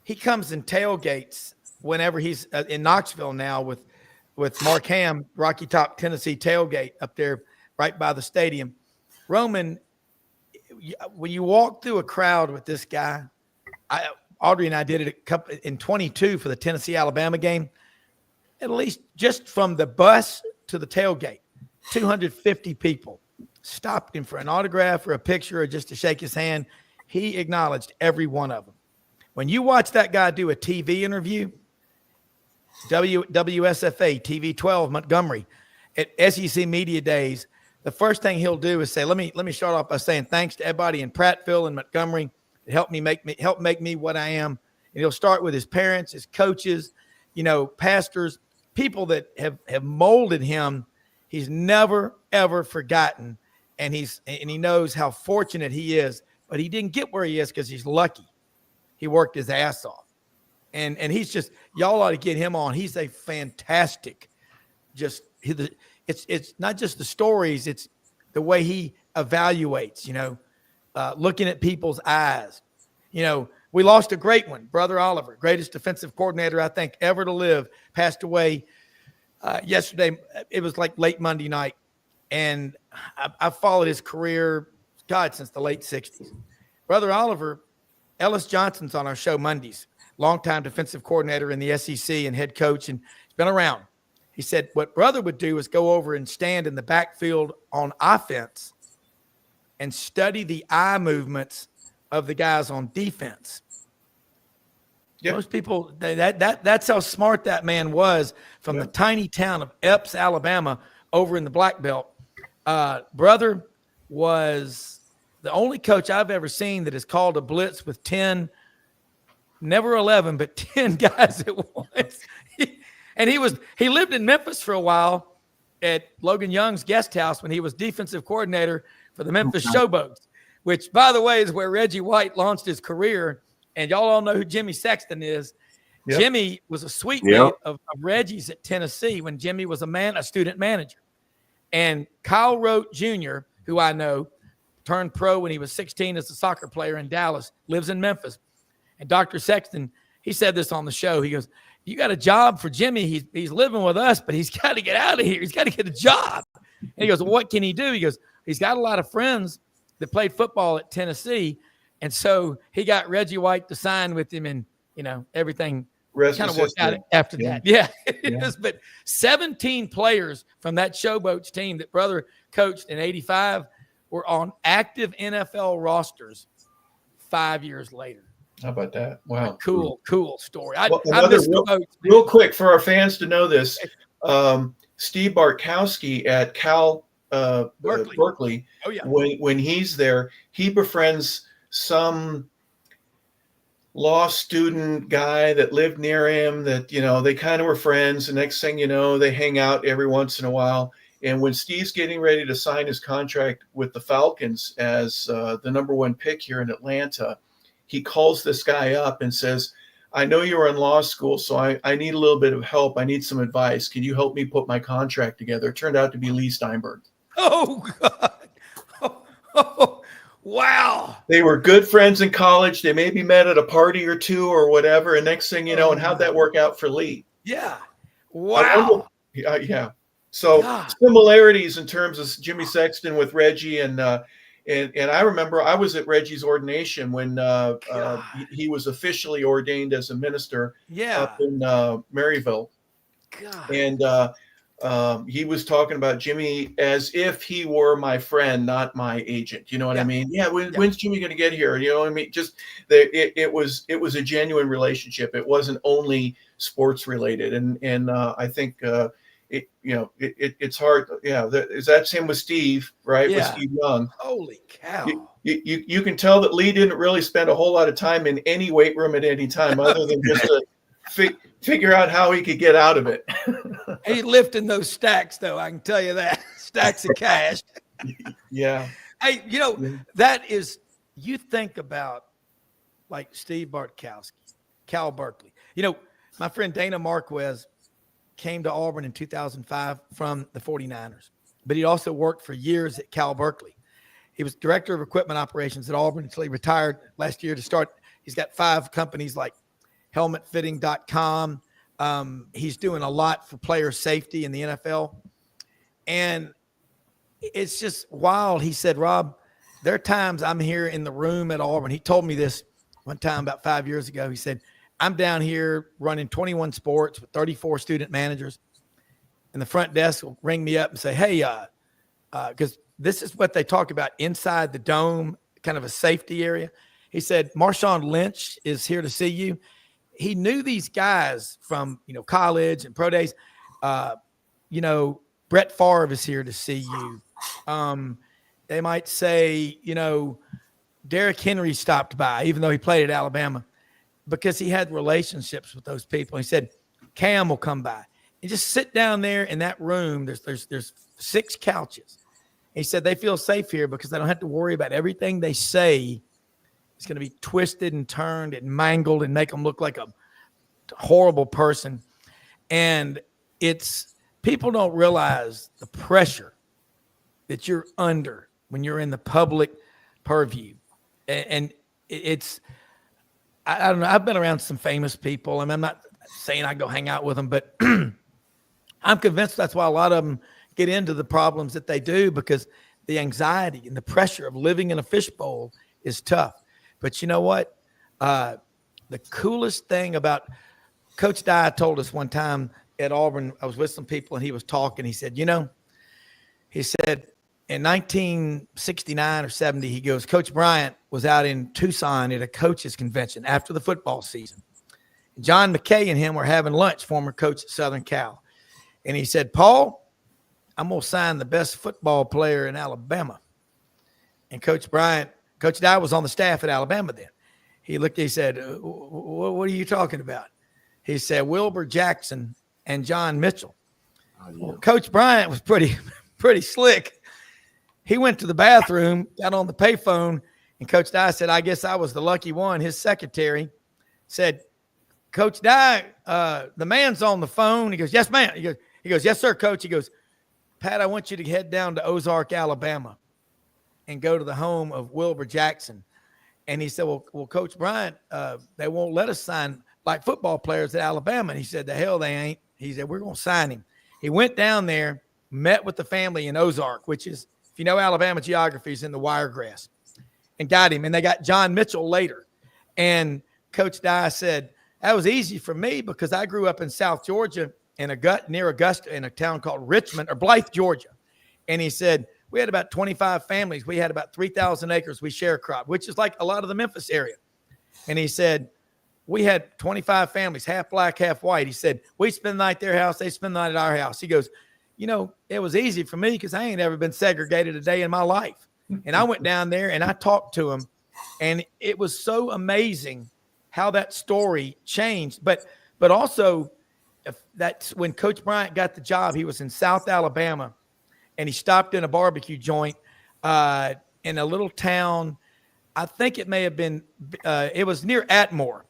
he comes in tailgates whenever he's in Knoxville now with Mark Ham, Rocky Top, Tennessee tailgate up there right by the stadium. Roman, when you walk through a crowd with this guy, Audrey and I did it in 22 for the Tennessee-Alabama game. At least just from the bus to the tailgate, 250 people stopped him for an autograph or a picture or just to shake his hand. He acknowledged every one of them. When you watch that guy do a TV interview, WSFA, TV 12, Montgomery, at SEC Media Days, the first thing he'll do is say, let me start off by saying thanks to everybody in Prattville and Montgomery that helped make me what I am. And he'll start with his parents, his coaches, pastors, people that have molded him. He's never, ever forgotten. And he knows how fortunate he is, but he didn't get where he is because he's lucky. He worked his ass off. And he's just, y'all ought to get him on. He's a fantastic, it's not just the stories, it's the way he evaluates, looking at people's eyes. We lost a great one, Brother Oliver, greatest defensive coordinator, I think, ever to live, passed away yesterday. It was like late Monday night. And I followed his career, since the late 60s. Brother Oliver, Ellis Johnson's on our show Mondays, longtime defensive coordinator in the SEC and head coach, and he's been around. He said what Brother would do is go over and stand in the backfield on offense and study the eye movements of the guys on defense. Yep. Most people, that's how smart that man was from the tiny town of Epps, Alabama, over in the Black Belt. Brother was the only coach I've ever seen that has called a blitz with 10 never 11, but 10 guys at once. And he lived in Memphis for a while at Logan Young's guest house when he was defensive coordinator for the Memphis Showboats, which, by the way, is where Reggie White launched his career. And y'all all know who Jimmy Sexton is. Yep. Jimmy was a suite mate of Reggie's at Tennessee when Jimmy was a student manager. And Kyle Rote Jr., who I know, turned pro when he was 16 as a soccer player in Dallas, lives in Memphis. And Dr. Sexton, he said this on the show. He goes, you got a job for Jimmy. He's living with us, but he's got to get out of here. He's got to get a job. And he goes, well, what can he do? He goes, he's got a lot of friends that played football at Tennessee. And so he got Reggie White to sign with him, and, everything kind of worked out after that. Yeah, it is. But 17 players from that Showboats team that brother coached in 85 were on active NFL rosters 5 years later. How about that? Wow. Cool story. Real quick for our fans to know this, Steve Bartkowski at Cal Berkeley, when he's there, he befriends some law student guy that lived near him that, they kind of were friends. The next thing you know, they hang out every once in a while. And when Steve's getting ready to sign his contract with the Falcons as the number 1 pick here in Atlanta, he calls this guy up and says, I know you were in law school, so I need a little bit of help. I need some advice. Can you help me put my contract together? It turned out to be Lee Steinberg. Oh, God. Oh, wow. They were good friends in college. They maybe met at a party or two or whatever. And next thing you know, and how'd that work out for Lee? Yeah. Wow. Yeah. So similarities in terms of Jimmy Sexton with Reggie and I remember I was at Reggie's ordination when he was officially ordained as a minister up in Maryville. God. And he was talking about Jimmy as if he were my friend, not my agent. You know what I mean? Yeah. When's Jimmy going to get here? You know what I mean? Just it was a genuine relationship. It wasn't only sports related. And I think it's hard. Yeah. Is that same with Steve, right? Yeah. With Steve Young. Holy cow. You can tell that Lee didn't really spend a whole lot of time in any weight room at any time other than just to figure out how he could get out of it. He lifting those stacks, though. I can tell you that. Stacks of cash. Yeah. Hey, that is, you think about like Steve Bartkowski, Cal Berkeley. My friend Dana Marquez came to Auburn in 2005 from the 49ers, but he also worked for years at Cal Berkeley. He was director of equipment operations at Auburn until he retired last year to start. He's got 5 companies like helmetfitting.com. He's doing a lot for player safety in the NFL. And it's just wild. He said, Rob, there are times I'm here in the room at Auburn. He told me this one time about 5 years ago. He said, I'm down here running 21 sports with 34 student managers, and the front desk will ring me up and say, hey, because this is what they talk about inside the dome, kind of a safety area. He said, Marshawn Lynch is here to see you. He knew these guys from, college and pro days. Brett Favre is here to see you. They might say, Derrick Henry stopped by, even though he played at Alabama, because he had relationships with those people. He said, Cam will come by and just sit down there in that room. There's 6 couches. He said they feel safe here because they don't have to worry about everything they say. It's going to be twisted and turned and mangled and make them look like a horrible person. And people don't realize the pressure that you're under when you're in the public purview. And I don't know. I've been around some famous people. I mean, I'm not saying I go hang out with them, but I'm convinced that's why a lot of them get into the problems that they do, because the anxiety and the pressure of living in a fishbowl is tough. But you know what? The coolest thing about Coach Dye told us one time at Auburn, I was with some people and he was talking. He said, in 1969 or 70, he goes, Coach Bryant was out in Tucson at a coaches convention after the football season. John McKay and him were having lunch, former coach at Southern Cal. And he said, Paul, I'm going to sign the best football player in Alabama. And Coach Dye was on the staff at Alabama then. He looked, he said, what are you talking about? He said, Wilbur Jackson and John Mitchell. Oh, yeah. Well, Coach Bryant was pretty slick. He went to the bathroom, got on the payphone, and Coach Dye said, I guess I was the lucky one. His secretary said, Coach Dye, the man's on the phone. He goes, yes, ma'am. He goes, yes, sir, Coach. He goes, Pat, I want you to head down to Ozark, Alabama, and go to the home of Wilbur Jackson. And he said, well, Coach Bryant, they won't let us sign like football players at Alabama. And he said, the hell they ain't. He said, we're going to sign him. He went down there, met with the family in Ozark, which is, if you know Alabama geography, is in the Wiregrass, and got him. And they got John Mitchell later. And Coach Dye said, that was easy for me because I grew up in South Georgia near Augusta in a town called Richmond or Blythe, Georgia. And he said, we had about 25 families. We had about 3,000 acres we sharecrop, which is like a lot of the Memphis area. And he said, we had 25 families, half black, half white. He said, we spend the night at their house. They spend the night at our house. He goes, you know, it was easy for me because I ain't ever been segregated a day in my life. And I went down there and I talked to him, and it was so amazing how that story changed. But also, that's when Coach Bryant got the job. He was in South Alabama, and he stopped in a barbecue joint in a little town. I think it may have been, it was near Atmore.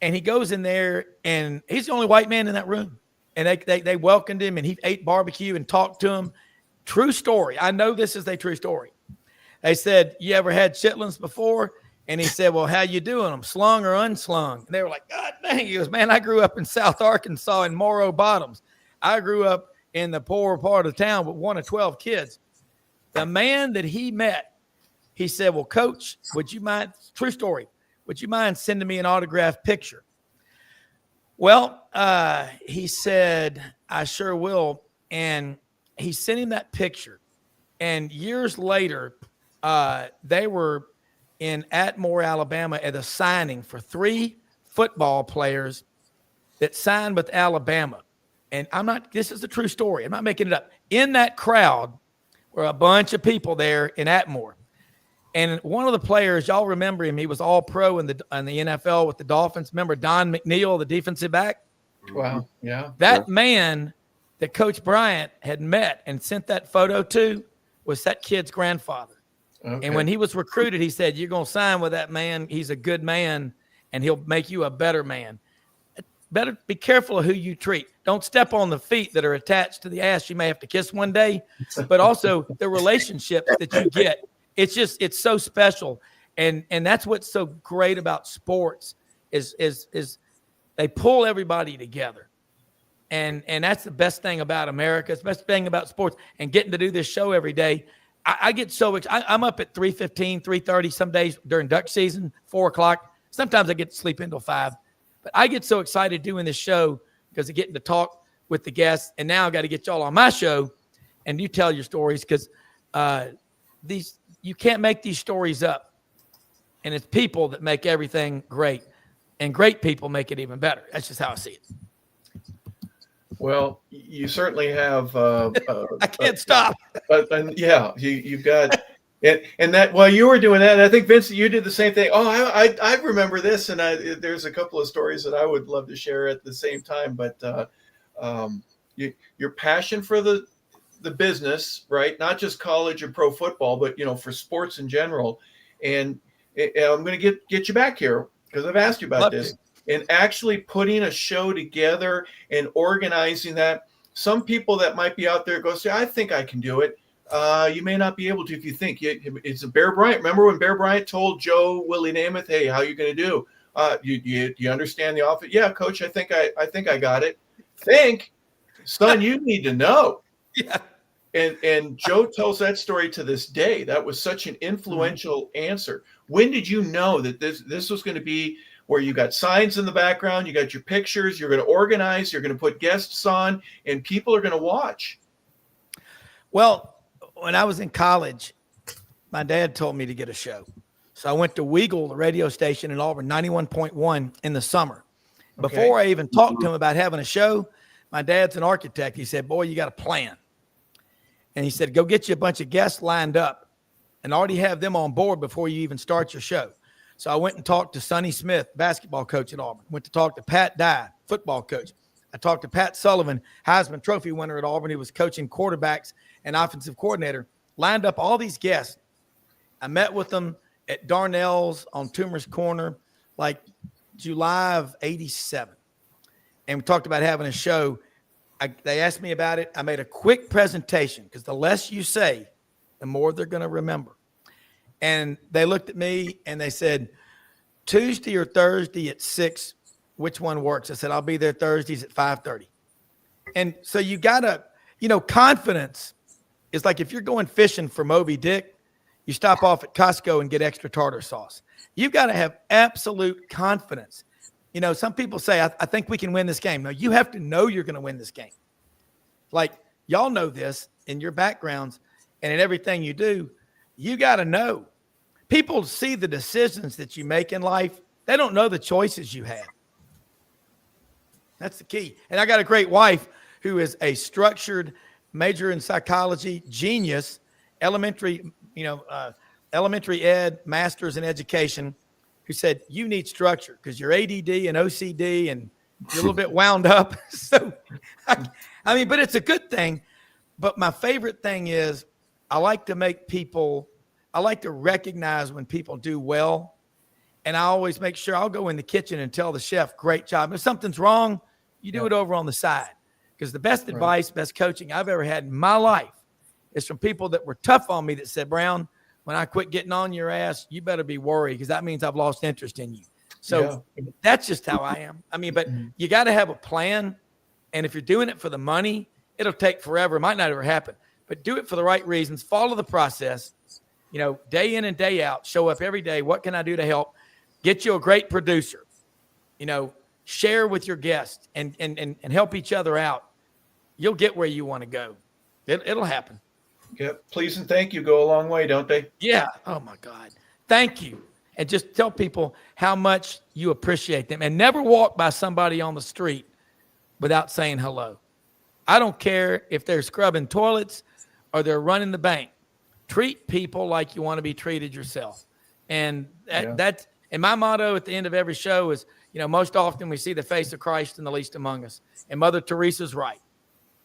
And he goes in there, and he's the only white man in that room. And they welcomed him, and he ate barbecue and talked to him. True story. I know this is a true story. They said, you ever had chitlins before? And he said, well, how you doing them, slung or unslung? And they were like, God dang. He goes, man, I grew up in South Arkansas in Morrow Bottoms. I grew up in the poorer part of town with one of 12 kids. The man that he met, he said, well, Coach, would you mind, true story, would you mind sending me an autographed picture? Well, he said, I sure will. And he sent him that picture. And years later, they were in Atmore, Alabama at a signing for 3 football players that signed with Alabama. And this is a true story. I'm not making it up. In that crowd were a bunch of people there in Atmore. And one of the players, y'all remember him, he was all pro in the NFL with the Dolphins. Remember Don McNeil, the defensive back? Wow. Yeah. That man that Coach Bryant had met and sent that photo to was that kid's grandfather. Okay. And when he was recruited, he said, you're going to sign with that man. He's a good man, and he'll make you a better man. Better be careful of who you treat. Don't step on the feet that are attached to the ass you may have to kiss one day, but also the relationships that you get. It's so special. And that's what's so great about sports is they pull everybody together. And that's the best thing about America. It's the best thing about sports, and getting to do this show every day. I get so excited. I'm up at 3:15, 3:30 some days during duck season, 4 o'clock. Sometimes I get to sleep until 5. But I get so excited doing this show because of getting to talk with the guests. And now I got to get y'all on my show, and you tell your stories, because you can't make these stories up. And it's people that make everything great, and great people make it even better. That's just how I see it. Well, you certainly have. I can't stop. Yeah, you've got, and that while you were doing that, I think Vincent, you did the same thing. Oh, I remember this, and there's a couple of stories that I would love to share at the same time. But your passion for the business, right? Not just college and pro football, but for sports in general. And I'm going to get you back here because I've asked you about this. And actually putting a show together and organizing that. Some people that might be out there go, say, I think I can do it. You may not be able to if you think. It's a Bear Bryant. Remember when Bear Bryant told Joe Willie Namath, hey, how are you going to do? You understand the offense? Yeah, Coach, I think I got it. Son, you need to know. Yeah. And Joe tells that story to this day. That was such an influential answer. When did you know that this was going to be where you got signs in the background, you got your pictures, you're going to organize, you're going to put guests on, and people are going to watch? Well, when I was in college, my dad told me to get a show. So I went to Weagle, the radio station in Auburn, 91.1 in the summer. Okay. Before I even talked to him about having a show, my dad's an architect. He said, boy, you got a plan. And he said, go get you a bunch of guests lined up and already have them on board before you even start your show. So I went and talked to Sonny Smith, basketball coach at Auburn. Went to talk to Pat Dye, football coach. I talked to Pat Sullivan, Heisman Trophy winner at Auburn. He was coaching quarterbacks and offensive coordinator. Lined up all these guests. I met with them at Darnell's on Toomer's Corner, like July of '87. And we talked about having a show. They asked me about it. I made a quick presentation because the less you say, the more they're going to remember. And they looked at me and they said, Tuesday or Thursday at 6, which one works? I said, I'll be there Thursdays at 5:30. And so you got to, confidence is like if you're going fishing for Moby Dick, you stop off at Costco and get extra tartar sauce. You've got to have absolute confidence. Some people say, I think we can win this game. No, you have to know you're going to win this game. Like, y'all know this in your backgrounds and in everything you do. You got to know. People see the decisions that you make in life. They don't know the choices you have. That's the key. And I got a great wife who is a structured major in psychology, genius, elementary ed, master's in education, who said, you need structure because you're ADD and OCD and you're a little bit wound up. So, but it's a good thing. But my favorite thing is I like to recognize when people do well. And I always make sure I'll go in the kitchen and tell the chef, great job. If something's wrong, you do it over on the side. Because the best advice, best coaching I've ever had in my life is from people that were tough on me that said, Browne, when I quit getting on your ass, you better be worried because that means I've lost interest in you. So that's just how I am. But you got to have a plan. And if you're doing it for the money, it'll take forever. It might not ever happen. But do it for the right reasons. Follow the process. Day in and day out. Show up every day. What can I do to help? Get you a great producer. Share with your guests and help each other out. You'll get where you want to go. It'll happen. Yeah, please and thank you go a long way, don't they? Yeah. Oh, my God. Thank you. And just tell people how much you appreciate them. And never walk by somebody on the street without saying hello. I don't care if they're scrubbing toilets or they're running the bank. Treat people like you want to be treated yourself. And that's – and my motto at the end of every show is, most often we see the face of Christ in the least among us. And Mother Teresa's right.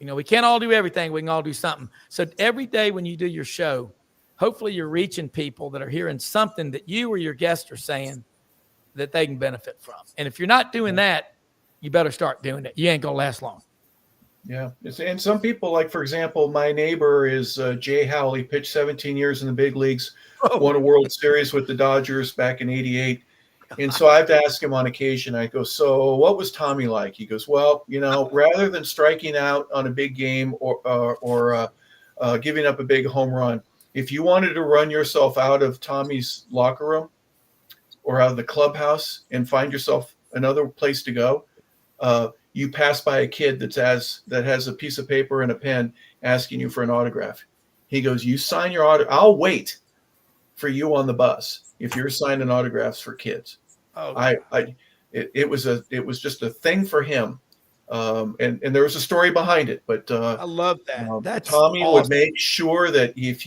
We can't all do everything. We can all do something. So every day when you do your show, hopefully you're reaching people that are hearing something that you or your guests are saying that they can benefit from. And if you're not doing that, you better start doing it. You ain't going to last long. Yeah. And some people, like, for example, my neighbor is Jay Howell. He pitched 17 years in the big leagues, won a World Series with the Dodgers back in '88. And so I have to ask him on occasion, I go, so what was Tommy like? He goes, well, rather than striking out on a big game or giving up a big home run, if you wanted to run yourself out of Tommy's locker room or out of the clubhouse and find yourself another place to go, you pass by a kid that has a piece of paper and a pen asking you for an autograph. He goes, you sign your autograph. I'll wait for you on the bus if you're signing autographs for kids. It was just a thing for him. And there was a story behind it, but I love that. That's Tommy awesome. would make sure that if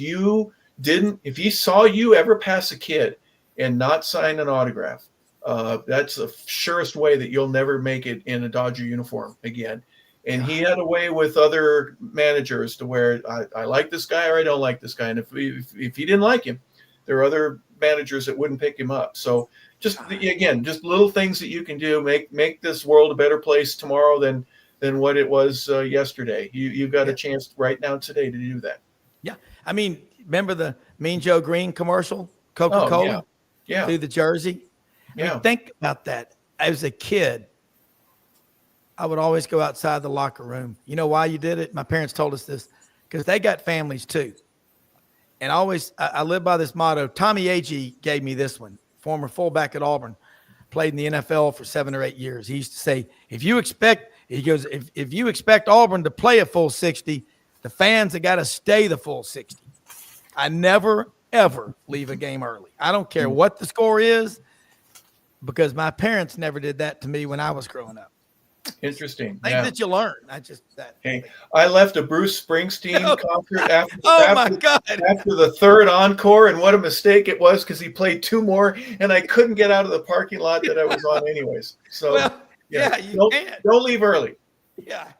he saw you ever pass a kid and not sign an autograph, that's the surest way that you'll never make it in a Dodger uniform again. And he had a way with other managers to where I like this guy or I don't like this guy. And if he didn't like him, there are other managers that wouldn't pick him up. So just little things that you can do, make this world a better place tomorrow than what it was yesterday. You've got a chance right now today to do that. Yeah. Remember the Mean Joe Green commercial, Coca-Cola? Yeah. Through the jersey? Think about that. As a kid, I would always go outside the locker room. You know why you did it? My parents told us this, because they got families too. And I live by this motto. Tommy Agee gave me this one, former fullback at Auburn, played in the NFL for 7 or 8 years. He used to say, if you expect Auburn to play a full 60, the fans have got to stay the full 60. I never, ever leave a game early. I don't care what the score is, because my parents never did that to me when I was growing up. Interesting. Things that you learn. I just that. Hey, I left a Bruce Springsteen concert My God. after the third encore, and what a mistake it was because he played two more, and I couldn't get out of the parking lot that I was on anyways. So, Well, yeah, you can't. Don't leave early. Yeah.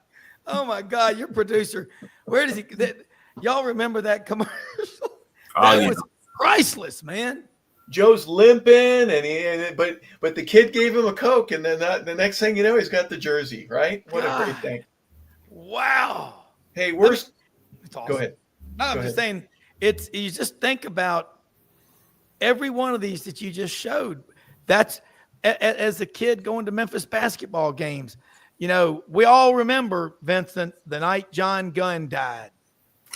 Oh my God, your producer. Where does he? Y'all remember that commercial? That was priceless, man. Joe's limping, but the kid gave him a Coke, and then the next thing you know, he's got the jersey. Right? What a great thing! Wow. Hey, it's awesome. Go ahead. No, I'm just saying, you just think about every one of these that you just showed. That's as a kid going to Memphis basketball games. You know, we all remember, Vincent, the night John Gunn died.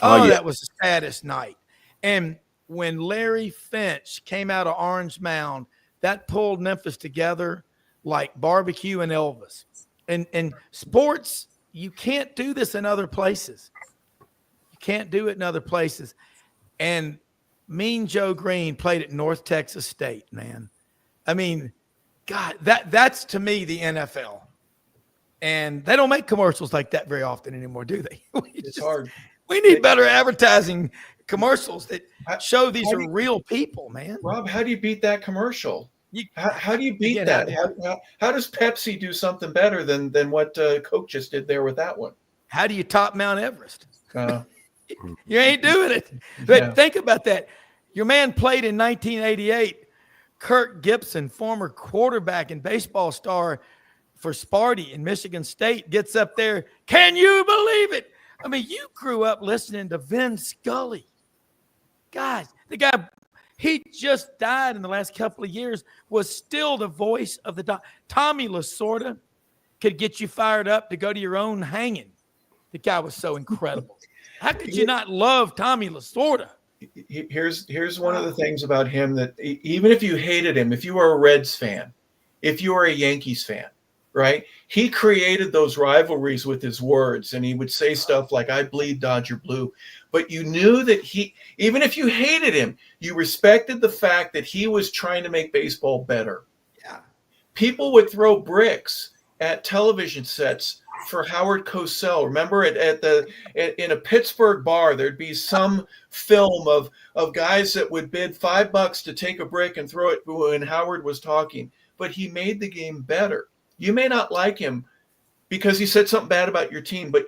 Oh, that was the saddest night. And when Larry Finch came out of Orange Mound, that pulled Memphis together like barbecue and Elvis. And sports, you can't do this in other places. You can't do it in other places. And Mean Joe Green played at North Texas State, man. I mean, God, that's to me the NFL. And they don't make commercials like that very often anymore, do they? It's hard. We need better advertising commercials that show these are real people, man. Rob, how do you beat that commercial? How do you beat that? How does Pepsi do something better than what Coke just did there with that one? How do you top Mount Everest? You ain't doing it. But think about that. Your man played in 1988. Kirk Gibson, former quarterback and baseball star for Sparty in Michigan State, gets up there. Can you believe it? I mean, you grew up listening to Vin Scully. God, the guy, he just died in the last couple of years, was still the voice of the Tommy Lasorda could get you fired up to go to your own hanging. The guy was so incredible. How could you not love Tommy Lasorda? Here's one of the things about him that even if you hated him, if you were a Reds fan, if you were a Yankees fan, right? He created those rivalries with his words, and he would say stuff like, I bleed Dodger blue. But you knew that even if you hated him, you respected the fact that he was trying to make baseball better. Yeah. People would throw bricks at television sets for Howard Cosell. Remember in a Pittsburgh bar, there'd be some film of guys that would bid $5 to take a brick and throw it when Howard was talking. But he made the game better. You may not like him because he said something bad about your team, but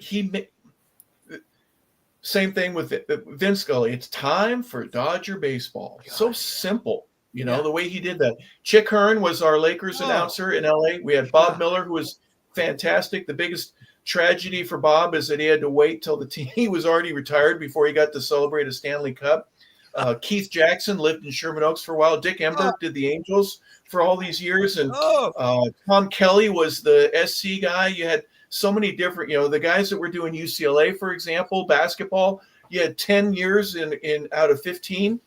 same thing with Vince Scully. It's time for Dodger baseball. God. So simple, the way he did that. Chick Hearn was our Lakers announcer in LA. We had Bob Miller, who was fantastic. The biggest tragedy for Bob is that he had to wait till he was already retired before he got to celebrate a Stanley Cup. Keith Jackson lived in Sherman Oaks for a while. Dick Enberg did the Angels for all these years. And Tom Kelly was the SC guy. You had so many different, the guys that were doing UCLA, for example, basketball, you had 10 years in out of 15.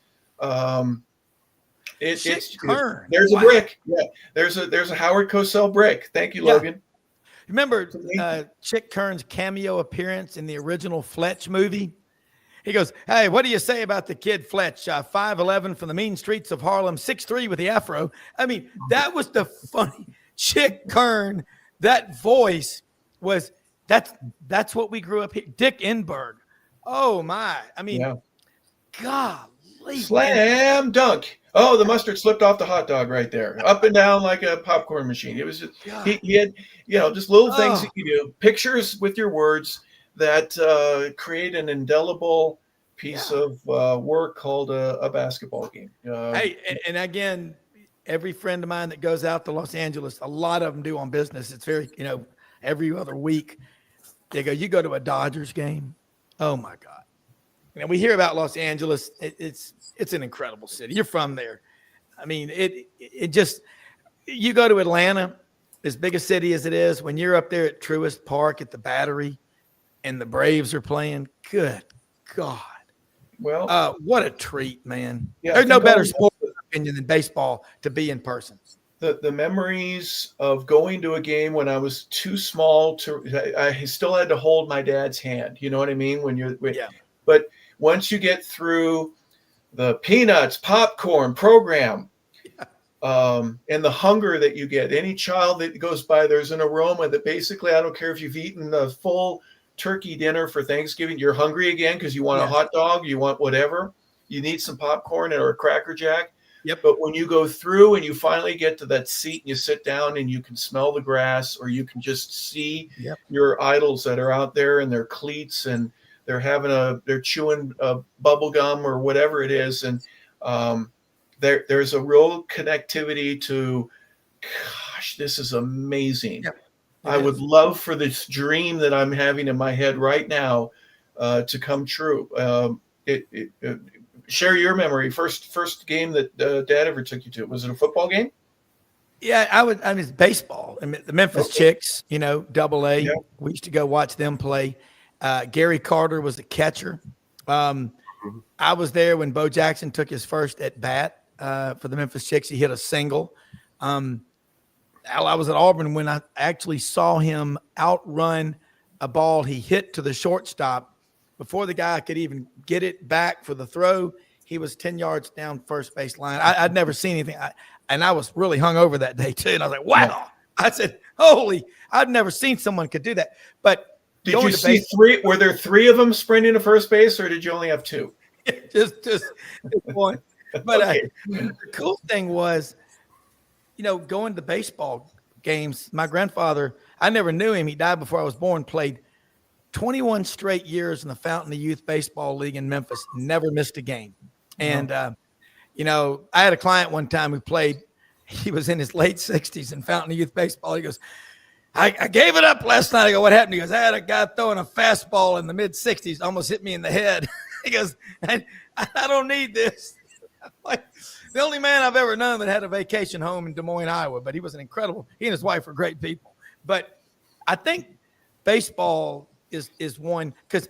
There's a brick. Yeah. There's a Howard Cosell brick. Thank you, Logan. Remember Chick Kern's cameo appearance in the original Fletch movie? He goes, hey, what do you say about the kid Fletch, 5'11" from the mean streets of Harlem, 6'3" with the afro? I mean, that was the funny Chick Kern. That voice was that's what we grew up here. Dick Enberg. Oh my! I mean, golly, slam dunk. Oh, the mustard slipped off the hot dog right there, up and down like a popcorn machine. It was just he had just little things that you do, pictures with your words that create an indelible piece of work called a basketball game. Hey, and again, every friend of mine that goes out to Los Angeles, a lot of them do on business. It's very, every other week they go, you go to a Dodgers game. Oh my God. We hear about Los Angeles. It's an incredible city. You're from there. I mean, it just, you go to Atlanta, as big a city as it is, when you're up there at Truist Park at the Battery and the Braves are playing, good God. Well, what a treat, man. Yeah, there's no better sport opinion than baseball to be in person. The memories of going to a game when I was too small I still had to hold my dad's hand. You know what I mean? But once you get through the peanuts, popcorn program, and the hunger that you get. Any child that goes by, there's an aroma that basically, I don't care if you've eaten the full turkey dinner for Thanksgiving, you're hungry again because you want a hot dog, you want whatever, you need some popcorn or a Cracker Jack. Yep. But when you go through and you finally get to that seat and you sit down and you can smell the grass, or you can just see your idols that are out there in their cleats and they're chewing bubble gum or whatever it is. And there's a real connectivity to, gosh, this is amazing. Yep. I would love for this dream that I'm having in my head right now to come true. Share your memory. First game that Dad ever took you to. Was it a football game? Yeah, I mean, it's baseball. I mean, the Memphis Chicks, Double A. Yeah. We used to go watch them play. Gary Carter was the catcher. I was there when Bo Jackson took his first at bat for the Memphis Chicks. He hit a single. I was at Auburn when I actually saw him outrun a ball he hit to the shortstop. Before the guy could even get it back for the throw, he was 10 yards down first base line. I'd never seen anything. And I was really hungover that day too. And I was like, wow. Yeah. I said, I've never seen someone could do that. But did you see three? Were there three of them sprinting to first base, or did you only have two? just one. But okay. The cool thing was, going to baseball games, my grandfather, I never knew him. He died before I was born, played 21 straight years in the Fountain of Youth Baseball League in Memphis, never missed a game. And, I had a client one time who played, he was in his late 60s in Fountain of Youth Baseball. He goes, I gave it up last night. I go, what happened? He goes, I had a guy throwing a fastball in the mid 60s, almost hit me in the head. He goes, I don't need this. Like, the only man I've ever known that had a vacation home in Des Moines, Iowa, but he was an incredible, he and his wife were great people. But I think baseball is one, because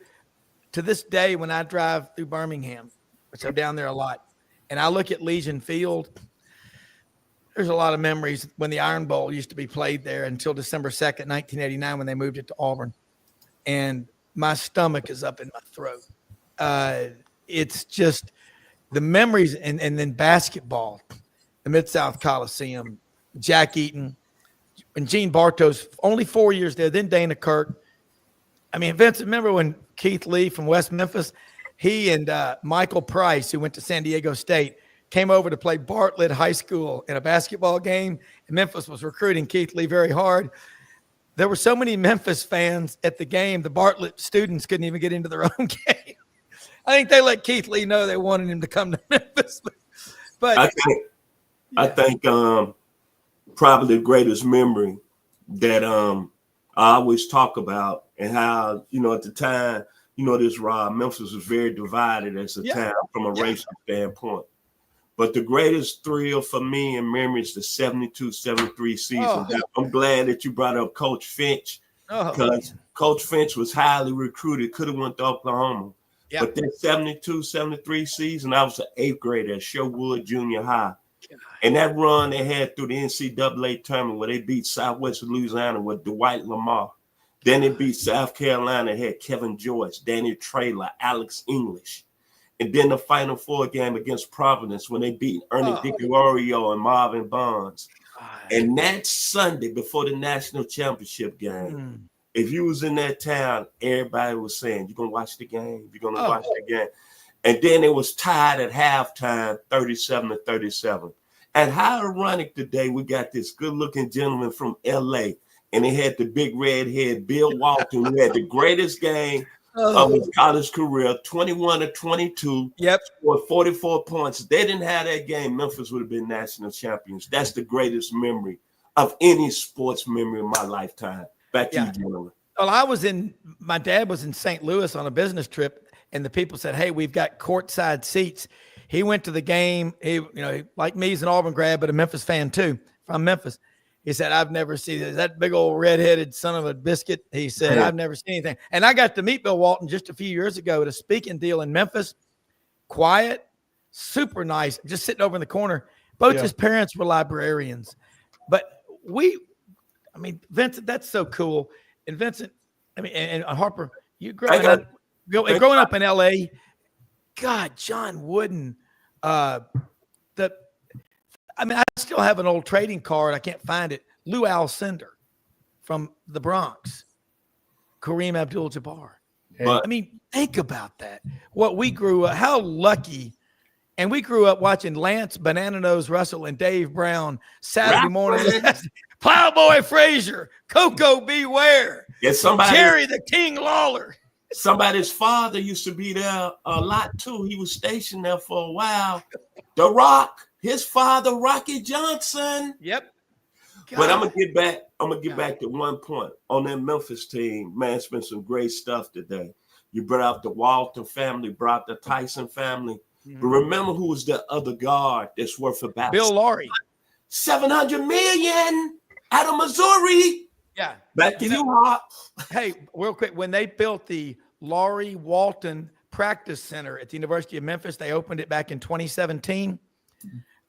to this day, when I drive through Birmingham, which I'm down there a lot, and I look at Legion Field, there's a lot of memories when the Iron Bowl used to be played there until December 2nd, 1989, when they moved it to Auburn. And my stomach is up in my throat. It's just the memories, and then basketball, the Mid-South Coliseum, Jack Eaton, and Gene Bartos, only 4 years there, then Dana Kirk. I mean, Vince, remember when Keith Lee from West Memphis, he and Michael Price, who went to San Diego State, came over to play Bartlett High School in a basketball game, and Memphis was recruiting Keith Lee very hard. There were so many Memphis fans at the game, the Bartlett students couldn't even get into their own game. I think they let Keith Lee know they wanted him to come to Memphis. But I think probably the greatest memory that I always talk about, and how, at the time, this Rob, Memphis was very divided as a town from a racial standpoint. But the greatest thrill for me in memory is the 72-73 season. I'm glad that you brought up Coach Finch, because Coach Finch was highly recruited, could have went to Oklahoma. Yep. But that 72-73 season, I was an 8th grader at Sherwood Junior High. And that run they had through the NCAA tournament where they beat Southwest Louisiana with Dwight Lamar. Then they beat South Carolina, had Kevin Joyce, Danny Traylor, Alex English. And then the Final Four game against Providence when they beat Ernie DiCorio and Marvin Bonds. And that Sunday before the national championship game, if you was in that town, everybody was saying, you're going to watch the game. You're going to watch the game. And then it was tied at halftime, 37-37. And how ironic today, we got this good-looking gentleman from L.A., and he had the big red head, Bill Walton, who had the greatest game of his college career, 21-22, scored 44 points. If they didn't have that game, Memphis would have been national champions. That's the greatest memory of any sports memory in my lifetime. Back to you, gentlemen. Well, my dad was in St. Louis on a business trip, and the people said, hey, we've got courtside seats. He went to the game. He, like me, he's an Auburn grad, but a Memphis fan too, from Memphis. He said, I've never seen that big old redheaded son of a biscuit. He said, I've never seen anything. And I got to meet Bill Walton just a few years ago at a speaking deal in Memphis. Quiet, super nice, just sitting over in the corner. Both his parents were librarians. But Vincent, that's so cool. And Vincent, and Harper, you growing up in L.A., God, John Wooden, I mean, I still have an old trading card. I can't find it. Lou Alcindor from the Bronx, Kareem Abdul-Jabbar. But I mean, think about that. What we grew up, how lucky. And we grew up watching Lance Banana Nose Russell and Dave Browne Saturday morning. Plowboy Frazier, Coco Beware, Jerry the King Lawler. Somebody's father used to be there a lot too. He was stationed there for a while. The Rock, his father, Rocky Johnson. Yep. God. But I'm gonna get back to one point on that Memphis team. Man, it's been some great stuff today. You brought out the Walton family, brought the Tyson family. But remember who was the other guard that's worth about Bill Laurie. $700 million out of Missouri. Yeah. Back to you, Hawk. Hey, real quick, when they built the Laurie Walton Practice Center at the University of Memphis, they opened it back in 2017.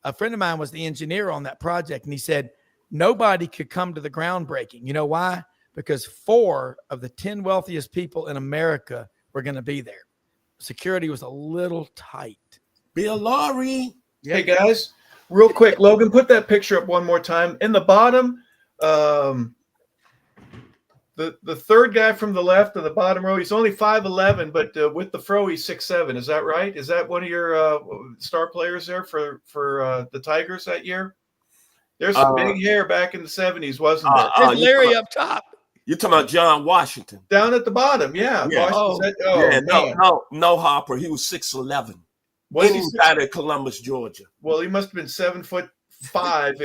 A friend of mine was the engineer on that project, and he said nobody could come to the groundbreaking. You know why? Because 4 of the 10 wealthiest people in America were going to be there. Security was a little tight. Bill Laurie. Hey, guys, real quick, Logan, put that picture up one more time. In the bottom, the third guy from the left of the bottom row, he's only 5'11", but with the fro, he's 6'7". Is that right? Is that one of your star players there for the Tigers that year? There's some big hair back in the 70s, wasn't there? There's Larry up top. You're talking about John Washington. Down at the bottom, yeah. No, Harper. He was 6'11". Was he out of Columbus, Georgia? Well, he must have been 7'5"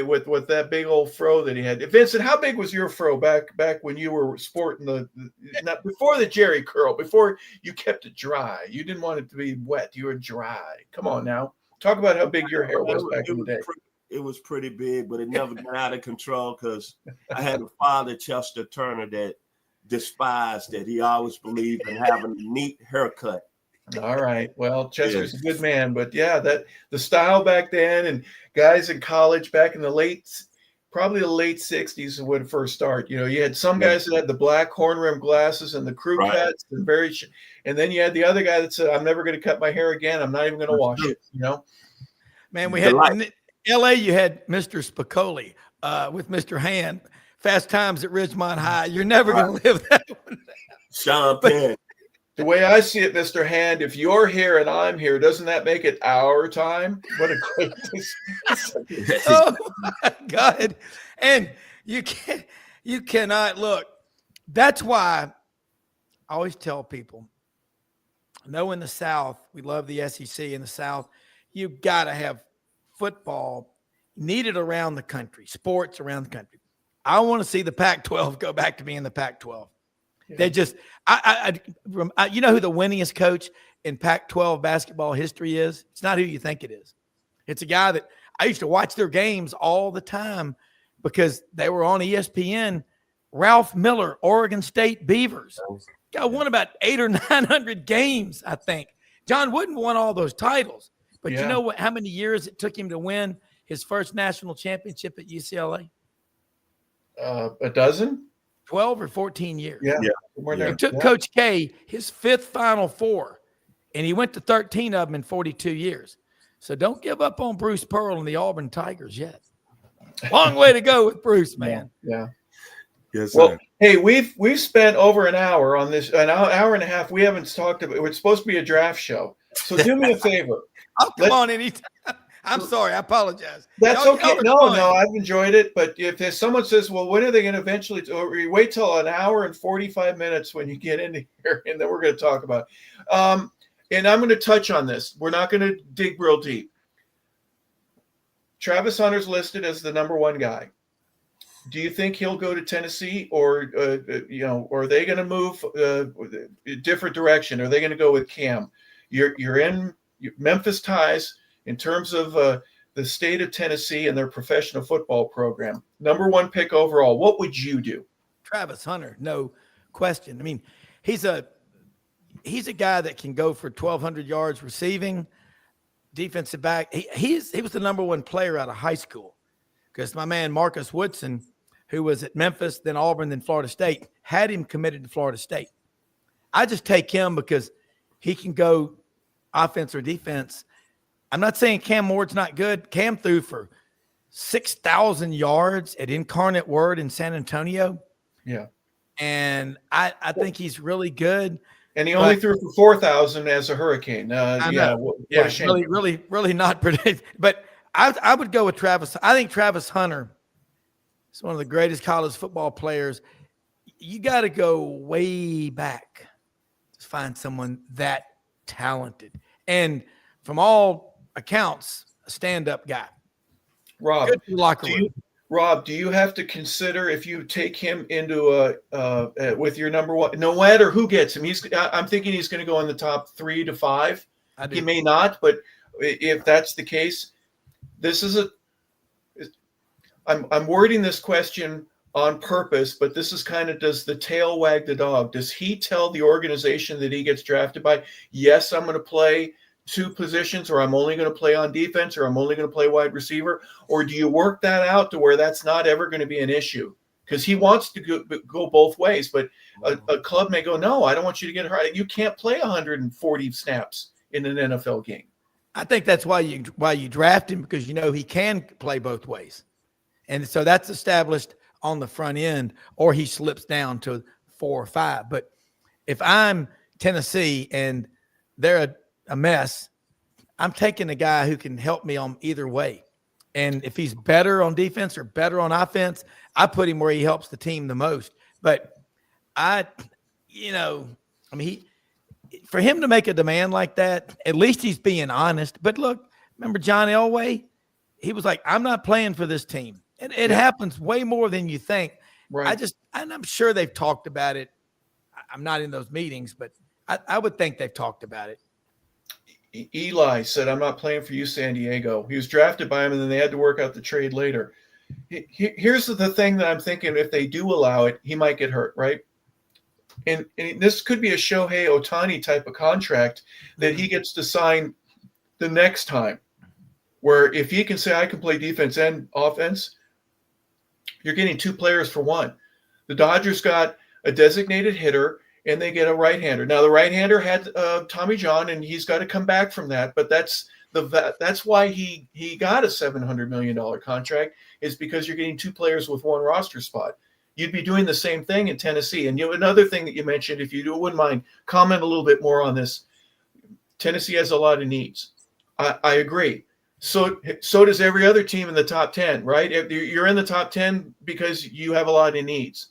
with that big old fro that he had. Vincent, how big was your fro back when you were sporting not before the Jerry curl, before you kept it dry? You didn't want it to be wet. You were dry. Come on now. Talk about how big your hair was back in the day. It was pretty big, but it never got out of control because I had a father, Chester Turner, that despised it. He always believed in having a neat haircut. All right. Well, Chester's a good man, but yeah, that the style back then and guys in college back in the probably the late 60s would first start. You know, you had some guys that had the black horn rim glasses and the crew cuts and and then you had the other guy that said, I'm never going to cut my hair again. I'm not even going to wash it. You know, man, we had in LA, you had Mr. Spicoli with Mr. Hand, Fast Times at Ridgemont High. You're never going to live that one down. Sean Penn. The way I see it, Mr. Hand, if you're here and I'm here, doesn't that make it our time? What a great Oh my God. And you cannot look. That's why I always tell people, in the South, we love the SEC in the South. You've got to have football needed around the country, sports around the country. I want to see the Pac-12 go back to being the Pac-12. Yeah. They just, you know who the winningest coach in Pac-12 basketball history is? It's not who you think it is. It's a guy that I used to watch their games all the time because they were on ESPN. Ralph Miller, Oregon State Beavers. Guy won about 800 or 900 games, I think. John Wooden won all those titles. But you know what? How many years it took him to win his first national championship at UCLA? A dozen? 12 or 14 years. Yeah. It took Coach K his 5th Final Four, and he went to 13 of them in 42 years. So don't give up on Bruce Pearl and the Auburn Tigers yet. Long way to go with Bruce, man. Yeah. Yes, well, sir. Hey, we've spent over an hour on this, an hour and a half. We haven't talked about. It's supposed to be a draft show. So do me a favor. I'll come on anytime. I'm sorry. I apologize. That's okay. No, I've enjoyed it. But if someone says, well, when are they going to eventually we wait till an hour and 45 minutes when you get into here, and then we're going to talk about it. And I'm going to touch on this. We're not going to dig real deep. Travis Hunter's listed as the number 1 guy. Do you think he'll go to Tennessee, or or are they going to move a different direction? Are they going to go with Cam? You're in Memphis ties in terms of the state of Tennessee and their professional football program. Number 1 pick overall. What would you do? Travis Hunter, no question. I mean, he's a guy that can go for 1,200 yards receiving, defensive back. He was the number 1 player out of high school because my man Marcus Woodson, who was at Memphis, then Auburn, then Florida State, had him committed to Florida State. I just take him because he can go offense or defense. I'm not saying Cam Ward's not good. Cam threw for 6,000 yards at Incarnate Word in San Antonio. Yeah. And I think he's really good. And he only threw for 4,000 as a Hurricane. Yeah, what a shame. Really not predict. But I would go with Travis. I think Travis Hunter is one of the greatest college football players. You got to go way back to find someone that talented. And from all accounts, a stand-up guy. Rob, good for the locker room. Rob, do you have to consider if you take him into with your number one, no matter who gets him? I'm thinking he's going to go in the top 3 to 5. He may not, but if that's the case, I'm wording this question on purpose, but this is kind of, does the tail wag the dog? Does he tell the organization that he gets drafted by, yes, I'm going to play 2 positions, or I'm only going to play on defense, or I'm only going to play wide receiver? Or do you work that out to where that's not ever going to be an issue? Because he wants to go both ways, but a club may go, no, I don't want you to get hurt. You can't play 140 snaps in an NFL game. I think that's why you draft him, because you know he can play both ways. And so that's established on the front end, or he slips down to 4 or 5. But if I'm Tennessee and they're a mess, I'm taking a guy who can help me on either way. And if he's better on defense or better on offense, I put him where he helps the team the most. But for him to make a demand like that, at least he's being honest. But look, remember John Elway? He was like, I'm not playing for this team. And it happens way more than you think. Right. And I'm sure they've talked about it. I'm not in those meetings, but I would think they've talked about it. Eli said, I'm not playing for you, San Diego. He was drafted by him, and then they had to work out the trade later. Here's the thing that I'm thinking, if they do allow it, he might get hurt, right? And this could be a Shohei Ohtani type of contract that he gets to sign the next time, where if he can say, I can play defense and offense, you're getting 2 players for 1. The Dodgers got a designated hitter, and they get a right-hander. Now, the right-hander had Tommy John, and he's got to come back from that. But that's why he got a $700 million contract, is because you're getting 2 players with 1 roster spot. You'd be doing the same thing in Tennessee. And another thing that you mentioned, if you wouldn't mind, comment a little bit more on this. Tennessee has a lot of needs. I agree. So does every other team in the top 10, right? You're in the top 10 because you have a lot of needs.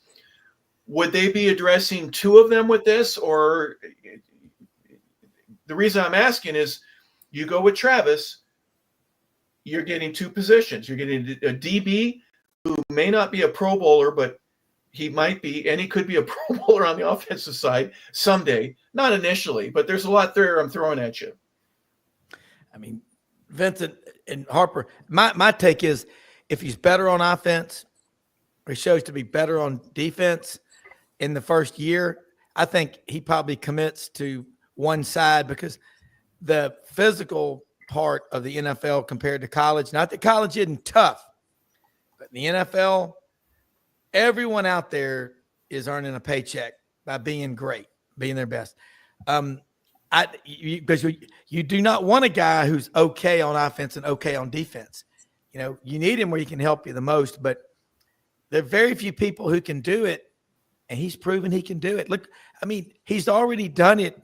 Would they be addressing 2 of them with this? Or the reason I'm asking is, you go with Travis, you're getting 2 positions. You're getting a DB who may not be a Pro Bowler, but he might be, and he could be a Pro Bowler on the offensive side someday. Not initially, but there's a lot there I'm throwing at you. I mean, Vincent and Harper, my take is, if he's better on offense, or he shows to be better on defense in the first year, I think he probably commits to one side, because the physical part of the NFL compared to college, not that college isn't tough, but in the NFL, everyone out there is earning a paycheck by being great, being their best. Because you do not want a guy who's okay on offense and okay on defense. You need him where he can help you the most, but there are very few people who can do it. And he's proven he can do it. Look, I mean, he's already done it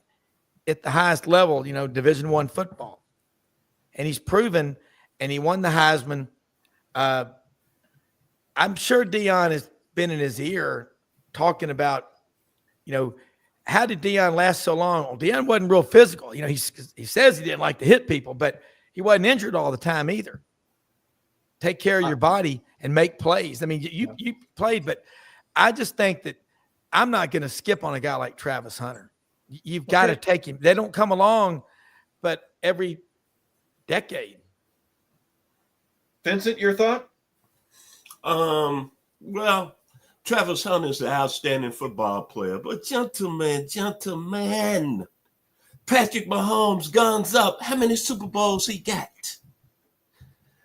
at the highest level, Division I football. And he's proven, and he won the Heisman. I'm sure Deion has been in his ear talking about, how did Deion last so long? Well, Deion wasn't real physical. He says he didn't like to hit people, but he wasn't injured all the time either. Take care of your body and make plays. I mean, you played, but I just think that I'm not going to skip on a guy like Travis Hunter. You've got to take him. They don't come along, but every decade. Vincent, your thought? Well, Travis Hunter is an outstanding football player, but gentlemen, Patrick Mahomes, guns up. How many Super Bowls he got?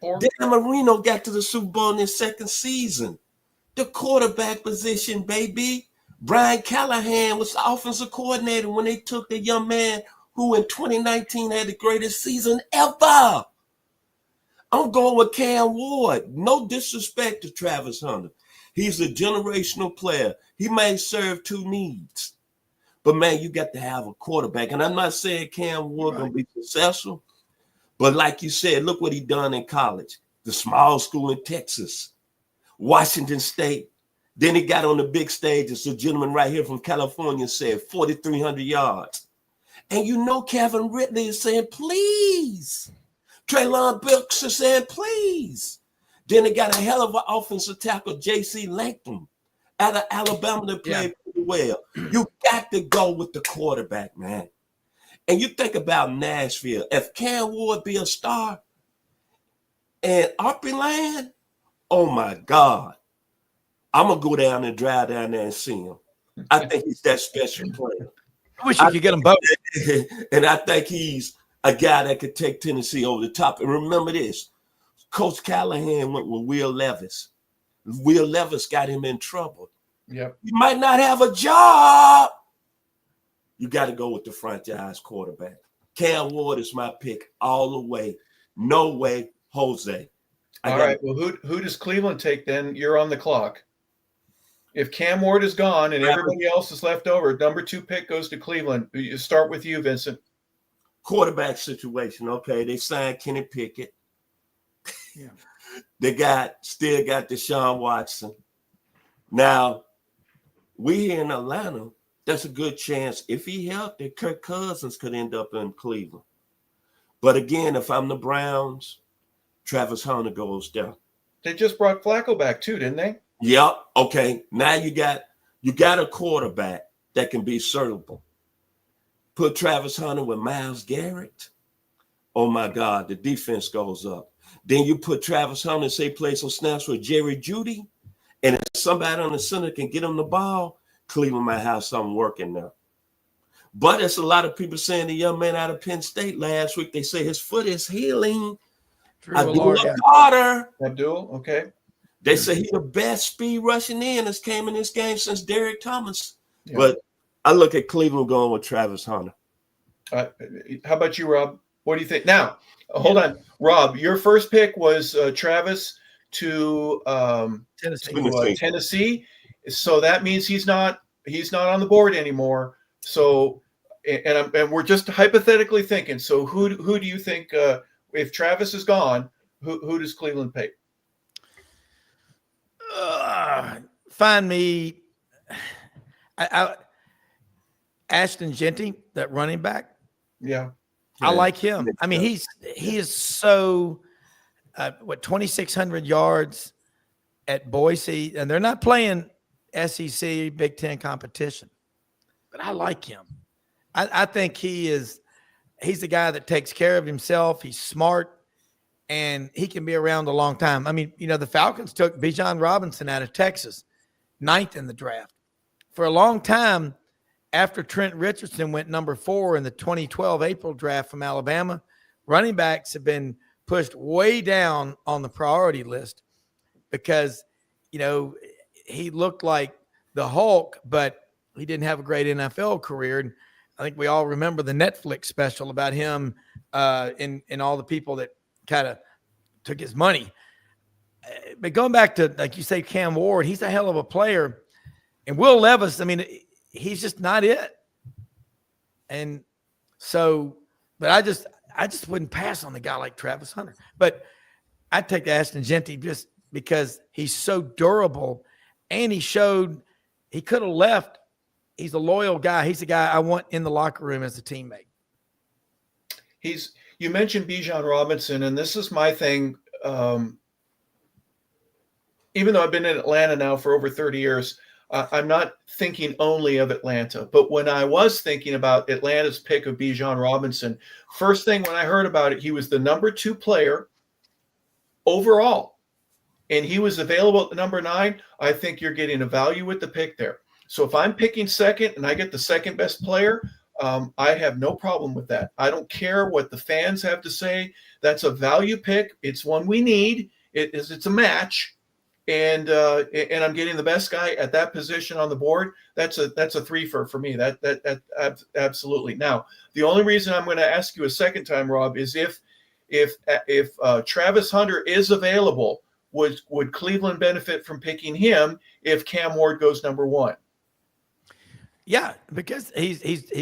4. Dan Marino got to the Super Bowl in his 2nd season. The quarterback position, baby. Brian Callahan was the offensive coordinator when they took the young man who in 2019 had the greatest season ever. I'm going with Cam Ward. No disrespect to Travis Hunter. He's a generational player. He may serve two needs. But, man, you got to have a quarterback. And I'm not saying Cam Ward going to be successful. But like you said, look what he done in college. The small school in Texas, Washington State. Then he got on the big stage, as the gentleman right here from California said, 4,300 yards. And you know Kevin Ridley is saying, please. Treylon Burks is saying, please. Then they got a hell of an offensive tackle, J.C. Latham, out of Alabama that played pretty well. You got to go with the quarterback, man. And you think about Nashville. If Cam Ward be a star and Opry Land, oh, my God. I'm going to go down and drive down there and see him. I think he's that special player. I wish you could get them both. And I think he's a guy that could take Tennessee over the top. And remember this, Coach Callahan went with Will Levis. Will Levis got him in trouble. Yep. You might not have a job. You got to go with the franchise quarterback. Cam Ward is my pick all the way. No way, Jose. All right. Well, who does Cleveland take then? You're on the clock. If Cam Ward is gone and everybody else is left over, number 2 pick goes to Cleveland. You start with you, Vincent. Quarterback situation. Okay, they signed Kenny Pickett. Yeah. They still got Deshaun Watson. Now, we here in Atlanta, that's a good chance. If he healthy, Kirk Cousins could end up in Cleveland. But again, if I'm the Browns, Travis Hunter goes down. They just brought Flacco back too, didn't they? Yep. Okay. Now you got a quarterback that can be servable. Put Travis Hunter with Myles Garrett. Oh my God, the defense goes up. Then you put Travis Hunter, say play some snaps with Jerry Jeudy, and if somebody on the center can get him the ball, Cleveland might have something working now. But there's a lot of people saying the young man out of Penn State last week, they say his foot is healing. Abdul Carter. Abdul, okay. They say he's the best speed rushing in that's came in this game since Derek Thomas. Yeah. But I look at Cleveland going with Travis Hunter. How about you, Rob? What do you think? Now, hold on. Rob, your first pick was Travis to Tennessee. So that means he's not on the board anymore. So, and we're just hypothetically thinking. So who do you think, if Travis is gone, who does Cleveland pick? Find me Ashton Genty, that running back. Yeah. I like him. I mean, he is so 2,600 yards at Boise, and they're not playing SEC Big Ten competition, but I like him. I think he's the guy that takes care of himself. He's smart, and he can be around a long time. I mean, the Falcons took Bijan Robinson out of Texas, 9th in the draft. For a long time, after Trent Richardson went number 4 in the 2012 April draft from Alabama, running backs have been pushed way down on the priority list because, he looked like the Hulk, but he didn't have a great NFL career. And I think we all remember the Netflix special about him and all the people that kind of took his money. But going back to, like you say, Cam Ward, he's a hell of a player. And Will Levis, I mean, he's just not it. And so, but I just wouldn't pass on a guy like Travis Hunter. But I'd take Ashton Genty just because he's so durable, and he showed he could have left. He's a loyal guy. He's the guy I want in the locker room as a teammate. You mentioned Bijan Robinson, and this is my thing. Even though I've been in Atlanta now for over 30 years, I'm not thinking only of Atlanta. But when I was thinking about Atlanta's pick of Bijan Robinson, first thing when I heard about it, he was the number 2 player overall, and he was available at the number 9. I think you're getting a value with the pick there. So if I'm picking second and I get the second best player, I have no problem with that. I don't care what the fans have to say. That's a value pick. It's one we need. It's a match. And I'm getting the best guy at that position on the board. That's a 3 for me. That absolutely. Now, the only reason I'm going to ask you a second time, Rob, is if if Travis Hunter is available, would Cleveland benefit from picking him if Cam Ward goes number one? Yeah, because he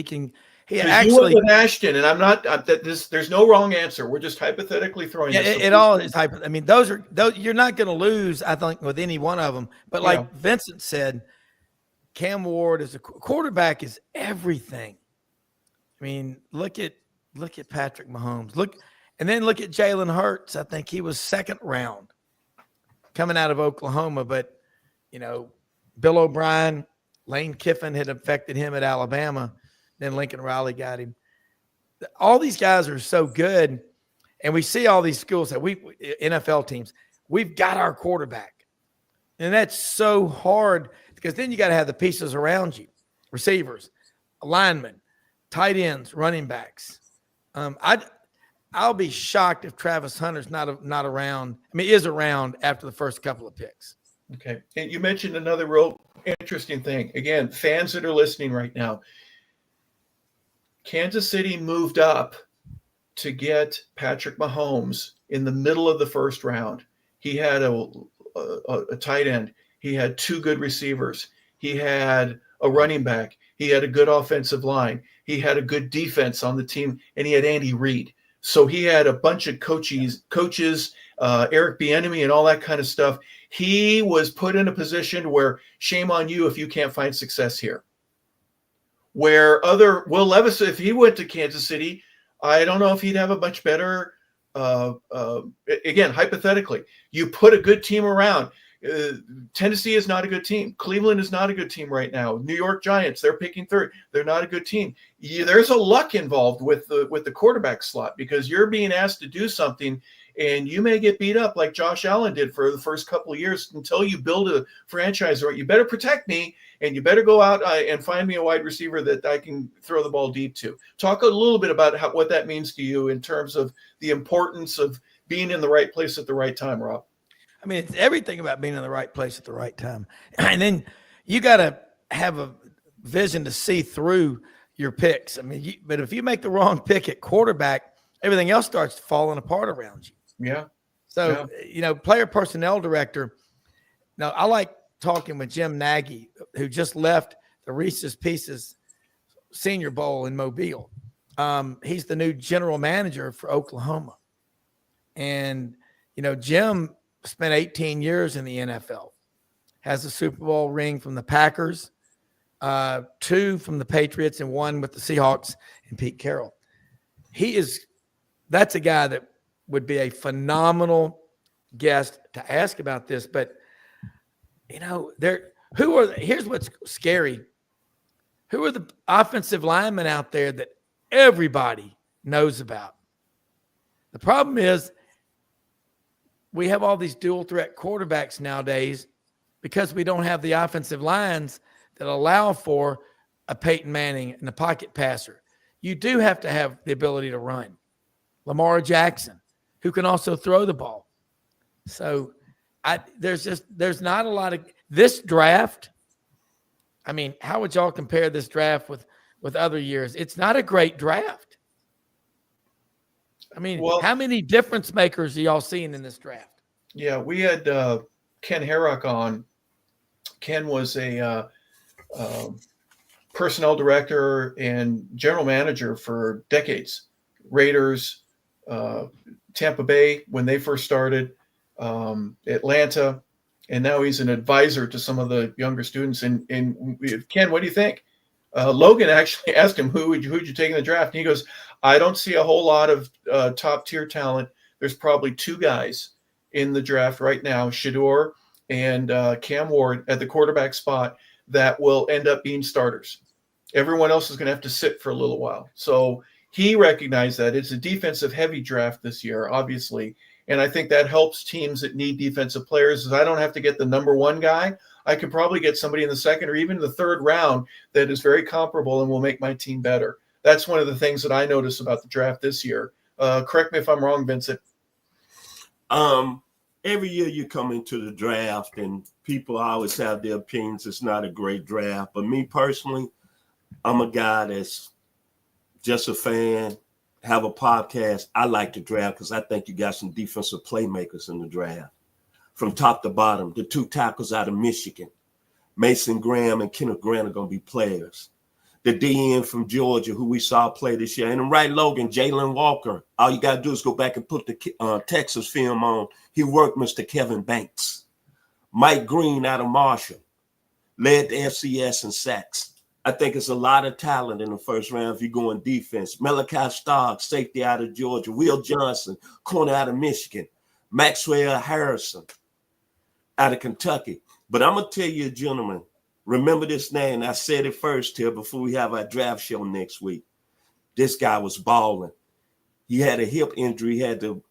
can. He You went actually with Ashton, and I'm not. There's no wrong answer. We're just hypothetically throwing. Yeah, this. it all is hyper. I mean, those you're not going to lose, I think, with any one of them. But like Vincent said, Cam Ward as a quarterback is everything. I mean, look at Patrick Mahomes. Look at Jalen Hurts. I think he was second round coming out of Oklahoma, but Bill O'Brien, Lane Kiffin had affected him at Alabama. Then Lincoln Riley got him. All these guys are so good, and we see all these schools that NFL teams, we've got our quarterback. And that's so hard because then you got to have the pieces around you, receivers, linemen, tight ends, running backs. I'll be shocked if Travis Hunter's not around. I mean, is around after the first couple of picks. Okay. And you mentioned another real interesting thing. Again, fans that are listening right now, Kansas City moved up to get Patrick Mahomes in the middle of the first round. He had a tight end. He had two good receivers. He had a running back. He had a good offensive line. He had a good defense on the team, and he had Andy Reid. So he had a bunch of coaches, Eric Bieniemy and all that kind of stuff. He was put in a position where shame on you if you can't find success here. Where Will Levis, if he went to Kansas City, I don't know if he'd have a much better, again, hypothetically, you put a good team around. Tennessee is not a good team. Cleveland is not a good team right now. New York Giants, they're picking third. They're not a good team. There's a luck involved with the quarterback slot because you're being asked to do something and you may get beat up like Josh Allen did for the first couple of years until you build a franchise. Or you better protect me and you better go out and find me a wide receiver that I can throw the ball deep to. Talk a little bit about what that means to you in terms of the importance of being in the right place at the right time, Rob. I mean, it's everything about being in the right place at the right time. And then you got to have a vision to see through your picks. I mean, but if you make the wrong pick at quarterback, everything else starts falling apart around you. Yeah. So, player personnel director. Now, I like talking with Jim Nagy, who just left the Reese's Pieces Senior Bowl in Mobile. He's the new general manager for Oklahoma. And, Jim spent 18 years in the NFL, has a Super Bowl ring from the Packers, 2 from the Patriots, and 1 with the Seahawks and Pete Carroll. That's a guy that would be a phenomenal guest to ask about this. But, here's what's scary. Who are the offensive linemen out there that everybody knows about? The problem is, we have all these dual threat quarterbacks nowadays because we don't have the offensive lines that allow for a Peyton Manning and a pocket passer. You do have to have the ability to run. Lamar Jackson, who can also throw the ball. So there's not a lot of this draft. I mean, how would y'all compare this draft with other years? It's not a great draft. I mean, how many difference makers are y'all seeing in this draft? Yeah, we had Ken Herrock on. Ken was a personnel director and general manager for decades. Raiders, Tampa Bay when they first started, Atlanta, and now he's an advisor to some of the younger students. And Ken, what do you think? Logan actually asked him, who'd you take in the draft? And he goes, I don't see a whole lot of top tier talent. There's probably 2 guys in the draft right now, Shedeur and Cam Ward at the quarterback spot that will end up being starters. Everyone else is going to have to sit for a little while. So he recognized that it's a defensive heavy draft this year, obviously. And I think that helps teams that need defensive players, is I don't have to get the number 1 guy. I could probably get somebody in the second or even the third round that is very comparable and will make my team better. That's one of the things that I notice about the draft this year. Correct me if I'm wrong, Vincent. Every year you come into the draft and people always have their opinions. It's not a great draft. But me personally, I'm a guy that's just a fan. have a podcast. I like the draft because I think you got some defensive playmakers in the draft. From top to bottom, the 2 tackles out of Michigan, Mason Graham and Kenneth Grant are going to be players. The DN from Georgia, who we saw play this year. And right, Logan, Jalen Walker. All you got to do is go back and put the Texas film on. He worked Mr. Kevin Banks. Mike Green out of Marshall led the FCS in sacks. I think it's a lot of talent in the first round if you go in defense. Malachi Stark, safety out of Georgia. Will Johnson, corner out of Michigan. Maxwell Harrison out of Kentucky. But I'm going to tell you, gentlemen, remember this name. I said it first here before we have our draft show next week. This guy was balling. He had a hip injury. He had to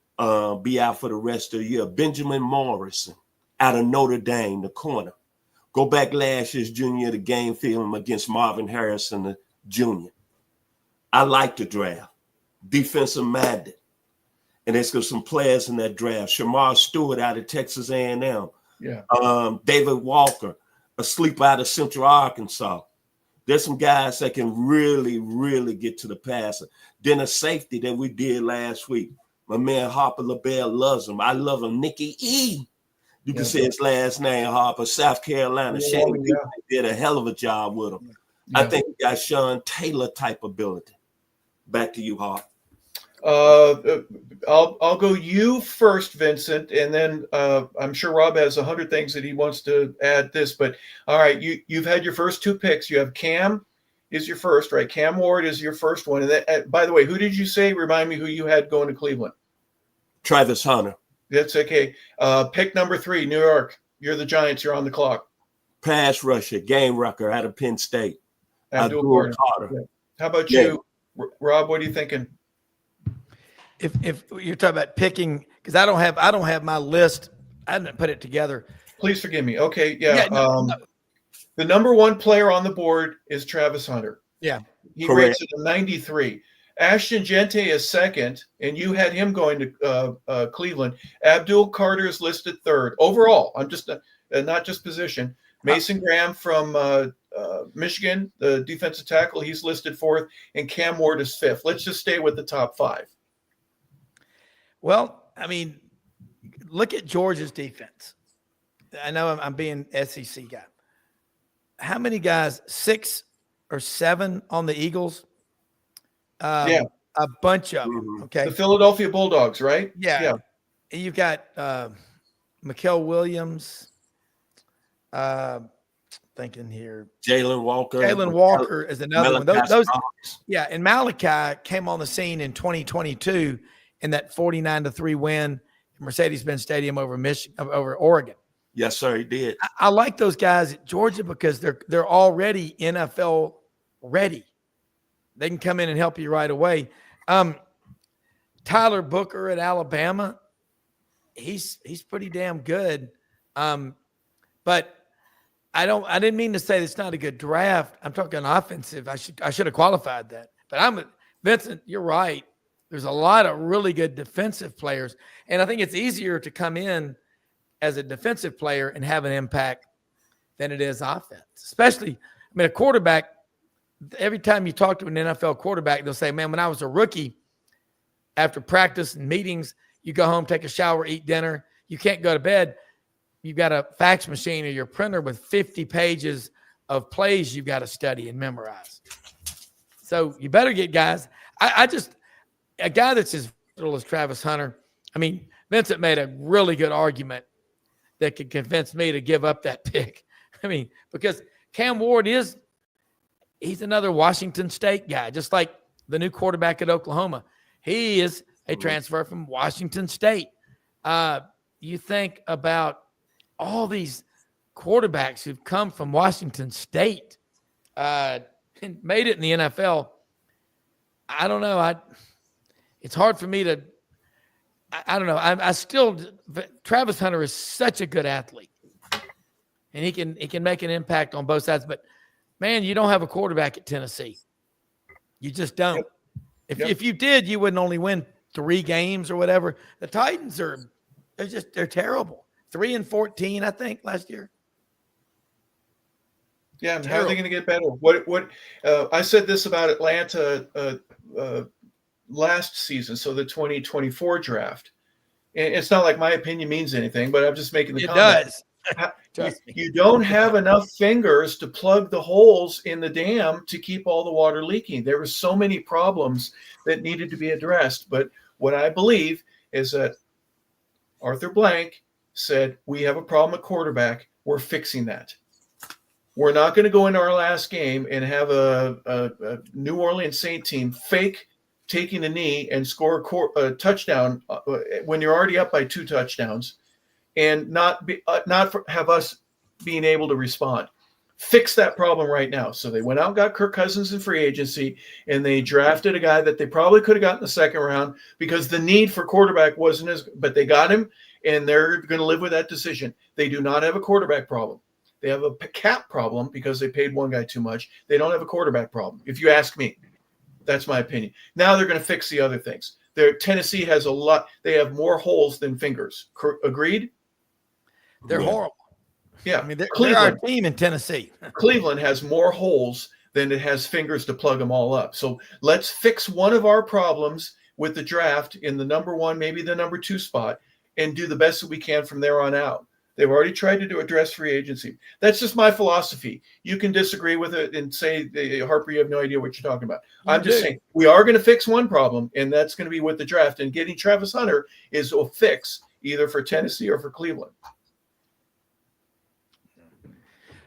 be out for the rest of the year. Benjamin Morrison out of Notre Dame, the corner. Go back last year's junior, the game film against Marvin Harrison, the junior. I like the draft. Defensive minded. And there's got some players in that draft. Shamar Stewart out of Texas A&M. Yeah. David Walker, a sleeper out of Central Arkansas. There's some guys that can really, really get to the passer. Then a safety that we did last week. My man Harper LaBelle loves him. I love him. Nicky E. You can say his last name, Harper, South Carolina. Shane did a hell of a job with him. I think we got Sean Taylor type ability. Back to you, Harp. I'll go you first, Vincent, and then I'm sure Rob has 100 things that he wants to add this. But all right, you've had your first 2 picks. You have Cam is your first, right? Cam Ward is your first one. And that, by the way, who did you say? Remind me who you had going to Cleveland. Travis Hunter. That's okay. Pick number 3, New York. You're the Giants. You're on the clock. Pass rusher, game rucker out of Penn State. Abdul Carter. Yeah. How about you, Rob? What are you thinking? If you're talking about picking, because I don't have my list. I didn't put it together. Please forgive me. Okay, no. The number 1 player on the board is Travis Hunter. Yeah, he rates it a 93. Ashton Gente is second, and you had him going to Cleveland. Abdul Carter is listed 3rd overall. I'm just not just position. Mason Graham from Michigan, the defensive tackle, he's listed 4th, and Cam Ward is 5th. Let's just stay with the top 5. Well, I mean, look at Georgia's defense. I know I'm being SEC guy. How many guys? 6 or 7 on the Eagles? A bunch of them. Okay. The Philadelphia Bulldogs, right? Yeah. And you've got Mikael Williams. Thinking here. Jalen Walker is another one. Those, and Malachi came on the scene in 2022 in that 49-3 win at Mercedes-Benz Stadium over Oregon. Yes, sir, he did. I like those guys at Georgia because they're already NFL ready. They can come in and help you right away. Tyler Booker at Alabama, he's pretty damn good. But I didn't mean to say it's not a good draft. I'm talking offensive. I should have qualified that. But Vincent, you're right. There's a lot of really good defensive players. And I think it's easier to come in as a defensive player and have an impact than it is offense. Especially, a quarterback, every time you talk to an NFL quarterback, they'll say, man, when I was a rookie, after practice and meetings, you go home, take a shower, eat dinner. You can't go to bed. You've got a fax machine or your printer with 50 pages of plays you've got to study and memorize. So you better get guys. A guy that's as versatile as Travis Hunter, Vincent made a really good argument that could convince me to give up that pick. Because Cam Ward he's another Washington State guy, just like the new quarterback at Oklahoma. He is a transfer from Washington State. You think about all these quarterbacks who've come from Washington State and made it in the NFL. I don't know. It's hard for me to – I don't know. Travis Hunter is such a good athlete, and he can make an impact on both sides. But, man, you don't have a quarterback at Tennessee. You just don't. Yep. If you did, you wouldn't only win 3 games or whatever. The Titans they're terrible. 3-14, I think, last year. Yeah, and how are they going to get better? What I said this about Atlanta last season, so the 2024 draft. And it's not like my opinion means anything, but I'm just making the comment. Does. You, Trust me. you don't have enough fingers to plug the holes in the dam to keep all the water leaking. There were so many problems that needed to be addressed. But what I believe is that Arthur Blank said, we have a problem at quarterback. We're fixing that. We're not going to go into our last game and have a New Orleans Saint team fake taking a knee and score a touchdown when you're already up by 2 touchdowns, and not have us being able to respond. Fix that problem right now. So they went out and got Kirk Cousins in free agency, and they drafted a guy that they probably could have gotten in the second round because the need for quarterback wasn't as, but they got him, and they're going to live with that decision. They do not have a quarterback problem. They have a cap problem because they paid one guy too much. They don't have a quarterback problem, if you ask me. That's my opinion. Now they're going to fix the other things. Tennessee has a lot. They have more holes than fingers. Agreed? They're horrible. Yeah. I mean, they're our team in Tennessee. Cleveland has more holes than it has fingers to plug them all up. So let's fix one of our problems with the draft in the number 1, maybe the number 2 spot, and do the best that we can from there on out. They've already tried to address free agency. That's just my philosophy. You can disagree with it and say, Harper, you have no idea what you're talking about. I'm just saying we are going to fix one problem, and that's going to be with the draft. And getting Travis Hunter is a fix either for Tennessee or for Cleveland.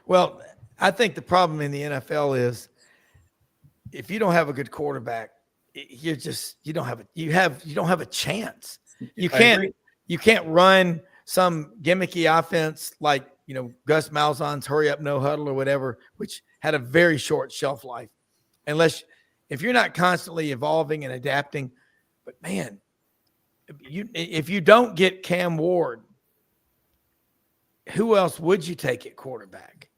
Well, I think the problem in the NFL is if you don't have a good quarterback, you don't have a chance. You can't run some gimmicky offense like, Gus Malzahn's hurry up, no huddle or whatever, which had a very short shelf life. If you're not constantly evolving and adapting, but man, if you don't get Cam Ward, who else would you take at quarterback?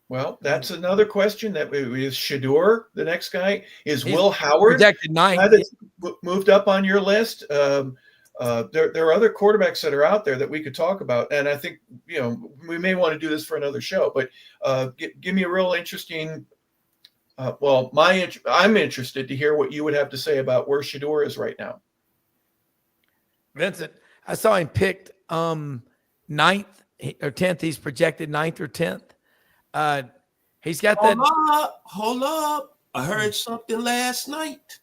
Well, that's another question. That is Shedeur, the next guy. Is Will Howard projected 9? That's moved up on your list? There are other quarterbacks that are out there that we could talk about, and I think we may want to do this for another show. But give me a real interesting. I'm interested to hear what you would have to say about where Shedeur is right now. Vincent, I saw him picked 9th or 10th. He's projected 9th or 10th. He's got that. Hold up. I heard something last night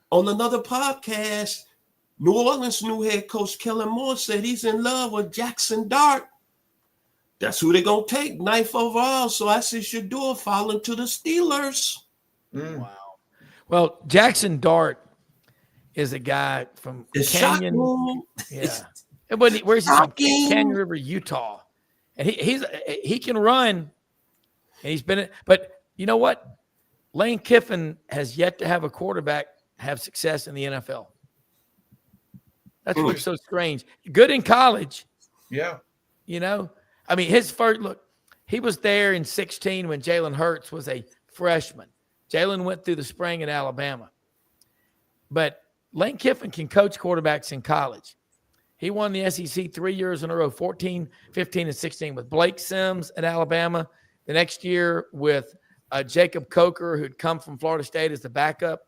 on another podcast. New Orleans new head coach Kellen Moore said he's in love with Jackson Dart. That's who they're going to take, 9th overall. So I see Shedeur falling to the Steelers. Wow. Well, Jackson Dart is a guy from Canyon. Yeah. Where's he from? Canyon River, Utah. And he can run. And he's been, but you know what? Lane Kiffin has yet to have a quarterback have success in the NFL. That's what's so strange. Good in college. Yeah. I mean, his first look, he was there in 2016 when Jalen Hurts was a freshman. Jalen went through the spring at Alabama. But Lane Kiffin can coach quarterbacks in college. He won the SEC 3 years in a row, 14, 15, and 16 with Blake Sims at Alabama. The next year with Jacob Coker, who'd come from Florida State as the backup,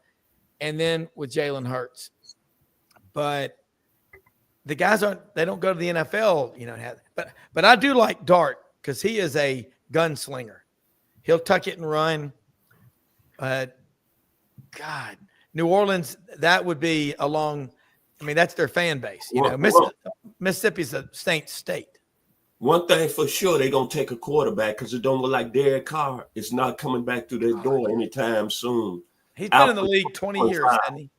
and then with Jalen Hurts. But the guys don't go to the NFL, but I do like Dart because he is a gunslinger. He'll tuck it and run. God, New Orleans, that would be that's their fan base. Mississippi's a Saint state. One thing for sure, they're going to take a quarterback because it don't look like Derek Carr is not coming back through their door anytime soon. He's been in the league 20 years, hasn't he?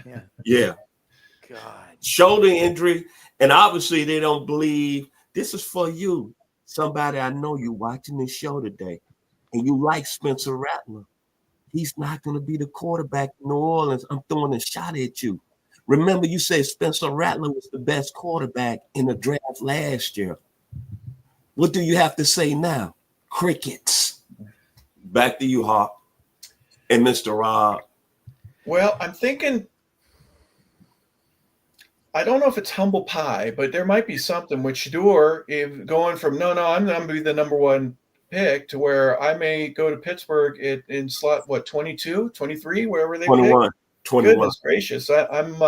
Yeah. Yeah. God. Shoulder injury. And obviously they don't believe. This is for you. Somebody I know you watching this show today. And you like Spencer Rattler. He's not going to be the quarterback in New Orleans. I'm throwing a shot at you. Remember, you said Spencer Rattler was the best quarterback in the draft last year. What do you have to say now? Crickets. Back to you, Hawk and Mr. Rob. Well, I'm thinking, I don't know if it's humble pie, but there might be something with Shedeur going from, I'm going to be the number 1 pick to where I may go to Pittsburgh in slot, 22, 23, wherever they 21. pick? 21. Goodness gracious. I'm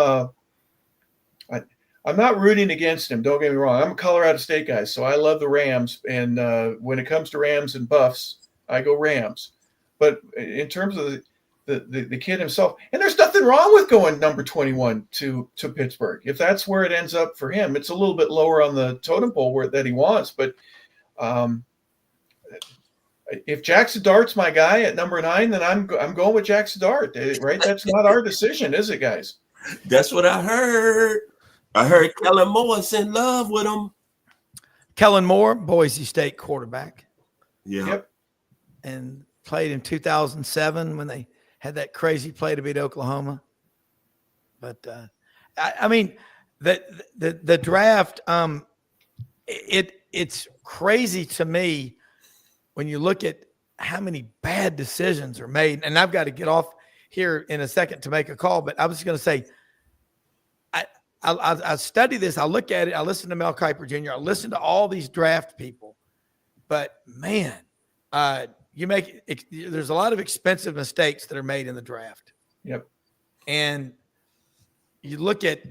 not rooting against him. Don't get me wrong. I'm a Colorado State guy, so I love the Rams. And when it comes to Rams and Buffs, I go Rams. But in terms of the kid himself, and there's nothing wrong with going number 21 to Pittsburgh. If that's where it ends up for him, it's a little bit lower on the totem pole that he wants. But if Jackson Dart's my guy at number 9, then I'm going with Jackson Dart. Right? That's not our decision, is it, guys? That's what I heard. I heard Kellen Moore's in love with him. Kellen Moore, Boise State quarterback. Yeah. Yep. And played in 2007 when they had that crazy play to beat Oklahoma. But I mean, the draft, it's crazy to me when you look at how many bad decisions are made. And I've got to get off here in a second to make a call, but I was going to say, I study this. I look at it. I listen to Mel Kiper Jr. I listen to all these draft people, but man, there's a lot of expensive mistakes that are made in the draft. Yep. And you look at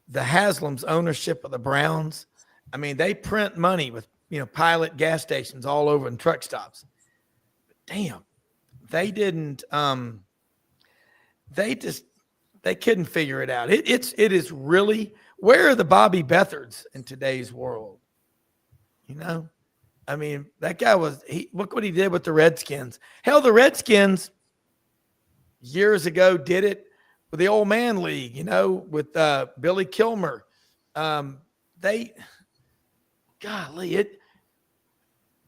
the Haslam's ownership of the Browns. I mean, they print money with, Pilot gas stations all over and truck stops. But damn, they didn't, they couldn't figure it out. It is really, where are the Bobby Beathards in today's world? I mean, that guy look what he did with the Redskins. Hell, the Redskins years ago did it with the old man league, with Billy Kilmer.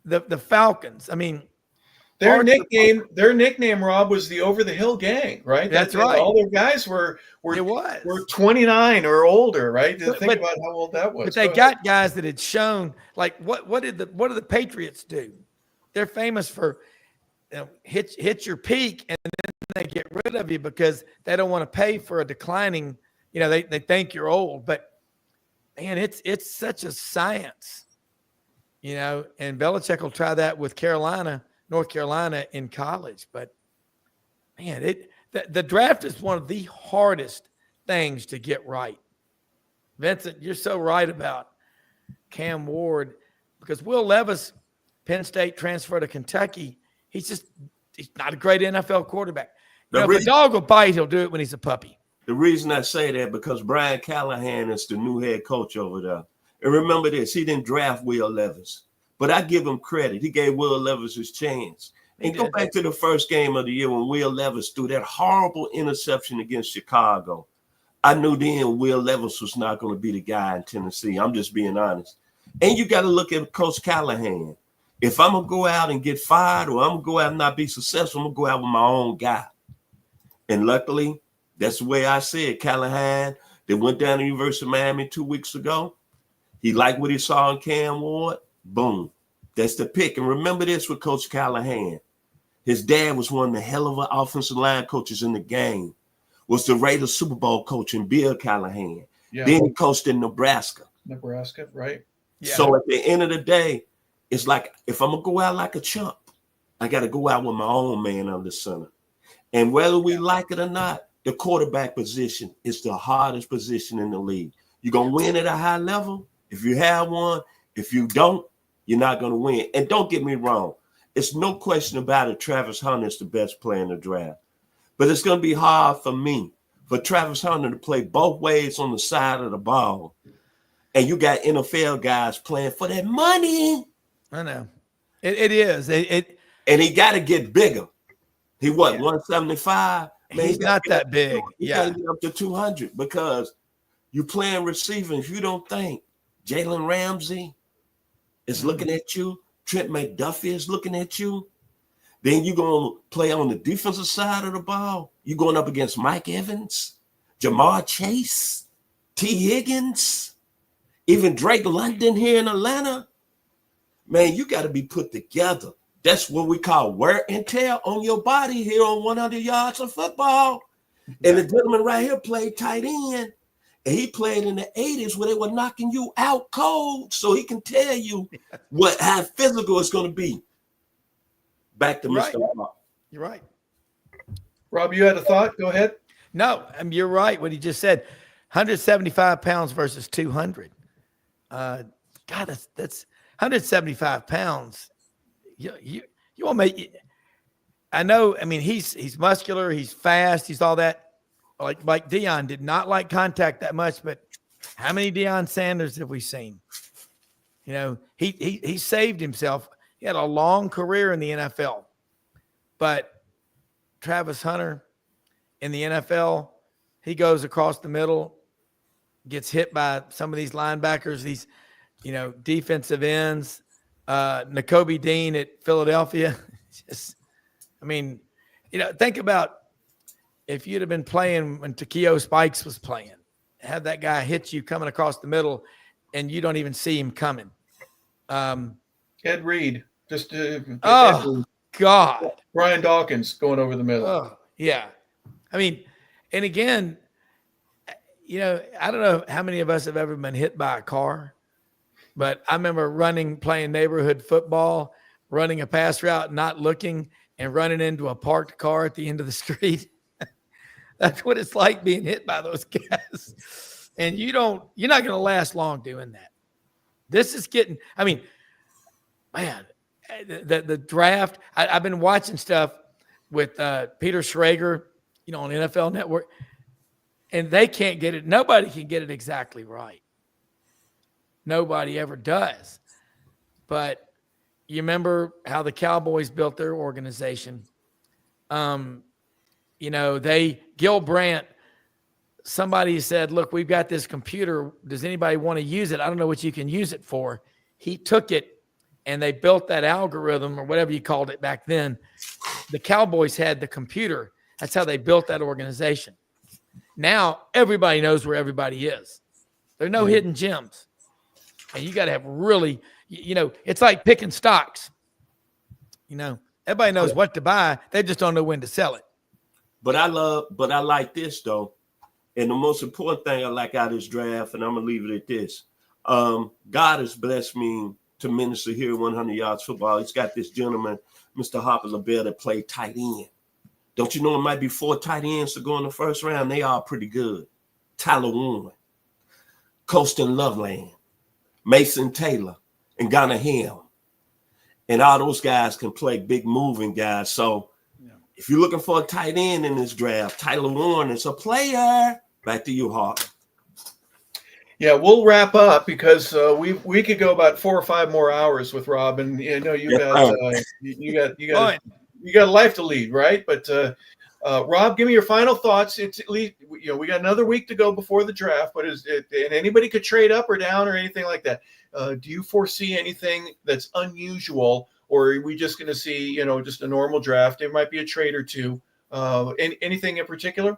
The Falcons. I mean, their nickname, Rob, was the Over the Hill Gang, right? That's right. All their guys were 29 or older, right? Think about how old that was. But they got guys that had shown, like, what do the Patriots do? They're famous for hit your peak and then they get rid of you because they don't want to pay for a declining. They think you're old, but man, it's such a science, And Belichick will try that with North Carolina in college, but man, the draft is one of the hardest things to get right. Vincent, you're so right about Cam Ward because Will Levis, Penn State transfer to Kentucky. He's not a great NFL quarterback. If a dog will bite, he'll do it when he's a puppy. The reason I say that because Brian Callahan is the new head coach over there. And remember this, he didn't draft Will Levis. But I give him credit. He gave Will Levis his chance. And go back to the first game of the year when Will Levis threw that horrible interception against Chicago. I knew then Will Levis was not going to be the guy in Tennessee. I'm just being honest. And you got to look at Coach Callahan. If I'm going to go out and get fired or I'm going to go out and not be successful, I'm going to go out with my own guy. And luckily, that's the way I see it. Callahan, they went down to the University of Miami 2 weeks ago. He liked what he saw in Cam Ward. Boom. That's the pick. And remember this with Coach Callahan. His dad was one of the hell of an offensive line coaches in the game. Was the Raiders Super Bowl coach in Bill Callahan. Yeah. Then he coached in Nebraska. Nebraska, right. Yeah. So at the end of the day, it's like if I'm going to go out like a chump, I got to go out with my own man under center. And whether we like it or not, the quarterback position is the hardest position in the league. You're going to win at a high level if you have one. If you don't, you're not going to win. And don't get me wrong. It's no question about it. Travis Hunter is the best player in the draft. But it's going to be hard for Travis Hunter to play both ways on the side of the ball. And you got NFL guys playing for that money. I know. It is. And he got to get bigger. He 175? Man, he's not that big. He got to get up to 200 because you playing receiver. If you don't think Jalen Ramsey is looking at you, Trent McDuffie is looking at you, then you're going to play on the defensive side of the ball. You're going up against Mike Evans, Jamar Chase, T. Higgins, even Drake London here in Atlanta. Man, you got to be put together. That's what we call wear and tear on your body here on 100 yards of football. And the gentleman right here played tight end. And he played in the 80s where they were knocking you out cold so he can tell you how physical it's going to be. Back to Mr. Rob. You're right. Rob, you had a thought? Go ahead. No, you're right. What he just said, 175 pounds versus 200. God, that's 175 pounds. You won't make. I know. I mean, he's muscular. He's fast. He's all that. Like Deion did not like contact that much, but how many Deion Sanders have we seen? You know, he saved himself. He had a long career in the NFL, but Travis Hunter in the NFL, he goes across the middle, gets hit by some of these linebackers, these, defensive ends. Nakobe Dean at Philadelphia. Think about if you'd have been playing when Takeo Spikes was playing, have that guy hit you coming across the middle and you don't even see him coming. Ed Reed, just God, Brian Dawkins going over the middle. Oh, yeah. And again, I don't know how many of us have ever been hit by a car, but I remember playing neighborhood football, running a pass route, not looking, and running into a parked car at the end of the street. That's what it's like being hit by those guys. And you're not going to last long doing that. This is getting, man, the draft, I've been watching stuff with Peter Schrager, on NFL Network, and they can't get it. Nobody can get it exactly right. Nobody ever does. But you remember how the Cowboys built their organization. Gil Brandt, somebody said, look, we've got this computer. Does anybody want to use it? I don't know what you can use it for. He took it and they built that algorithm or whatever you called it back then. The Cowboys had the computer. That's how they built that organization. Now everybody knows where everybody is. There are no hidden gems. And you got to have really, it's like picking stocks. Everybody knows what to buy. They just don't know when to sell it. But I like this though. And the most important thing I like out of this draft, and I'm going to leave it at this. God has blessed me tremendously here at 100 Yards Football. He's got this gentleman, Mr. Harper LaBelle, that played tight end. Don't you know it might be 4 tight ends to go in the first round? They are pretty good. Tyler Warren, Colston Loveland, Mason Taylor, and Gunnar Hill. And all those guys can play big moving guys. So if you're looking for a tight end in this draft, Tyler Warren is a player. Back to you, Hawk. Yeah, we'll wrap up because we could go about 4 or 5 more hours with Rob, and you got a life to lead, right? But Rob, give me your final thoughts. It's at least we got another week to go before the draft, but and anybody could trade up or down or anything like that. Do you foresee anything that's unusual, or are we just going to see just a normal draft? There might be a trade or two. Anything in particular?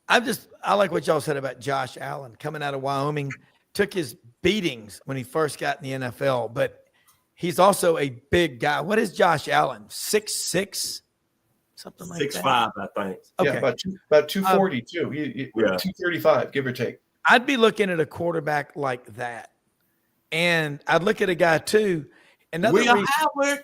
I like what y'all said about Josh Allen coming out of Wyoming. Took his beatings when he first got in the NFL, but he's also a big guy. What is Josh Allen? 6'6", something like 6'5", that. I think. Okay. Yeah, about 242, 235, give or take. I'd be looking at a quarterback like that, and I'd look at a guy too. Will Howard,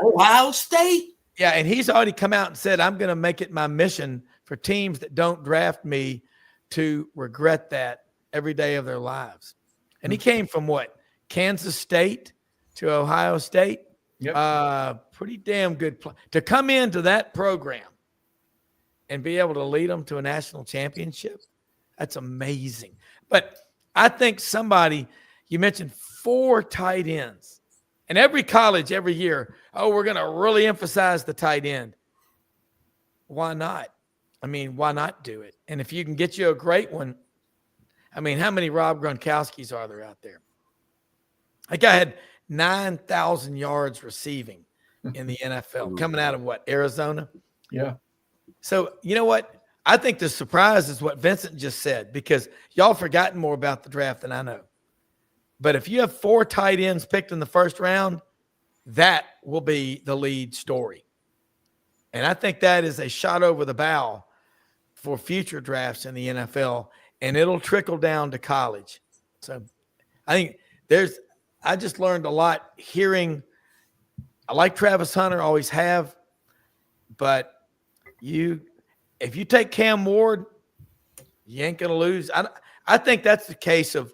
Ohio State. Yeah, and he's already come out and said, I'm going to make it my mission for teams that don't draft me to regret that every day of their lives. And he came from what? Kansas State to Ohio State. Yep. Pretty damn good play. To come into that program and be able to lead them to a national championship, that's amazing. But I think you mentioned 4 tight ends. And every college, every year, we're going to really emphasize the tight end. Why not? Why not do it? And if you can get you a great one, how many Rob Gronkowskis are there out there? That guy had 9,000 yards receiving in the NFL, coming out of Arizona? Yeah. So you know what? I think the surprise is what Vincent just said, because y'all forgotten more about the draft than I know. But if you have 4 tight ends picked in the first round, that will be the lead story. And I think that is a shot over the bow for future drafts in the NFL, and it'll trickle down to college. So I think I just learned a lot hearing. I like Travis Hunter, always have, but if you take Cam Ward, you ain't going to lose. I think that's the case of,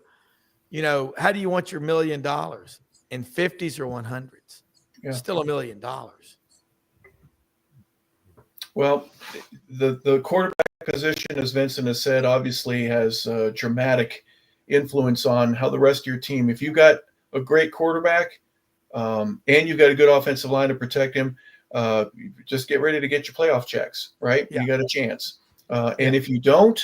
how do you want your $1 million in 50s or 100s? Yeah. Still $1 million. Well, the quarterback position, as Vincent has said, obviously has a dramatic influence on how the rest of your team. If you got a great quarterback and you've got a good offensive line to protect him, just get ready to get your playoff checks, right? Yeah. You got a chance. And if you don't,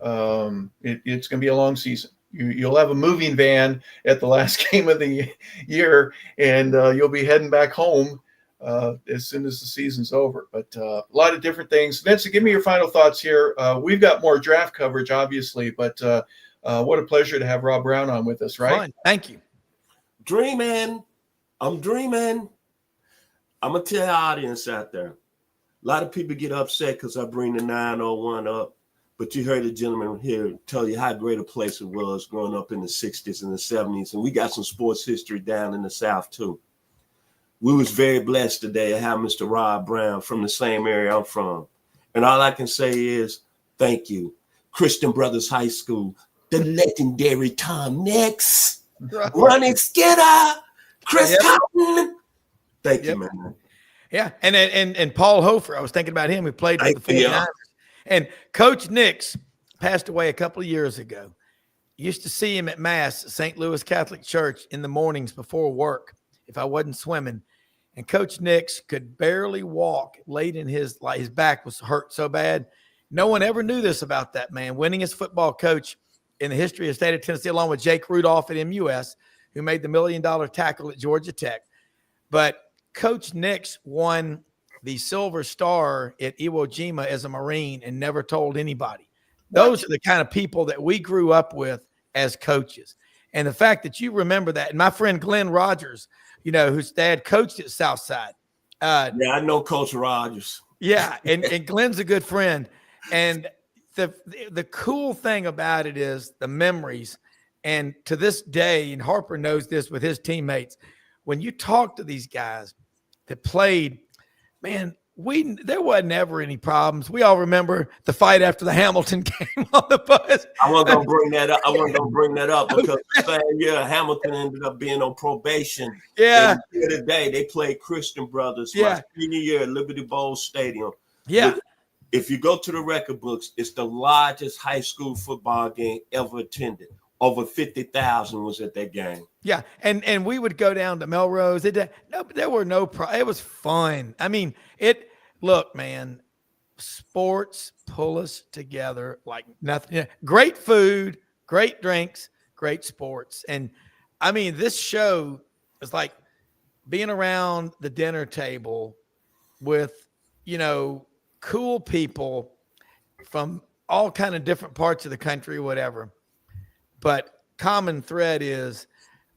it's going to be a long season. You'll have a moving van at the last game of the year, and you'll be heading back home as soon as the season's over. But a lot of different things. Vincent, give me your final thoughts here. We've got more draft coverage, obviously, but what a pleasure to have Rob Browne on with us, right? Fun. Thank you. Dreaming. I'm dreaming. I'm going to tell the audience out there. A lot of people get upset because I bring the 901 up. But you heard the gentleman here tell you how great a place it was growing up in the 60s and the 70s. And we got some sports history down in the South, too. We was very blessed today to have Mr. Rob Browne from the same area I'm from. And all I can say is thank you. Christian Brothers High School, the legendary Tom Nix, Ronnie Skinner, Chris Cotton. Thank you, man. Yeah, and Paul Hofer, I was thinking about him. He played for the 49ers. And Coach Nix passed away a couple of years ago. Used to see him at Mass at St. Louis Catholic Church in the mornings before work if I wasn't swimming. And Coach Nix could barely walk late in his back was hurt so bad. No one ever knew this about that man. Winningest football coach in the history of the state of Tennessee, along with Jake Rudolph at MUS, who made the $1 million tackle at Georgia Tech. But Coach Nix won the Silver Star at Iwo Jima as a Marine and never told anybody. Those are the kind of people that we grew up with as coaches. And the fact that you remember that, and my friend Glenn Rogers, whose dad coached at Southside. Yeah, I know Coach Rogers. Yeah, and Glenn's a good friend. And the cool thing about it is the memories. And to this day, and Harper knows this with his teammates, when you talk to these guys that played, man, there wasn't ever any problems. We all remember the fight after the Hamilton game on the bus. I wasn't gonna bring that up. Because the same year Hamilton ended up being on probation. Yeah. And today they played Christian Brothers my senior year at Liberty Bowl Stadium. Yeah. If you go to the record books, it's the largest high school football game ever attended. Over 50,000 was at that game. Yeah, and we would go down to Melrose. There were no problems. It was fun. I mean, look, man, sports pull us together like nothing. Great food, great drinks, great sports. And I mean, this show is like being around the dinner table with, cool people from all kind of different parts of the country, whatever. But common thread is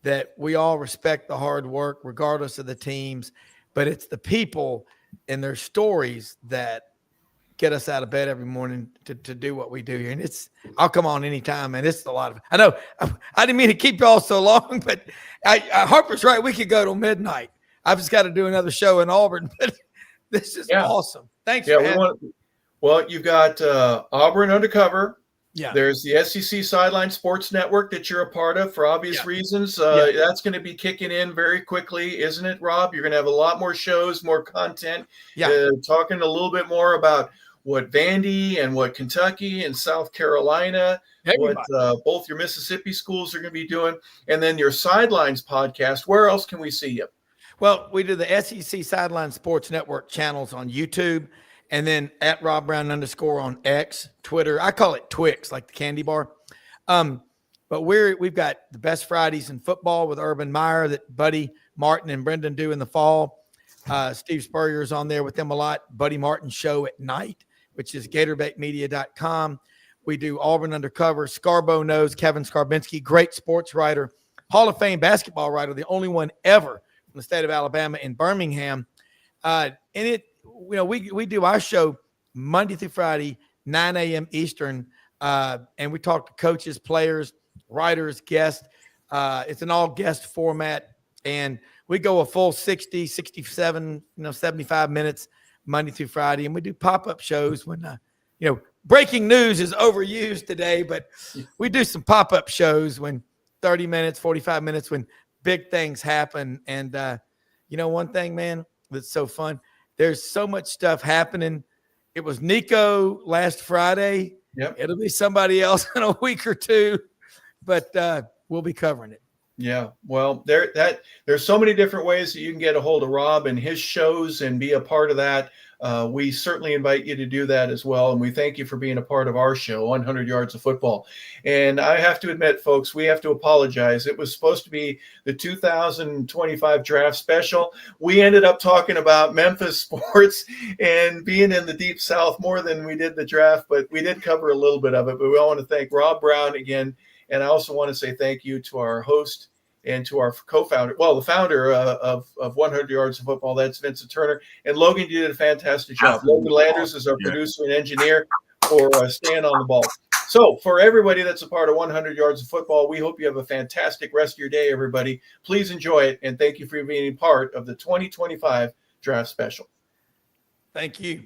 that we all respect the hard work regardless of the teams, but it's the people and their stories that get us out of bed every morning to do what we do here. And I'll come on anytime, and it's a lot of, I know I didn't mean to keep y'all so long, but Harper's right. We could go till midnight. I've just got to do another show in Auburn, but this is awesome. Thanks. Well, you've got Auburn Undercover. Yeah. There's the SEC Sidelines Sports Network that you're a part of for obvious reasons. That's going to be kicking in very quickly, isn't it, Rob? You're going to have a lot more shows, more content, talking a little bit more about what Vandy and what Kentucky and South Carolina, what both your Mississippi schools are going to be doing, and then your Sidelines podcast. Where else can we see you? Well, we do the SEC Sidelines Sports Network channels on YouTube, and then at Rob Browne _ on X, Twitter. I call it Twix, like the candy bar. But we've got the best Fridays in football with Urban Meyer that Buddy Martin and Brendan do in the fall. Steve Spurrier's on there with them a lot. Buddy Martin show at night, which is GatorbaitMedia.com. We do Auburn Undercover. Scarbo knows Kevin Skarbinski, great sports writer, Hall of Fame basketball writer, the only one ever from the state of Alabama in Birmingham. We do our show Monday through Friday, 9 a.m. Eastern, and we talk to coaches, players, writers, guests. It's an all-guest format, and we go a full 60, 67, 75 minutes Monday through Friday, and we do pop-up shows when breaking news is overused today, but we do some pop-up shows when 30 minutes, 45 minutes when big things happen. And, one thing, man, that's so fun. There's so much stuff happening. It was Nico last Friday. Yep. It'll be somebody else in a week or two, but we'll be covering it. Yeah, well, there's so many different ways that you can get a hold of Rob and his shows and be a part of that. We certainly invite you to do that as well. And we thank you for being a part of our show, 100 Yards of Football. And I have to admit, folks, we have to apologize. It was supposed to be the 2025 draft special. We ended up talking about Memphis sports and being in the Deep South more than we did the draft, but we did cover a little bit of it. But we all want to thank Rob Browne again. And I also want to say thank you to our host and to our co-founder, the founder of 100 Yards of Football. That's Vincent Turner. And Logan, you did a fantastic job. Logan Landers is our producer and engineer for staying on the ball. So for everybody that's a part of 100 Yards of Football, we hope you have a fantastic rest of your day, everybody. Please enjoy it. And thank you for being part of the 2025 Draft Special. Thank you.